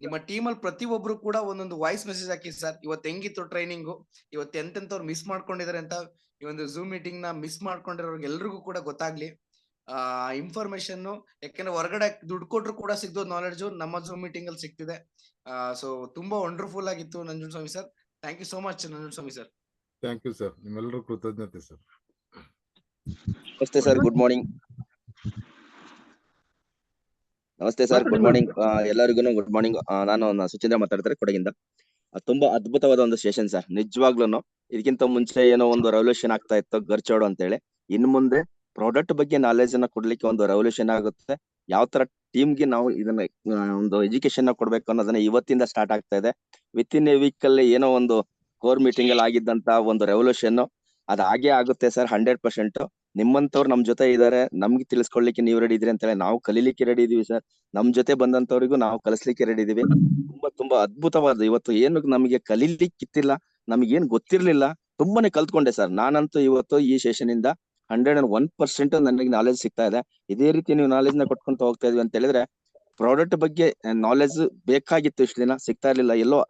ನಿಮ್ಮ ಟೀಮ್ ಅಲ್ಲಿ ಪ್ರತಿಯೊಬ್ರು ಕೂಡ ಒಂದೊಂದು ವಾಯ್ಸ್ ಮೆಸೇಜ್ ಹಾಕಿ ಸರ್. ಇವತ್ತು ಹೆಂಗಿತ್ತು ಟ್ರೈನಿಂಗು, ಇವತ್ತು ಎಂತೆಂತವ್ರು ಮಿಸ್ ಮಾಡ್ಕೊಂಡಿದ್ದಾರೆ ಅಂತ ಈ ಒಂದು ಝೂಮ್ ಮೀಟಿಂಗ್ ನ ಮಿಸ್ ಮಾಡ್ಕೊಂಡಿರೋರ್ಗೆ ಎಲ್ರಿಗೂ ಕೂಡ ಗೊತ್ತಾಗ್ಲಿ ಇನ್ಫಾರ್ಮೇಶನ್. ಯಾಕಂದ್ರೆ ಹೊರಗಡೆ ದುಡ್ಡು ಕೊಟ್ರು ಕೂಡ ಸಿಗ್ದೋ ನಾಲೆಡ್ಜು ನಮ್ಮ ಝೂಮ್ ಮೀಟಿಂಗ್ ಅಲ್ಲಿ ಸಿಗ್ತಿದೆ. ಸೊ ತುಂಬಾ ವಂಡರ್ಫುಲ್ ಆಗಿತ್ತು Nanjundaswamy sir. Thank you so much Nanjundaswamy sir. Thank you sir, ನಿಮ್ಮೆಲ್ಲರೂ ಕೃತಜ್ಞತೆ ಸರ್. ನಮಸ್ತೆ ಸರ್, ಗುಡ್ ಮಾರ್ನಿಂಗ್. ನಮಸ್ತೆ ಸರ್, ಗುಡ್ ಮಾರ್ನಿಂಗ್ ಎಲ್ಲರಿಗೂ ಗುಡ್ ಮಾರ್ನಿಂಗ್. ನಾನು ಸುಚೇಂದ್ರ ಮಾತಾಡ್ತಾರೆ ಕೊಡಗಿಂದ. ತುಂಬಾ ಅದ್ಭುತವಾದ ಒಂದು ಸೆಷನ್ ಸರ್, ನಿಜವಾಗ್ಲೂ. ಇದಕ್ಕಿಂತ ಮುಂಚೆ ಏನೋ ಒಂದು ರೆವಲ್ಯೂಷನ್ ಆಗ್ತಾ ಇತ್ತು ಗರ್ಚೋಡು ಅಂತೇಳಿ, ಇನ್ನು ಮುಂದೆ ಪ್ರಾಡಕ್ಟ್ ಬಗ್ಗೆ ನಾಲೆಜ್ ಅನ್ನ ಕೊಡ್ಲಿಕ್ಕೆ ಒಂದು ರೆವಲ್ಯೂಷನ್ ಆಗುತ್ತೆ. ಯಾವ ತರ ಟೀಮ್ಗೆ ನಾವು ಇದನ್ನ ಒಂದು ಎಜುಕೇಶನ್ ಕೊಡ್ಬೇಕು ಅನ್ನೋದನ್ನ ಇವತ್ತಿಂದ ಸ್ಟಾರ್ಟ್ ಆಗ್ತಾ ಇದೆ. ವಿತ್ ಇನ್ ಎ ವೀಕ್ ಅಲ್ಲಿ ಏನೋ ಒಂದು ಕೋರ್ ಮೀಟಿಂಗ್ ಅಲ್ಲಿ ಆಗಿದ್ದಂತ ಒಂದು ರೆವಲ್ಯೂಷನ್ ಅದ್ ಹಾಗೆ ಆಗುತ್ತೆ ಸರ್, 100%. ನಿಮ್ಮಂತವ್ರು ನಮ್ ಜೊತೆ ಇದಾರೆ, ನಮ್ಗೆ ತಿಳಿಸ್ಕೊಡ್ಲಿಕ್ಕೆ ನೀವು ರೆಡಿ ಇದ್ರಿ ಅಂತೇಳಿ ನಾವು ಕಲೀಲಿಕ್ಕೆ ರೆಡಿ ಇದೀವಿ ಸರ್. ನಮ್ ಜೊತೆ ಬಂದಂತವ್ರಿಗೂ ನಾವು ಕಲಿಸ್ಲಿಕ್ಕೆ ರೆಡಿ ಇದೀವಿ. ತುಂಬಾ ಅದ್ಭುತವಾದ, ಇವತ್ತು ಏನು ನಮಗೆ ಕಲೀಲಿಕ್ಕಿತ್ತಿಲ್ಲ, ನಮಗೇನ್ ಗೊತ್ತಿರ್ಲಿಲ್ಲ, ತುಂಬಾನೇ ಕಲ್ತ್ಕೊಂಡೆ ಸರ್. ನಾನಂತೂ ಇವತ್ತು ಈ ಸೆಷನ್ ಇಂದ 101% ನನಗೆ ನಾಲೆಜ್ ಸಿಗ್ತಾ ಇದೆ. ಇದೇ ರೀತಿ ನೀವು ನಾಲೆಜ್ ನ ಕೊಟ್ಕೊಂತ ಹೋಗ್ತಾ ಇದೀವಿ ಅಂತ ಹೇಳಿದ್ರೆ, ಪ್ರಾಡಕ್ಟ್ ಬಗ್ಗೆ ನಾಲೆಜ್ ಬೇಕಾಗಿತ್ತು, ಇಷ್ಟು ದಿನ ಸಿಗ್ತಾ ಇರ್ಲಿಲ್ಲ, ಎಲ್ಲೋ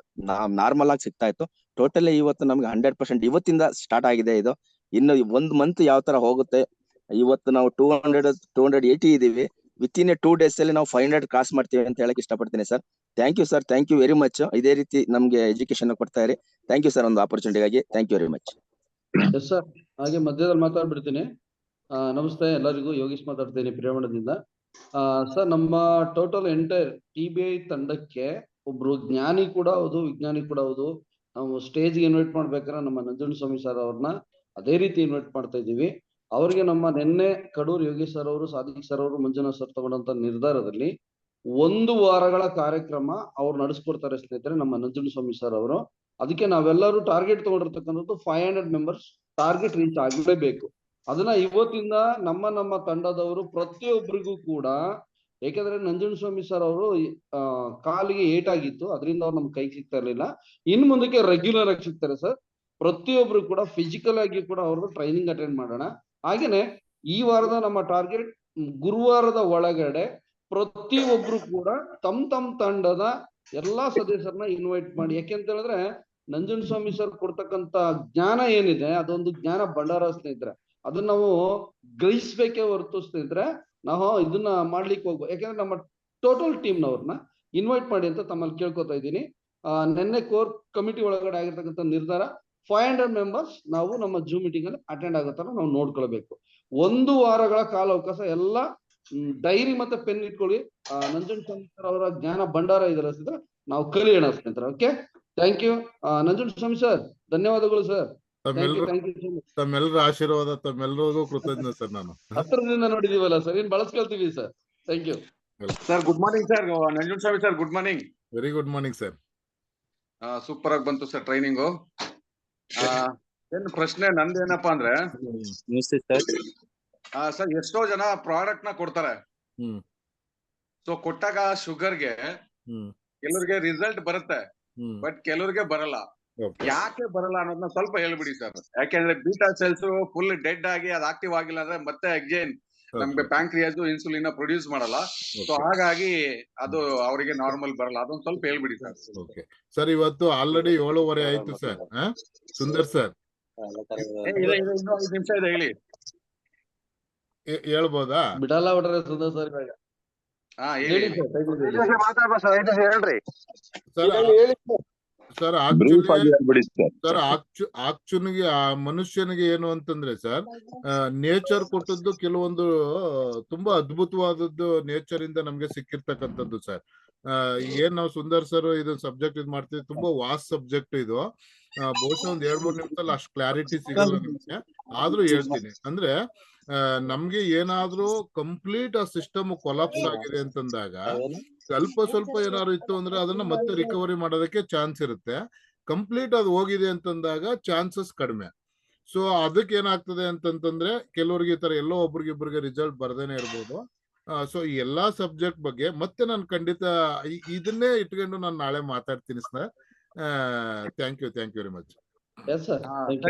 ನಾರ್ಮಲ್ ಆಗಿ ಸಿಗ್ತಾ ಇತ್ತು. ಟೋಟಲಿ ಇವತ್ತು ನಮ್ಗೆ 100% ಇವತ್ತಿಂದ ಸ್ಟಾರ್ಟ್ ಆಗಿದೆ ಇದು. ಇನ್ನು 1 ಮಂತ್ ಯಾವ ತರ ಹೋಗುತ್ತೆ. ಇವತ್ತು ನಾವು 280 ಇದೀವಿ. ವಿತ್ ಇನ್ 2 days ಅಲ್ಲಿ ನಾವು 500 ಕ್ರಾಸ್ ಮಾಡ್ತೀವಿ ಅಂತ ಹೇಳಕ್ ಇಷ್ಟಪಡ್ತೀನಿ sir. Thank you sir, thank you very much. ಇದೇ ರೀತಿ ನಮ್ಗೆ ಎಜುಕೇಶನ್ ಕೊಡ್ತಾ ಇರಿ. ಥ್ಯಾಂಕ್ ಯು ಸರ್ ಒಂದು ಆಪರ್ಚುನಿಟಿಗಾಗಿ. Thank you very much. Yes sir, ಹಾಗೆ ಮಧ್ಯದಲ್ಲಿ ಮಾತಾಡ್ಬಿಡ್ತೀನಿ. ನಮಸ್ತೆ ಎಲ್ಲರಿಗೂ, ಯೋಗೀಶ್ ಮಾತಾಡ್ತೀನಿ ಪ್ರೇಮಣದಿಂದ. ಸರ್, ನಮ್ಮ ಟೋಟಲ್ ಎಂಟೈರ್ TBI ತಂಡಕ್ಕೆ ಒಬ್ರು ಜ್ಞಾನಿ ಕೂಡ ಹೌದು, ವಿಜ್ಞಾನಿ ಕೂಡ ಹೌದು. ನಾವು ಸ್ಟೇಜ್ಗೆ ಇನ್ವೈಟ್ ಮಾಡ್ಬೇಕಾದ್ರೆ ನಮ್ಮ ನಂಜುಂಡಸ್ವಾಮಿ ಸರ್ ಅವ್ರನ್ನ ಅದೇ ರೀತಿ ಇನ್ವೈಟ್ ಮಾಡ್ತಾ ಇದೀವಿ. ಅವ್ರಿಗೆ ನಮ್ಮ ನಿನ್ನೆ ಕಡೂರ್ ಯೋಗೇಶ್ ಸರ್ ಅವರು, ಸಾದಿಕ್ ಸರ್ ಅವರು, ಮಂಜುನಾಥ್ ಸರ್ ತಗೊಂಡಂತ ನಿರ್ಧಾರದಲ್ಲಿ 1 ವಾರಗಳ ಕಾರ್ಯಕ್ರಮ ಅವ್ರು ನಡೆಸ್ಕೊಡ್ತಾರೆ ಸ್ನೇಹಿತರೆ, ನಮ್ಮ ನಂಜುಂಡಸ್ವಾಮಿ ಸರ್ ಅವರು. ಅದಕ್ಕೆ ನಾವೆಲ್ಲರೂ ಟಾರ್ಗೆಟ್ ತಗೊಂಡಿರ್ತಕ್ಕಂಥದ್ದು 500 ಮೆಂಬರ್ಸ್ ಟಾರ್ಗೆಟ್ ರೀಚ್ ಆಗಲೇಬೇಕು. ಅದನ್ನ ಇವತ್ತಿಂದ ನಮ್ಮ ತಂಡದವರು ಪ್ರತಿಯೊಬ್ಬರಿಗೂ ಕೂಡ, ಯಾಕಂದ್ರೆ ನಂಜುಂಡಸ್ವಾಮಿ ಸರ್ ಅವರು ಕಾಲಿಗೆ ಏಟಾಗಿತ್ತು, ಅದರಿಂದ ಅವ್ರು ನಮ್ಗೆ ಕೈ ಸಿಗ್ತಾ ಇರ್ಲಿಲ್ಲ. ಇನ್ನು ಮುಂದಕ್ಕೆ ರೆಗ್ಯುಲರ್ ಆಗಿ ಸಿಗ್ತಾರೆ ಸರ್. ಪ್ರತಿಯೊಬ್ರು ಕೂಡ ಫಿಸಿಕಲ್ ಆಗಿ ಕೂಡ ಅವ್ರದ್ದು ಟ್ರೈನಿಂಗ್ ಅಟೆಂಡ್ ಮಾಡೋಣ. ಹಾಗೇನೆ ಈ ವಾರದ ನಮ್ಮ ಟಾರ್ಗೆಟ್ ಗುರುವಾರದ ಒಳಗಡೆ ಪ್ರತಿಯೊಬ್ರು ಕೂಡ ತಮ್ಮ ತಂಡದ ಎಲ್ಲಾ ಸದಸ್ಯರನ್ನ ಇನ್ವೈಟ್ ಮಾಡಿ. ಯಾಕೆಂತ ಹೇಳಿದ್ರೆ ನಂಜುಂಡಸ್ವಾಮಿ ಸರ್ ಕೊಡ್ತಕ್ಕಂತ ಜ್ಞಾನ ಏನಿದೆ, ಅದೊಂದು ಜ್ಞಾನ ಭಂಡಾರ ಸ್ನೇಹಿತರೆ. ಅದನ್ನ ನಾವು ಗ್ರಹಿಸ್ಬೇಕೇ ಹೊರತು ಸ್ನೇಹಿತರೆ ನಾವು ಇದನ್ನ ಮಾಡ್ಲಿಕ್ಕೆ ಹೋಗ್ಬೋದು. ಯಾಕಂದ್ರೆ ನಮ್ಮ ಟೋಟಲ್ ಟೀಮ್ನವ್ರನ್ನ ಇನ್ವೈಟ್ ಮಾಡಿ ಅಂತ ತಮ್ಮಲ್ಲಿ ಕೇಳ್ಕೊತಾ ಇದ್ದೀನಿ. ನಿನ್ನೆ ಕೋರ್ ಕಮಿಟಿ ಒಳಗಡೆ ಆಗಿರ್ತಕ್ಕಂಥ ನಿರ್ಧಾರ 500 ಮೆಂಬರ್ಸ್ ನಾವು ನಮ್ಮ ಜೂಮ್ ಮೀಟಿಂಗ್ ಅಲ್ಲಿ ಅಟೆಂಡ್ ಆಗೋ ತರ ನಾವು ನೋಡ್ಕೊಳ್ಬೇಕು. 1 ವಾರಗಳ ಕಾಲಾವಕಾಶ, ಎಲ್ಲ ಡೈರಿ ಮತ್ತೆ ಪೆನ್ ಇಟ್ಕೊಳ್ಳಿ. ನಂಜುಂಡಸ್ವಾಮಿ ಸರ್ ಅವರ ಜ್ಞಾನ ಭಂಡಾರ ಇದರ ನಾವು ಕಲಿಯೋಣ ಸ್ನೇಹಿತರೆ. Okay, thank you Nanjundaswamy sir, ಧನ್ಯವಾದಗಳು ಸರ್. ತಮ್ಮೆಲ್ಲರ ಆಶೀರ್ವಾದ, ತಮ್ಮೆಲ್ಲರಿಗೂ ಕೃತಜ್ಞ ಸರ್. ನಾನು ಹತ್ರದಿಂದ ನೋಡಿದೀವಲ್ಲ ಸರ್, ಇನ್ ಬಳಸ್ಕೊಳ್ತೀವಿ sir. Thank you sir. Good morning sir, Nanjundaswamy sir. Good morning. Very good morning sir. Super ಆಗಿ ಬಂತು ಸರ್ ಟ್ರೈನಿಂಗು. ಏನ್ ಪ್ರಶ್ನೆ ನಂದೇನಪ್ಪಾ ಅಂದ್ರೆ, ಸರ್ ಎಷ್ಟೋ ಜನ ಪ್ರಾಡಕ್ಟ್ ನ ಕೊಡ್ತಾರೆ. ಸೊ ಕೊಟ್ಟಾಗ ಶುಗರ್ಗೆ ಕೆಲವರಿಗೆ ರಿಸಲ್ಟ್ ಬರುತ್ತೆ, ಬಟ್ ಕೆಲವ್ರಿಗೆ ಬರಲ್ಲ. Okay. ಯಾಕೆ ಬರಲ್ಲ ಅನ್ನೋದನ್ನ ಸ್ವಲ್ಪ ಹೇಳ್ಬಿಡಿ ಸರ್. ಯಾಕೆಂದ್ರೆ ಬೀಟಾ ಸೆಲ್ಸ್ ಫುಲ್ ಡೆಡ್ ಆಗಿ ಅದು ಆಕ್ಟಿವ್ ಆಗಿಲ್ಲ ಅಂದ್ರೆ ಮತ್ತೆ ಅಗೇನ್ ನಮ್ಗೆ ಪ್ಯಾಂಕ್ರಿಯಾಸ್ ಇನ್ಸುಲಿನ್ ಪ್ರೊಡ್ಯೂಸ್ ಮಾಡಲ್ಲ. ಸೊ ಹಾಗಾಗಿ ಅದು ಅವರಿಗೆ ನಾರ್ಮಲ್ ಬರಲ್ಲ. ಅದೊಂದು ಸ್ವಲ್ಪ ಹೇಳ್ಬಿಡಿ ಸರ್. ಓಕೆ ಸರ್, ಇವತ್ತು ಆಲ್ರೆಡಿ 7:30 ಆಯ್ತು ಸರ್. ಸುಂದರ್ ಸರ್ ಇನ್ನೂ 5 ನಿಮಿಷ ಇದೆ, ಹೇಳಿ. ಹೇಳ್ಬೋದಾ? ಬಿಡಲ್ಲ ಬಿಡ್ರಿ ಸುಂದರ್ ಸರ್ ಇವಾಗ. ಹೇಳಿ ಸರ್ ಆಕ್ಚುನಿಗೆ ಆ ಮನುಷ್ಯನಿಗೆ ಏನು ಅಂತಂದ್ರೆ ಸರ್, ನೇಚರ್ ಕೊಟ್ಟದ್ದು ಕೆಲವೊಂದು ತುಂಬಾ ಅದ್ಭುತವಾದದ್ದು ನೇಚರ್ ಇಂದ ನಮ್ಗೆ ಸಿಕ್ಕಿರ್ತಕ್ಕಂಥದ್ದು ಸರ್. ಏನ್ ನಾವು ಸುಂದರ್ ಸರ್ ಇದು ಸಬ್ಜೆಕ್ಟ್ ಇದು ಮಾಡ್ತೀವಿ, ತುಂಬಾ ವಾಸ್ಟ್ ಸಬ್ಜೆಕ್ಟ್ ಇದು. ಬಹುಶಃ ಒಂದ್ 2-3 ನಿಮಿಷದಲ್ಲಿ ಅಷ್ಟು ಕ್ಲಾರಿಟಿ ಸಿಗಲ್ಲ ನಮ್ಗೆ, ಆದ್ರೂ ಹೇಳ್ತೀನಿ. ಅಂದ್ರೆ ನಮ್ಗೆ ಏನಾದ್ರೂ ಕಂಪ್ಲೀಟ್ ಆ ಸಿಸ್ಟಮ್ ಕೊಲಾಪ್ಸ್ ಆಗಿದೆ ಅಂತಂದಾಗ ಸ್ವಲ್ಪ ಏನಾದ್ರು ಇತ್ತು ಅಂದ್ರೆ ಅದನ್ನ ಮತ್ತೆ ರಿಕವರಿ ಮಾಡೋದಕ್ಕೆ ಚಾನ್ಸ್ ಇರುತ್ತೆ. ಕಂಪ್ಲೀಟ್ ಅದು ಹೋಗಿದೆ ಅಂತಂದಾಗ ಚಾನ್ಸಸ್ ಕಡಿಮೆ. ಸೊ ಅದಕ್ಕೆ ಏನಾಗ್ತದೆ ಅಂತಂತಂದ್ರೆ ಕೆಲವ್ರಿಗೆ ಈ ತರ ಎಲ್ಲೋ ಒಬ್ರಿಗಿಬ್ರಿಗೆ ರಿಸಲ್ಟ್ ಬರ್ದೇನೆ ಇರ್ಬೋದು. ಸೊ ಈ ಎಲ್ಲಾ ಸಬ್ಜೆಕ್ಟ್ ಬಗ್ಗೆ ಮತ್ತೆ ನಾನು ಖಂಡಿತ ಇದನ್ನೇ ಇಟ್ಕೊಂಡು ನಾನು ನಾಳೆ ಮಾತಾಡ್ತೀನಿ sir. Thank you very much. Sir,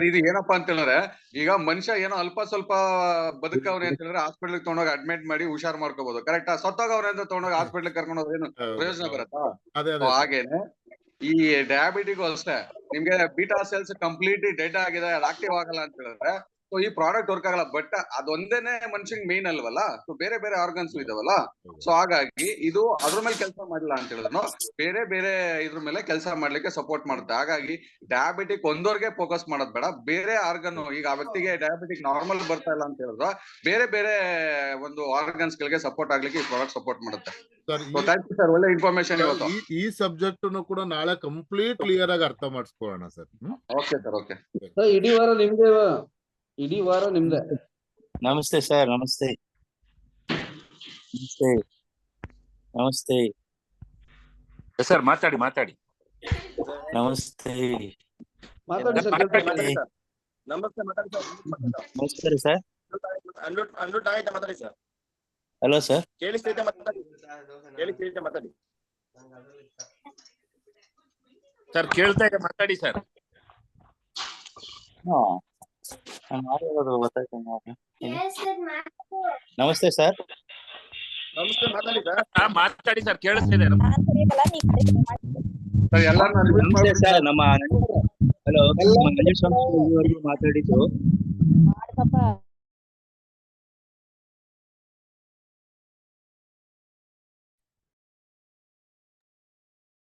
ಇದು ಏನಪ್ಪಾ ಅಂತ ಹೇಳಿದ್ರೆ, ಈಗ ಮನುಷ್ಯ ಏನೋ ಅಲ್ಪ ಸ್ವಲ್ಪ ಬದುಕವ್ರೆ ಅಂತ ಹೇಳಿದ್ರೆ ಹಾಸ್ಪಿಟಲ್ ತಗೊಂಡೋಗಿ ಅಡ್ಮಿಟ್ ಮಾಡಿ ಹುಷಾರ್ ಮಾಡ್ಕೋಬಹುದು. ಕರೆಕ್ಟ್? ಸತ್ತೋಗವ್ರೆ ಅಂತ ತಗೊಂಡೋಗಿ ಹಾಸ್ಪಿಟಲ್ ಕರ್ಕೊಂಡು ಹೋದ್ರೆ ಏನು ಪ್ರಯೋಜನ ಬರುತ್ತಾ? ಹಾಗೇನೆ ಈ ಡಯಾಬಿಟಿಗೂ ಅಷ್ಟೇ. ನಿಮ್ಗೆ ಬೀಟಾ ಸೆಲ್ಸ್ ಕಂಪ್ಲೀಟ್ಲಿ ಡೆಡ್ ಆಗಿದೆ, ಅದು ಆಕ್ಟಿವ್ ಆಗಲ್ಲ ಅಂತ ಹೇಳಿದ್ರೆ ಸೊ ಈ ಪ್ರಾಡಕ್ಟ್ ವರ್ಕ್ ಆಗಲ್ಲ. ಬಟ್ ಅದೊಂದೇನೆ ಮನುಷ್ಯಂಗ್ ಮೇನ್ ಅಲ್ವಲ್ಲ, ಸೊ ಬೇರೆ ಬೇರೆ ಆರ್ಗನ್ಸ್ ಇದಾವಲ್ಲ. ಸೊ ಹಾಗಾಗಿ ಇದು ಅದ್ರ ಮೇಲೆ ಕೆಲಸ ಮಾಡಿಲ್ಲ ಅಂತ ಹೇಳಿದ್ರು ಬೇರೆ ಬೇರೆ ಇದ್ರ ಮೇಲೆ ಕೆಲಸ ಮಾಡ್ಲಿಕ್ಕೆ ಸಪೋರ್ಟ್ ಮಾಡುತ್ತೆ. ಹಾಗಾಗಿ ಡಯಾಬಿಟಿಕ್ ಒಂದವ್ರಿಗೆ ಫೋಕಸ್ ಮಾಡೋದ್ ಬೇಡ, ಬೇರೆ ಆರ್ಗನ್, ಈಗ ಆ ವ್ಯಕ್ತಿಗೆ ಡಯಾಬಿಟಿಕ್ ನಾರ್ಮಲ್ ಬರ್ತಾ ಇಲ್ಲ ಅಂತ ಹೇಳಿದ್ರು ಬೇರೆ ಬೇರೆ ಒಂದು ಆರ್ಗನ್ಸ್ ಗಳಿಗೆ ಸಪೋರ್ಟ್ ಆಗ್ಲಿಕ್ಕೆ ಈ ಪ್ರಾಡಕ್ಟ್ ಸಪೋರ್ಟ್ ಮಾಡುತ್ತೆ. ಸರ್, ಒಳ್ಳೆ ಇನ್ಫಾರ್ಮೇಶನ್ ಇವತ್ತು. ಈ ಸಬ್ಜೆಕ್ಟ್ ಕೂಡ ನಾಳೆ ಕಂಪ್ಲೀಟ್ ಕ್ಲಿಯರ್ ಆಗಿ ಅರ್ಥ ಮಾಡಿಸ್ಕೊಳ್ಳೋಣ ಸರ್. Okay sir, okay. ಇಡೀ ವಾರ ನಿಮ್ದೆ. ನಮಸ್ತೆ ಸರ್. ನಮಸ್ತೆ. ಸರ್ ಮಾತಾಡಿ. ನಮಸ್ತೆ. ನಮಸ್ಕಾರ ಸರ್. ಮಾತಾಡಿ ಸರ್. Hello sir. ಕೇಳಿಸ್ತೈತೆ ಮಾತಾಡಿ ಸರ್. ಕೇಳ್ತಾ ಇದೆ, ಮಾತಾಡಿ ಸರ್. ನಮಸ್ತೆ ಸರ್. ಮಾತಾಡಿ ಸರ್, ಕೇಳಿಸ್ತಿದೆ. ಸರ್, ನಮ್ಮ ಹಲೋ ಮಾತಾಡಿದ್ದು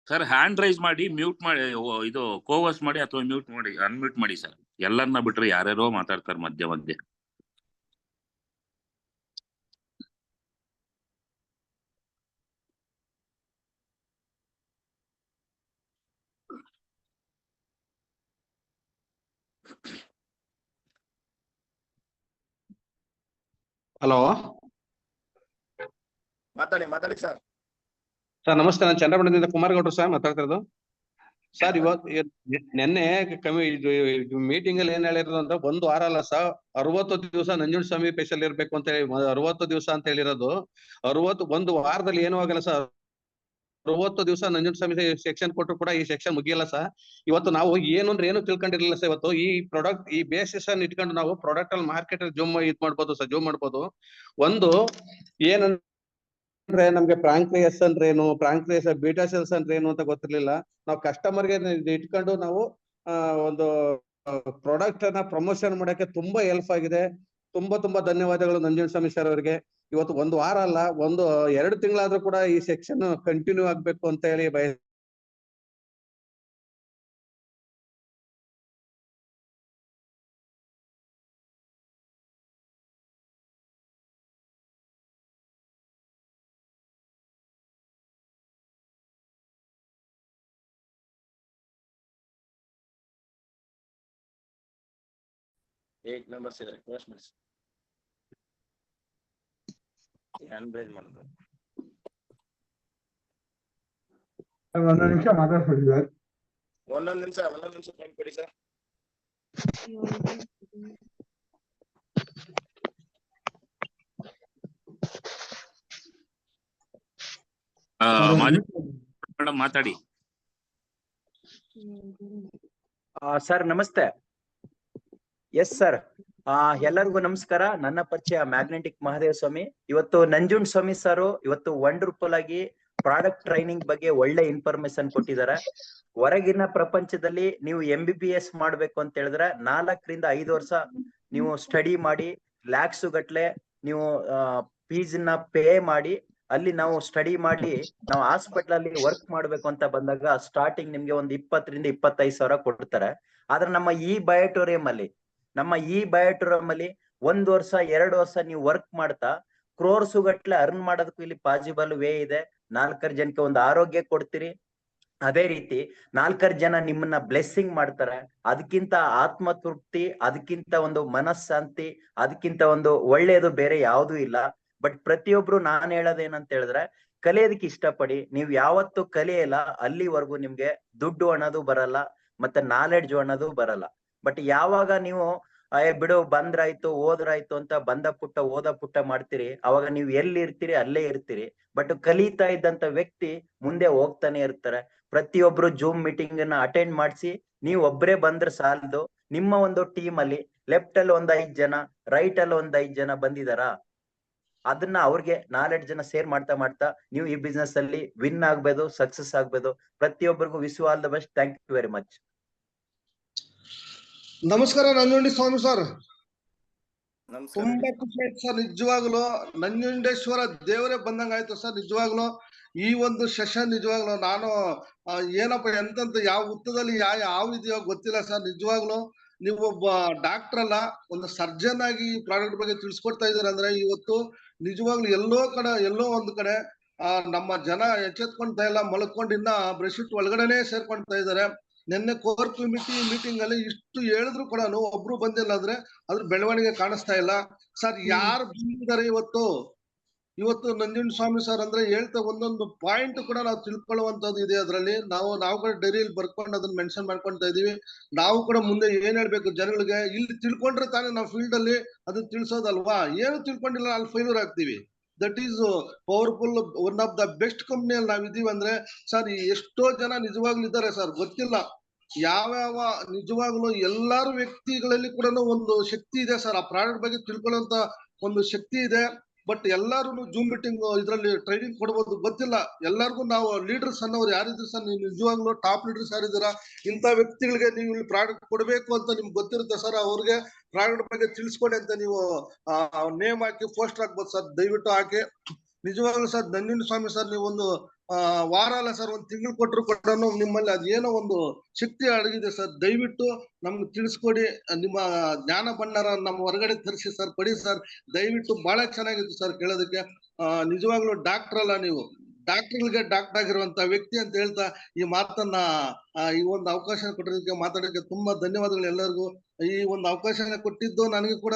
ಸರ್. ಹ್ಯಾಂಡ್ ರೈಸ್ ಮಾಡಿ, ಮ್ಯೂಟ್ ಮಾಡಿ, ಇದು ಕೋವರ್ಸ್ ಮಾಡಿ ಅಥವಾ ಮ್ಯೂಟ್ ಮಾಡಿ, ಅನ್ಮ್ಯೂಟ್ ಮಾಡಿ ಸರ್. ಎಲ್ಲರನ್ನ ಬಿಟ್ರೆ ಯಾರ್ಯಾರೋ ಮಾತಾಡ್ತಾರೆ ಮಧ್ಯೆ. ಹಲೋ, ಮಾತಾಡಿ ಸರ್. ಸರ್ ನಮಸ್ತೆ. ನಾನು ಚಂದ್ರಮಂಡಲದಿಂದ ಕುಮಾರಗೌಡ್ರು ಸರ್ ಮಾತಾಡ್ತಿರೋದು. ಸರ್, ಇವತ್ತು ನೆನ್ನೆ ಮೀಟಿಂಗ್ ಅಲ್ಲಿ ಏನ್ ಹೇಳಿರೋದು ಅಂತ, 1 ವಾರ ಅಲ್ಲ ಸರ್, 60 ದಿವಸ ನಂಜುಂಡಸ್ವಾಮಿ ಸ್ಪೆಷಲ್ ಇರ್ಬೇಕು ಅಂತ ಹೇಳಿ 60 ದಿವಸ ಅಂತ ಹೇಳಿರೋದು. 1 ವಾರದಲ್ಲಿ ಏನೂ ಆಗಲ್ಲ ಸರ್. 60 ದಿವಸ ನಂಜುಂಡಸ್ವಾಮಿ ಸೆಕ್ಷನ್ ಕೊಟ್ಟರು ಕೂಡ ಈ ಸೆಕ್ಷನ್ ಮುಗಿಯಲ್ಲ ಸರ್. ಇವತ್ತು ನಾವು ಏನು ಅಂದ್ರೆ ಏನು ತಿಳ್ಕೊಂಡಿರ್ಲಿಲ್ಲ ಸರ್. ಇವತ್ತು ಈ ಪ್ರಾಡಕ್ಟ್, ಈ ಬೇಸಿಸ್ ಅನ್ನು ಇಟ್ಕೊಂಡು ನಾವು ಪ್ರಾಡಕ್ಟ್ ಅಲ್ಲಿ ಮಾರ್ಕೆಟ್ ಅಲ್ಲಿ ಜೂಮ್ ಮಾಡ್ಬೋದು. ಒಂದು ಏನಂದ್ರೆ ನಮ್ಗೆ ಪ್ಯಾಂಕ್ರಿಯಾಸ್ ಅಂದ್ರೇನು, ಪ್ಯಾಂಕ್ರಿಯಾಸ್ ಬೀಟಾ ಸೆಲ್ಸ್ ಅಂದ್ರೇನು ಅಂತ ಗೊತ್ತಿರ್ಲಿಲ್ಲ. ನಾವು ಕಸ್ಟಮರ್ ಗೆ ಇಟ್ಕೊಂಡು ನಾವು ಒಂದು ಪ್ರಾಡಕ್ಟ್ ಅನ್ನ ಪ್ರಮೋಷನ್ ಮಾಡಕ್ಕೆ ತುಂಬಾ ಹೆಲ್ಪ್ ಆಗಿದೆ. ತುಂಬಾ ಧನ್ಯವಾದಗಳು ನಂಜುಂಡಸ್ವಾಮಿ ಸರ್ ಅವರಿಗೆ. ಇವತ್ತು 1 ವಾರ ಅಲ್ಲ, 2 ತಿಂಗಳಾದ್ರೂ ಕೂಡ ಈ ಸೆಕ್ಷನ್ ಕಂಟಿನ್ಯೂ ಆಗ್ಬೇಕು ಅಂತ ಹೇಳಿ ಏಟ್ ಮೆಂಬರ್ಸ್ ಇದ್ದಾರೆ. ಕ್ಲಾಸ್ ಮೆಂಬರ್ಸ್ ಹ್ಯಾಂಡ್ ರೈಸ್ ಮಾಡೋದು. ಒಂದೊಂದು ನಿಮಿಷ ಮಾತಾಡ್ಕೊಳ್ಳಿ ಸರ್. ಒಂದೊಂದು ನಿಮಿಷ ಟೈಮ್ ಕೊಡಿ ಸರ್. ಮೇಡಮ್ ಮಾತಾಡಿ. ಸರ್ ನಮಸ್ತೆ. Yes sir. ಎಲ್ಲರಿಗೂ ನಮಸ್ಕಾರ. ನನ್ನ ಪರಿಚಯ ಮ್ಯಾಗ್ನೆಟಿಕ್ ಮಹದೇವ ಸ್ವಾಮಿ. ಇವತ್ತು ನಂಜುಂಡ್ ಸ್ವಾಮಿ ಸರ್ ಇವತ್ತು ವಂಡರ್ಫುಲ್ ಆಗಿ ಪ್ರಾಡಕ್ಟ್ ಟ್ರೈನಿಂಗ್ ಬಗ್ಗೆ ಒಳ್ಳೆ ಇನ್ಫಾರ್ಮೇಶನ್ ಕೊಟ್ಟಿದ್ದಾರೆ. ಹೊರಗಿನ ಪ್ರಪಂಚದಲ್ಲಿ ನೀವು MBBS ಮಾಡ್ಬೇಕು ಅಂತ ಹೇಳಿದ್ರೆ 4 ರಿಂದ 5 ವರ್ಷ ನೀವು ಸ್ಟಡಿ ಮಾಡಿ ಲ್ಯಾಕ್ಸ್ ಗಟ್ಲೆ ನೀವು ಫೀಸ್ ನ ಪೇ ಮಾಡಿ ಅಲ್ಲಿ ನಾವು ಸ್ಟಡಿ ಮಾಡಿ ನಾವು ಹಾಸ್ಪಿಟಲ್ ಅಲ್ಲಿ ವರ್ಕ್ ಮಾಡ್ಬೇಕು ಅಂತ ಬಂದಾಗ ಸ್ಟಾರ್ಟಿಂಗ್ ನಿಮ್ಗೆ ಒಂದು 20 ರಿಂದ 25 ಸಾವಿರ ಕೊಡ್ತಾರೆ. ಆದ್ರೆ ನಮ್ಮ ಈ ಬಯೋಟೋರಿಯಂ ಅಲ್ಲಿ 1 ವರ್ಷ 2 ವರ್ಷ ನೀವು ವರ್ಕ್ ಮಾಡ್ತಾ ಕ್ರೋರ್ಸ್ ಗಟ್ಲೆ ಅರ್ನ್ ಮಾಡೋದಕ್ಕೂ ಇಲ್ಲಿ ಪಾಸಿಬಲ್ ವೇ ಇದೆ. 4 ಜನಕ್ಕೆ ಒಂದು ಆರೋಗ್ಯ ಕೊಡ್ತೀರಿ. ಅದೇ ರೀತಿ 4 ಜನ ನಿಮ್ಮನ್ನ ಬ್ಲೆಸ್ಸಿಂಗ್ ಮಾಡ್ತಾರೆ. ಅದಕ್ಕಿಂತ ಆತ್ಮತೃಪ್ತಿ, ಅದಕ್ಕಿಂತ ಒಂದು ಮನಸ್ಶಾಂತಿ, ಅದಕ್ಕಿಂತ ಒಂದು ಒಳ್ಳೆಯದು ಬೇರೆ ಯಾವುದೂ ಇಲ್ಲ. ಬಟ್ ಪ್ರತಿಯೊಬ್ರು ನಾನ್ ಹೇಳೋದೇನಂತ ಹೇಳಿದ್ರೆ ಕಲಿಯೋದಕ್ಕೆ ಇಷ್ಟಪಡಿ. ನೀವು ಯಾವತ್ತು ಕಲಿಯಲ್ಲ ಅಲ್ಲಿವರೆಗೂ ನಿಮ್ಗೆ ದುಡ್ಡು ಅನ್ನೋದು ಬರಲ್ಲ, ಮತ್ತೆ ನಾಲೆಡ್ಜ್ ಅನ್ನೋದು ಬರಲ್ಲ. ಬಟ್ ಯಾವಾಗ ನೀವು ಬಿಡು ಬಂದ್ರಾಯ್ತು ಹೋದ್ರಾಯ್ತು ಅಂತ ಓದ ಪುಟ್ಟ ಮಾಡ್ತೀರಿ, ಅವಾಗ ನೀವು ಎಲ್ಲಿ ಇರ್ತೀರಿ ಅಲ್ಲೇ ಇರ್ತೀರಿ. ಬಟ್ ಕಲಿತಾ ಇದ್ದಂತ ವ್ಯಕ್ತಿ ಮುಂದೆ ಹೋಗ್ತಾನೆ ಇರ್ತಾರೆ. ಪ್ರತಿಯೊಬ್ರು ಜೂಮ್ ಮೀಟಿಂಗ್ ಅನ್ನ ಅಟೆಂಡ್ ಮಾಡಿಸಿ. ನೀವು ಒಬ್ರೇ ಬಂದ್ರೆ ಸಾಲದು. ನಿಮ್ಮ ಒಂದು ಟೀಮ್ ಅಲ್ಲಿ ಲೆಫ್ಟ್ ಅಲ್ಲಿ ಒಂದ್ 5 ಜನ, ರೈಟ್ ಅಲ್ಲಿ ಒಂದ್ 5 ಜನ ಬಂದಿದಾರ, ಅದನ್ನ ಅವ್ರಿಗೆ ನಾಲೆಡ್ಜ್ ಜನ ಶೇರ್ ಮಾಡ್ತಾ ನೀವು ಈ ಬಿಸ್ನೆಸ್ ಅಲ್ಲಿ ವಿನ್ ಆಗ್ಬೋದು, ಸಕ್ಸಸ್ ಆಗ್ಬೋದು. ಪ್ರತಿಯೊಬ್ಬರಿಗೂ wish all the best. Thank you very much. ನಮಸ್ಕಾರ ನಂಜುಂಡಿ ಸ್ವಾಮಿ ಸರ್. ನಮಸ್ಕಾರ. ತುಂಬಾ ಖುಷಿ ಆಯ್ತು ಸರ್. ನಿಜವಾಗ್ಲು ನಂಜುಂಡೇಶ್ವರ ದೇವರೇ ಬಂದಂಗ ಆಯ್ತು ಸರ್. ನಿಜವಾಗ್ಲು ಈ ಒಂದು ಸೆಷನ್ ನಿಜವಾಗ್ಲು ನಾನು ಏನಪ್ಪ ಎಂತಂತ ಯಾವ ಹುತ್ತದಲ್ಲಿ ಯಾವ ಇದೆಯೋ ಗೊತ್ತಿಲ್ಲ ಸರ್. ನಿಜವಾಗ್ಲು ನೀವು ಒಬ್ಬ ಡಾಕ್ಟರ್ ಅಲ್ಲ, ಒಂದು ಸರ್ಜನ್ ಆಗಿ ಈ ಪ್ರಾಡಕ್ಟ್ ಬಗ್ಗೆ ತಿಳಿಸ್ಕೊಡ್ತಾ ಇದಾರೆ ಅಂದ್ರೆ ಇವತ್ತು ನಿಜವಾಗ್ಲು ಎಲ್ಲೋ ಒಂದು ಕಡೆ ನಮ್ಮ ಜನ ಎಚ್ಚೆತ್ಕೊಂಡ್ತಾ ಇಲ್ಲ, ಮಲ್ಕೊಂಡು ಇನ್ನ ಬ್ರೆಶೀಟ್ ಒಳಗಡೆನೆ ಸೇರ್ಕೊಂಡ್ತಾ ಇದಾರೆ. ನಿನ್ನೆ ಕೋರ್ ಕಮಿಟಿ ಮೀಟಿಂಗ್ ಅಲ್ಲಿ ಇಷ್ಟು ಹೇಳಿದ್ರು ಕೂಡ ಒಬ್ರು ಬಂದಿಲ್ಲ ಅಂದ್ರೆ ಅದ್ರ ಬೆಳವಣಿಗೆ ಕಾಣಿಸ್ತಾ ಇಲ್ಲ ಸರ್. ಯಾರು ಬಂದಿದ್ದಾರೆ ಇವತ್ತು ನಂಜುಂಡ ಸ್ವಾಮಿ ಸರ್ ಅಂದ್ರೆ ಹೇಳ್ತಾ ಒಂದೊಂದು ಪಾಯಿಂಟ್ ಕೂಡ ನಾವು ತಿಳ್ಕೊಳ್ಳುವಂತದ್ದು ಇದೆ. ಅದ್ರಲ್ಲಿ ನಾವು ಕೂಡ ಡೈರಿಯಲ್ಲಿ ಬರ್ಕೊಂಡು ಅದನ್ನ ಮೆನ್ಷನ್ ಮಾಡ್ಕೊಂತಾ ಇದೀವಿ. ನಾವು ಕೂಡ ಮುಂದೆ ಏನ್ ಹೇಳ್ಬೇಕು ಜನಗಳಿಗೆ, ಇಲ್ಲಿ ತಿಳ್ಕೊಂಡ್ರೆ ತಾನೇ ನಾವು ಫೀಲ್ಡ್ ಅಲ್ಲಿ ಅದನ್ನ ತಿಳಿಸೋದಲ್ವಾ. ಏನು ತಿಳ್ಕೊಂಡಿಲ್ಲ ಅಲ್ಲಿ ಫೇಲ್ಯೂರ್ ಆಗ್ತೀವಿ. That is powerful. One of the best ಕಂಪ್ನಿಯಲ್ಲಿ ನಾವ್ ಇದೀವಿ ಅಂದ್ರೆ ಸರ್ ಎಷ್ಟೋ ಜನ ನಿಜವಾಗ್ಲೂ ಇದ್ದಾರೆ ಸರ್. ಗೊತ್ತಿಲ್ಲ ಯಾವ ನಿಜವಾಗ್ಲೂ ಎಲ್ಲಾರು ವ್ಯಕ್ತಿಗಳಲ್ಲಿ ಕೂಡ ಒಂದು ಶಕ್ತಿ ಇದೆ ಸರ್. ಆ ಪ್ರಾಡಕ್ಟ್ ಬಗ್ಗೆ ತಿಳ್ಕೊಳ್ಳುವಂತ ಒಂದು ಶಕ್ತಿ ಇದೆ. ಬಟ್ ಎಲ್ಲಾರು ಜೂಮ್ ಮೀಟಿಂಗ್ ಇದ್ರಲ್ಲಿ ಟ್ರೈನಿಂಗ್ ಕೊಡ್ಬೋದು, ಗೊತ್ತಿಲ್ಲ. ಎಲ್ಲರಿಗೂ ನಾವು ಲೀಡರ್ಸ್ ಅನ್ನೋರು ಯಾರಿದ್ರು ಸರ್, ನೀವು ನಿಜವಾಗ್ಲೂ ಟಾಪ್ ಲೀಡರ್ಸ್ ಯಾರಿದ್ದೀರಾ, ಇಂಥ ವ್ಯಕ್ತಿಗಳಿಗೆ ನೀವು ಇಲ್ಲಿ ಪ್ರಾಡಕ್ಟ್ ಕೊಡ್ಬೇಕು ಅಂತ ನಿಮ್ಗೆ ಗೊತ್ತಿರುತ್ತೆ ಸರ್. ಅವ್ರಿಗೆ ಪ್ರಾಡಕ್ಟ್ ಬಗ್ಗೆ ತಿಳಿಸ್ಕೊಡಿ ಅಂತ ನೀವು ನೇಮ್ ಹಾಕಿ ಪೋಸ್ಟರ್ ಹಾಕ್ಬೋದು ಸರ್. ದಯವಿಟ್ಟು ಹಾಕಿ. ನಿಜವಾಗ್ಲೂ ಸರ್ ನಂಜುಂಡ ಸ್ವಾಮಿ ಸರ್ ನೀವು ಒಂದು ವಾರ ಅಲ್ಲ ಸರ್, ಒಂದು ತಿಂಗಳು ಕೊಟ್ಟರು ಕೂಡ ನಿಮ್ಮಲ್ಲಿ ಅದೇನೋ ಒಂದು ಶಕ್ತಿ ಅಡಗಿದೆ ಸರ್. ದಯವಿಟ್ಟು ನಮ್ಗೆ ತಿಳಿಸ್ಕೊಡಿ. ನಿಮ್ಮ ಜ್ಞಾನ ಭಂಡಾರ ನಮ್ಮ ಹೊರಗಡೆ ತರಿಸಿ ಸರ್, ಕೊಡಿ ಸರ್ ದಯವಿಟ್ಟು. ಬಹಳ ಚೆನ್ನಾಗಿತ್ತು ಸರ್ ಕೇಳೋದಕ್ಕೆ. ನಿಜವಾಗ್ಲೂ ಡಾಕ್ಟರ್ ಅಲ್ಲ, ನೀವು ಡಾಕ್ಟರ್ಗೆ ಡಾಕ್ಟರ್ ಆಗಿರುವಂತ ವ್ಯಕ್ತಿ ಅಂತ ಹೇಳ್ತಾ ಈ ಮಾತನ್ನ ಈ ಒಂದು ಅವಕಾಶ ಕೊಟ್ಟಿರೋದಕ್ಕೆ ಮಾತಾಡೋದಕ್ಕೆ ತುಂಬಾ ಧನ್ಯವಾದಗಳು ಎಲ್ಲರಿಗೂ. ಈ ಒಂದು ಅವಕಾಶ ಕೊಟ್ಟಿದ್ದು ನನಗೆ ಕೂಡ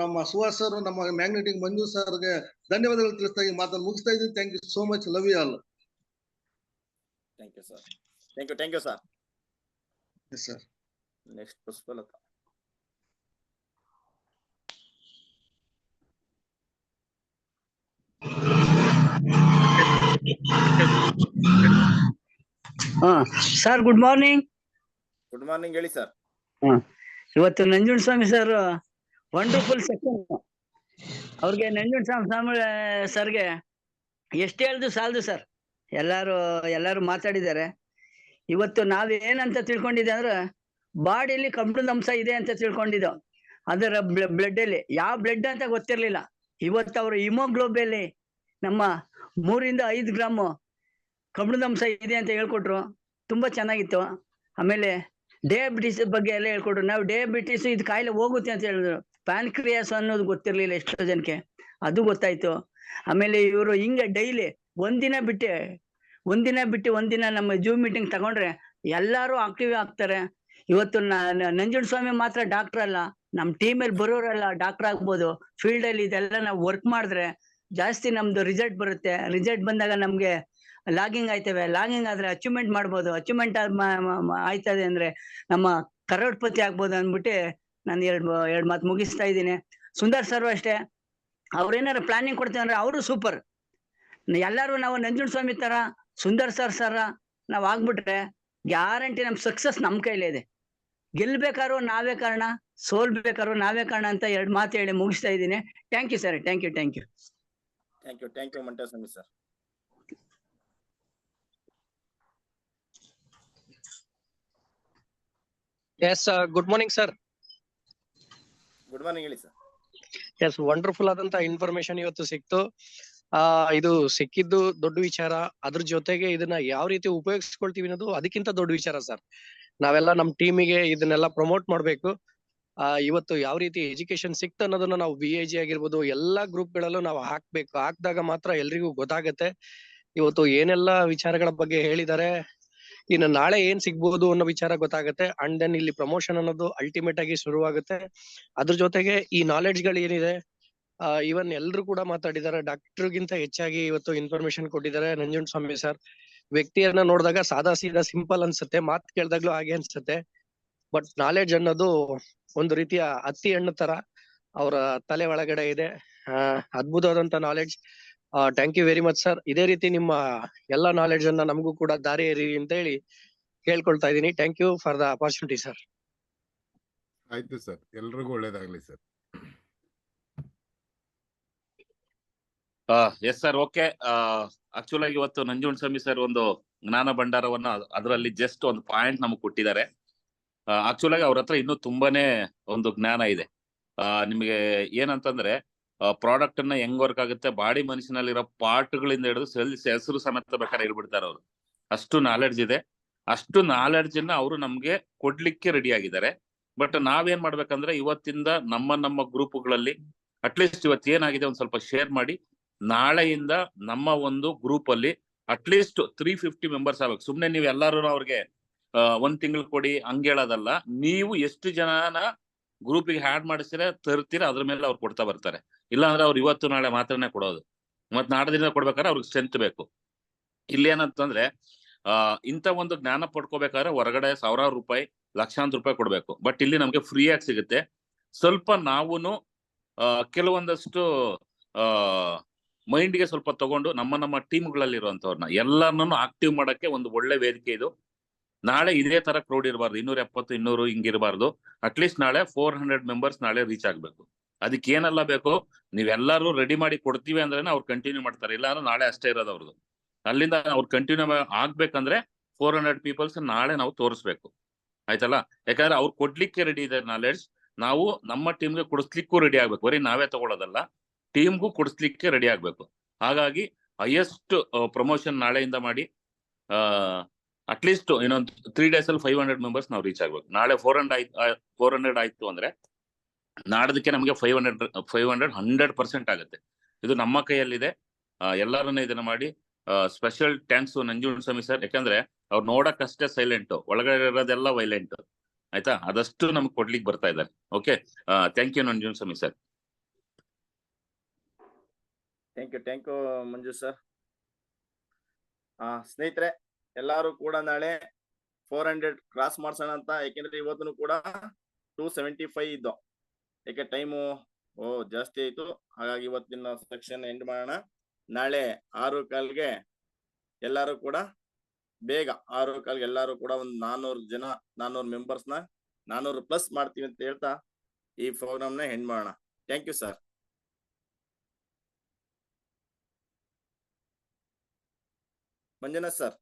ನಮ್ಮ ಸುಹಾಸ್ ಸರ್, ನಮ್ಮ ಮ್ಯಾಗ್ನೆಟಿಕ್ ಮಂಜು ಸರ್ಗೆ ಧನ್ಯವಾದಗಳು ತಿಳಿಸ್ತಾ ಈ ಮಾತನ್ನು ಮುಗಿಸ್ತಾ ಇದ್ದೀನಿ. Thank you so much. Love you all. Thank you sir. Thank you sir. Yes sir. Next Pushpalatha. Sir good morning. Good morning, ಹೇಳಿ ಸರ್. ಇವತ್ತು Nanjunda Swamy sir wonderful session. ಅವ್ರಿಗೆ ನಂಜುಂಡ ಸ್ವಾಮಿ ಸರ್ಗೆ ಎಷ್ಟು ಹೇಳ್ದು ಸಾಲದು ಸರ್. ಎಲ್ಲಾರು ಮಾತಾಡಿದ್ದಾರೆ. ಇವತ್ತು ನಾವೇನಂತ ತಿಳ್ಕೊಂಡಿದ್ದೆ ಅಂದ್ರೆ ಬಾಡಿಯಲ್ಲಿ ಕಬ್ಬಿಣದ ಅಂಶ ಇದೆ ಅಂತ ತಿಳ್ಕೊಂಡಿದ್ದೋ. ಅದರ ಬ್ಲಡ್ ಅಲ್ಲಿ ಯಾವ ಬ್ಲಡ್ ಅಂತ ಗೊತ್ತಿರ್ಲಿಲ್ಲ. ಇವತ್ತು ಅವರು ಹಿಮೋಗ್ಲೋಬಲ್ಲಿ ನಮ್ಮ 3 ರಿಂದ 5 ಗ್ರಾಮ್ ಕಬ್ಬಿಣದ ಅಂಶ ಇದೆ ಅಂತ ಹೇಳ್ಕೊಟ್ರು. ತುಂಬಾ ಚೆನ್ನಾಗಿತ್ತು. ಆಮೇಲೆ ಡಯಾಬಿಟಿಸ್ ಬಗ್ಗೆ ಎಲ್ಲ ಹೇಳ್ಕೊಟ್ರು. ನಾವು ಡಯಾಬಿಟಿಸ್ ಇದು ಕಾಯಿಲೆ ಹೋಗುತ್ತೆ ಅಂತ ಹೇಳಿದ್ರು. ಪ್ಯಾನ್ಕ್ರಿಯಾಸ್ ಅನ್ನೋದು ಗೊತ್ತಿರ್ಲಿಲ್ಲ ಎಷ್ಟೋ ಜನಕ್ಕೆ, ಅದು ಗೊತ್ತಾಯ್ತು. ಆಮೇಲೆ ಇವರು ಹಿಂಗೆ ಡೈಲಿ ಒಂದಿನ ಬಿಟ್ಟು ನಮ್ಮ ಜೂಮ್ ಮೀಟಿಂಗ್ ತಗೊಂಡ್ರೆ ಎಲ್ಲಾರು ಆಕ್ಟಿವ್ ಆಗ್ತಾರೆ. ಇವತ್ತು ನಂಜುಂಡ ಸ್ವಾಮಿ ಮಾತ್ರ ಡಾಕ್ಟರ್ ಅಲ್ಲ, ನಮ್ ಟೀಮಲ್ಲಿ ಬರೋರೆಲ್ಲ ಡಾಕ್ಟರ್ ಆಗ್ಬೋದು. ಫೀಲ್ಡ್ ಅಲ್ಲಿ ಇದೆಲ್ಲ ನಾವು ವರ್ಕ್ ಮಾಡಿದ್ರೆ ಜಾಸ್ತಿ ನಮ್ದು ರಿಸಲ್ಟ್ ಬರುತ್ತೆ. ರಿಸಲ್ಟ್ ಬಂದಾಗ ನಮ್ಗೆ ಲಾಗಿಂಗ್ ಆಯ್ತವೆ. ಲಾಗಿಂಗ್ ಆದ್ರೆ ಅಚೀವ್ಮೆಂಟ್ ಮಾಡ್ಬೋದು. ಅಚೀವ್ಮೆಂಟ್ ಆಯ್ತದೆ ಅಂದ್ರೆ ನಮ್ಮ ಕರೋಡ್ಪತಿ ಆಗ್ಬೋದು ಅಂದ್ಬಿಟ್ಟು ನಾನು ಎರಡು ಮಾತು ಮುಗಿಸ್ತಾ ಇದ್ದೀನಿ. ಸುಂದರ್ ಸರ್ ಅಷ್ಟೇ, ಅವ್ರೇನಾರು ಪ್ಲಾನಿಂಗ್ ಕೊಡ್ತೀವಿ ಅಂದ್ರೆ ಅವರು ಸೂಪರ್. ಎಲ್ಲಾರು ನಾವು ನಂಜುಂಡ ಸ್ವಾಮಿ ತರ ಸುಂದರ್ ಸರ್ ನಾವ್ ಆಗ್ಬಿಟ್ರೆ ಗ್ಯಾರಂಟಿ ನಮ್ ಸಕ್ಸಸ್ ನಮ್ ಕೈಲೇ ಇದೆ. ಗೆಲ್ಬೇಕಾದ್ರೂ ನಾವೇ ಕಾರಣ, ಸೋಲ್ಬೇಕಾದ್ರೂ ನಾವೇ ಕಾರಣ ಅಂತ 2 ಮಾತು ಹೇಳಿ ಮುಗಿಸ್ತಾ ಇದ್ದೀನಿ. Thank you sir, thank you. Thank you Manteswamy sir. Yes, good morning sir. Good morning, ಹೇಳಿ ಸರ್. ಎಸ್, ವಂಡರ್ಫುಲ್ ಆದಂತ ಇನ್ಫಾರ್ಮೇಶನ್ ಇವತ್ತು ಸಿಕ್ತು. ಇದು ಸಿಕ್ಕಿದ್ದು ದೊಡ್ಡ ವಿಚಾರ. ಅದ್ರ ಜೊತೆಗೆ ಇದನ್ನ ಯಾವ ರೀತಿ ಉಪಯೋಗಿಸ್ಕೊಳ್ತೀವಿ ಅನ್ನೋದು ಅದಕ್ಕಿಂತ ದೊಡ್ಡ ವಿಚಾರ ಸರ್. ನಾವೆಲ್ಲ ನಮ್ ಟೀಮಿಗೆ ಇದನ್ನೆಲ್ಲ ಪ್ರಮೋಟ್ ಮಾಡ್ಬೇಕು. ಇವತ್ತು ಯಾವ ರೀತಿ ಎಜುಕೇಶನ್ ಸಿಕ್ತು ಅನ್ನೋದನ್ನ ನಾವು BIG ಆಗಿರ್ಬೋದು ಎಲ್ಲಾ ಗ್ರೂಪ್ ಗಳಲ್ಲೂ ನಾವು ಹಾಕ್ಬೇಕು. ಹಾಕ್ದಾಗ ಮಾತ್ರ ಎಲ್ರಿಗೂ ಗೊತ್ತಾಗತ್ತೆ. ಇವತ್ತು ಏನೆಲ್ಲ ವಿಚಾರಗಳ ಬಗ್ಗೆ ಹೇಳಿದ್ದಾರೆ, ಇನ್ನು ನಾಳೆ ಏನ್ ಸಿಗ್ಬೋದು ಅನ್ನೋ ವಿಚಾರ ಗೊತ್ತಾಗತ್ತೆ. ಅಂಡ್ ದೆನ್ ಇಲ್ಲಿ ಪ್ರಮೋಷನ್ ಅನ್ನೋದು ಅಲ್ಟಿಮೇಟ್ ಆಗಿ ಶುರುವಾಗುತ್ತೆ. ಅದ್ರ ಜೊತೆಗೆ ಈ ನಾಲೆಡ್ಜ್ ಗಳು ಏನಿದೆ, ಇವನ್ ಎಲ್ರು ಕೂಡ ಮಾತಾಡಿದ್ದಾರೆ. ಡಾಕ್ಟರ್ಗಿಂತ ಹೆಚ್ಚಾಗಿ ಇವತ್ತು ಇನ್ಫಾರ್ಮೇಶನ್ ಕೊಟ್ಟಿದ್ದಾರೆ ನಂಜುಂಡಸ್ವಾಮಿ ಸರ್. ವ್ಯಕ್ತಿಯನ್ನ ನೋಡಿದಾಗ ಸಾದಾ ಸೀದಾ ಸಿಂಪಲ್ ಅನ್ಸುತ್ತೆ, ಮಾತ್ ಕೇಳ್ದಾಗ್ಲೂ ಹಾಗೆ ಅನ್ಸುತ್ತೆ. ಬಟ್ ನಾಲೆಡ್ಜ್ ಅನ್ನೋದು ಒಂದು ರೀತಿಯ ಹತ್ತಿ ಹಣ್ಣು ತರ ಅವರ ತಲೆ ಒಳಗಡೆ ಇದೆ. ಅದ್ಭುತವಾದಂತ knowledge. Thank you very much sir. ಇದೇ ರೀತಿ ನಿಮ್ಮ ಎಲ್ಲಾ ನಾಲೆಡ್ಜ್ ಅನ್ನ ನಮಗೂ ಕೂಡ ದಾರಿ ಎರಿ ಅಂತ ಹೇಳಿ ಕೇಳ್ಕೊಳ್ತಾ ಇದೀನಿ. Thank you for the opportunity sir. ಆಯ್ತು ಸರ್, ಎಲ್ರಿಗೂ ಒಳ್ಳೇದಾಗ್ಲಿ sir. Yes sir, okay. Actual ಆಗಿ ಇವತ್ತು ನಂಜುಂಡಸ್ವಾಮಿ ಸರ್ ಒಂದು ಜ್ಞಾನ ಭಂಡಾರವನ್ನ ಅದರಲ್ಲಿ ಜಸ್ಟ್ ಒಂದು ಪಾಯಿಂಟ್ ನಮಗೆ ಕೊಟ್ಟಿದ್ದಾರೆ. ಆಕ್ಚುಲ್ ಆಗಿ ಅವ್ರ ಹತ್ರ ಇನ್ನೂ ತುಂಬಾನೇ ಒಂದು ಜ್ಞಾನ ಇದೆ. ನಿಮಗೆ ಏನಂತಂದ್ರೆ ಪ್ರಾಡಕ್ಟ್ ಅನ್ನ ಹೆಂಗ್ ವರ್ಕ್ ಆಗುತ್ತೆ, ಬಾಡಿ ಮನುಷ್ಯನಲ್ಲಿರೋ ಪಾರ್ಟ್ ಗಳಿಂದ ಹಿಡಿದು ಸೆಲ್ಸ್ ಹೆಸರು ಸಮೇತ ಬೇಕಾದ್ರೆ ಹೇಳ್ಬಿಡ್ತಾರೆ ಅವರು. ಅಷ್ಟು ನಾಲೆಡ್ಜ್ ಇದೆ. ಅಷ್ಟು ನಾಲೆಡ್ಜ್ ಅನ್ನ ಅವರು ನಮ್ಗೆ ಕೊಡ್ಲಿಕ್ಕೆ ರೆಡಿ ಆಗಿದ್ದಾರೆ. ಬಟ್ ನಾವೇನ್ ಮಾಡ್ಬೇಕಂದ್ರೆ ಇವತ್ತಿಂದ ನಮ್ಮ ಗ್ರೂಪ್ಗಳಲ್ಲಿ ಅಟ್ಲೀಸ್ಟ್ ಇವತ್ತು ಏನಾಗಿದೆ ಒಂದ್ ಸ್ವಲ್ಪ ಶೇರ್ ಮಾಡಿ. ನಾಳೆಯಿಂದ ನಮ್ಮ ಒಂದು ಗ್ರೂಪ್ ಅಲ್ಲಿ ಅಟ್ಲೀಸ್ಟ್ 350 ಮೆಂಬರ್ಸ್ ಆಗ್ಬೇಕು. ಸುಮ್ನೆ ನೀವು ಎಲ್ಲಾರು ಅವ್ರಿಗೆ 1 ತಿಂಗಳು ಕೊಡಿ ಹಂಗ ಹೇಳೋದಲ್ಲ. ನೀವು ಎಷ್ಟು ಜನನ ಗ್ರೂಪಿಗೆ ಹ್ಯಾಡ್ ಮಾಡಿಸಿದ್ರೆ ತರ್ತೀರ, ಅದ್ರ ಮೇಲೆ ಅವ್ರು ಕೊಡ್ತಾ ಬರ್ತಾರೆ. ಇಲ್ಲಾಂದ್ರೆ ಅವ್ರು ಇವತ್ತು ನಾಳೆ ಮಾತ್ರನೇ ಕೊಡೋದು. ಮತ್ ನಾಡದಿಂದ ಕೊಡ್ಬೇಕಾದ್ರೆ ಅವ್ರಿಗೆ ಸ್ಟ್ರೆಂತ್ ಬೇಕು. ಇಲ್ಲಿ ಏನಂತಂದ್ರೆ ಇಂಥ ಒಂದು ಜ್ಞಾನ ಪಡ್ಕೋಬೇಕಾದ್ರೆ ಹೊರಗಡೆ ಸಾವಿರಾರು ರೂಪಾಯಿ, ಲಕ್ಷಾಂತರ ರೂಪಾಯಿ ಕೊಡ್ಬೇಕು. ಬಟ್ ಇಲ್ಲಿ ನಮ್ಗೆ ಫ್ರೀ ಆಗಿ ಸಿಗುತ್ತೆ. ಸ್ವಲ್ಪ ನಾವುನು ಕೆಲವೊಂದಷ್ಟು ಮೈಂಡ್ಗೆ ಸ್ವಲ್ಪ ತಗೊಂಡು ನಮ್ಮ ಟೀಮ್ಗಳಲ್ಲಿ ಇರುವಂತವ್ರನ್ನ ಎಲ್ಲರನ್ನೂ ಆಕ್ಟಿವ್ ಮಾಡಕ್ಕೆ ಒಂದು ಒಳ್ಳೆ ವೇದಿಕೆ ಇದು. ನಾಳೆ ಇದೇ ತರ ಕ್ರೌಡ್ ಇರಬಾರ್ದು, 270, 200 ಹಿಂಗಿರಬಾರ್ದು. ಅಟ್ಲೀಸ್ಟ್ ನಾಳೆ 400 ಮೆಂಬರ್ಸ್ ನಾಳೆ ರೀಚ್ ಆಗ್ಬೇಕು. ಅದಕ್ಕೆ ಏನೆಲ್ಲ ಬೇಕು ನೀವೆಲ್ಲರೂ ರೆಡಿ ಮಾಡಿ ಕೊಡ್ತೀವಿ ಅಂದ್ರೆ ಅವ್ರು ಕಂಟಿನ್ಯೂ ಮಾಡ್ತಾರೆ. ಇಲ್ಲ ಅಂದ್ರೆ ನಾಳೆ ಅಷ್ಟೇ ಇರೋದು ಅವ್ರದ್ದು. ಅಲ್ಲಿಂದ ಅವ್ರು ಕಂಟಿನ್ಯೂ ಆಗ್ಬೇಕಂದ್ರೆ 400 ಪೀಪಲ್ಸ್ ನಾಳೆ ನಾವು ತೋರಿಸ್ಬೇಕು. ಆಯ್ತಲ್ಲ? ಯಾಕಂದ್ರೆ ಅವ್ರು ಕೊಡ್ಲಿಕ್ಕೆ ರೆಡಿ ಇದೆ ನಾಲೆಡ್ಜ್. ನಾವು ನಮ್ಮ ಟೀಮ್ಗೆ ಕೊಡಿಸ್ಲಿಕ್ಕೂ ರೆಡಿ ಆಗ್ಬೇಕು. ಬರೀ ನಾವೇ ತಗೊಳ್ಳೋದಲ್ಲ, ಟೀಮ್ಗೂ ಕೊಡಿಸ್ಲಿಕ್ಕೆ ರೆಡಿ ಆಗ್ಬೇಕು. ಹಾಗಾಗಿ ಹೈಯೆಸ್ಟ್ ಪ್ರಮೋಷನ್ ನಾಳೆಯಿಂದ ಮಾಡಿ. ಅಟ್ಲೀಸ್ಟ್ ಇನ್ನೊಂದು 3 days ಅಲ್ಲಿ 500 ಮೆಂಬರ್ಸ್ ನಾವು ರೀಚ್ ಆಗ್ಬೇಕು. ನಾಳೆ 400 ಆಯ್ತು ಅಂದ್ರೆ ನಾಡದಕ್ಕೆ ನಮಗೆ 500 100% ಆಗುತ್ತೆ. ಇದು ನಮ್ಮ ಕೈಯಲ್ಲಿದೆ. ಎಲ್ಲರನ್ನ ಇದನ್ನ ಮಾಡಿ. Special thanks Nanjundaswamy sir. ಯಾಕಂದ್ರೆ ಅವ್ರು ನೋಡಕ್ಕಷ್ಟೇ ಸೈಲೆಂಟ್, ಒಳಗಡೆ ಇರೋದೆಲ್ಲ ವೈಲೆಂಟ್. ಆಯ್ತಾ? ಅದಷ್ಟು ನಮ್ಗೆ ಕೊಡ್ಲಿಕ್ಕೆ ಬರ್ತಾ ಇದ್ದಾರೆ. Okay, thank you Nanjundaswamy sir. Thank you Manju sir. ಸ್ನೇಹಿತರೆ, ಎಲ್ಲಾರು ಕೂಡ ನಾಳೆ 400 ಕ್ರಾಸ್ ಮಾಡ್ಸೋಣ ಅಂತ. ಯಾಕೆಂದ್ರೆ ಇವತ್ತು ಕೂಡ 275 ಇದ್ದು. ಯಾಕೆ ಟೈಮು ಜಾಸ್ತಿ ಆಯ್ತು. ಹಾಗಾಗಿ ಇವತ್ತಿನ ಸೆಕ್ಷನ್ ಎಂಡ್ ಮಾಡೋಣ. ನಾಳೆ 6:15ಗೆ ಎಲ್ಲಾರು ಕೂಡ ಬೇಗ 6:15ಗೆ ಎಲ್ಲಾರು ಕೂಡ ಒಂದು 400 ಮೆಂಬರ್ಸ್ನ 400+ ಮಾಡ್ತೀವಿ ಅಂತ ಹೇಳ್ತಾ ಈ ಪ್ರೋಗ್ರಾಮ್ನ ಎಂಡ್ ಮಾಡೋಣ. Thank you sir. Manjunath sir.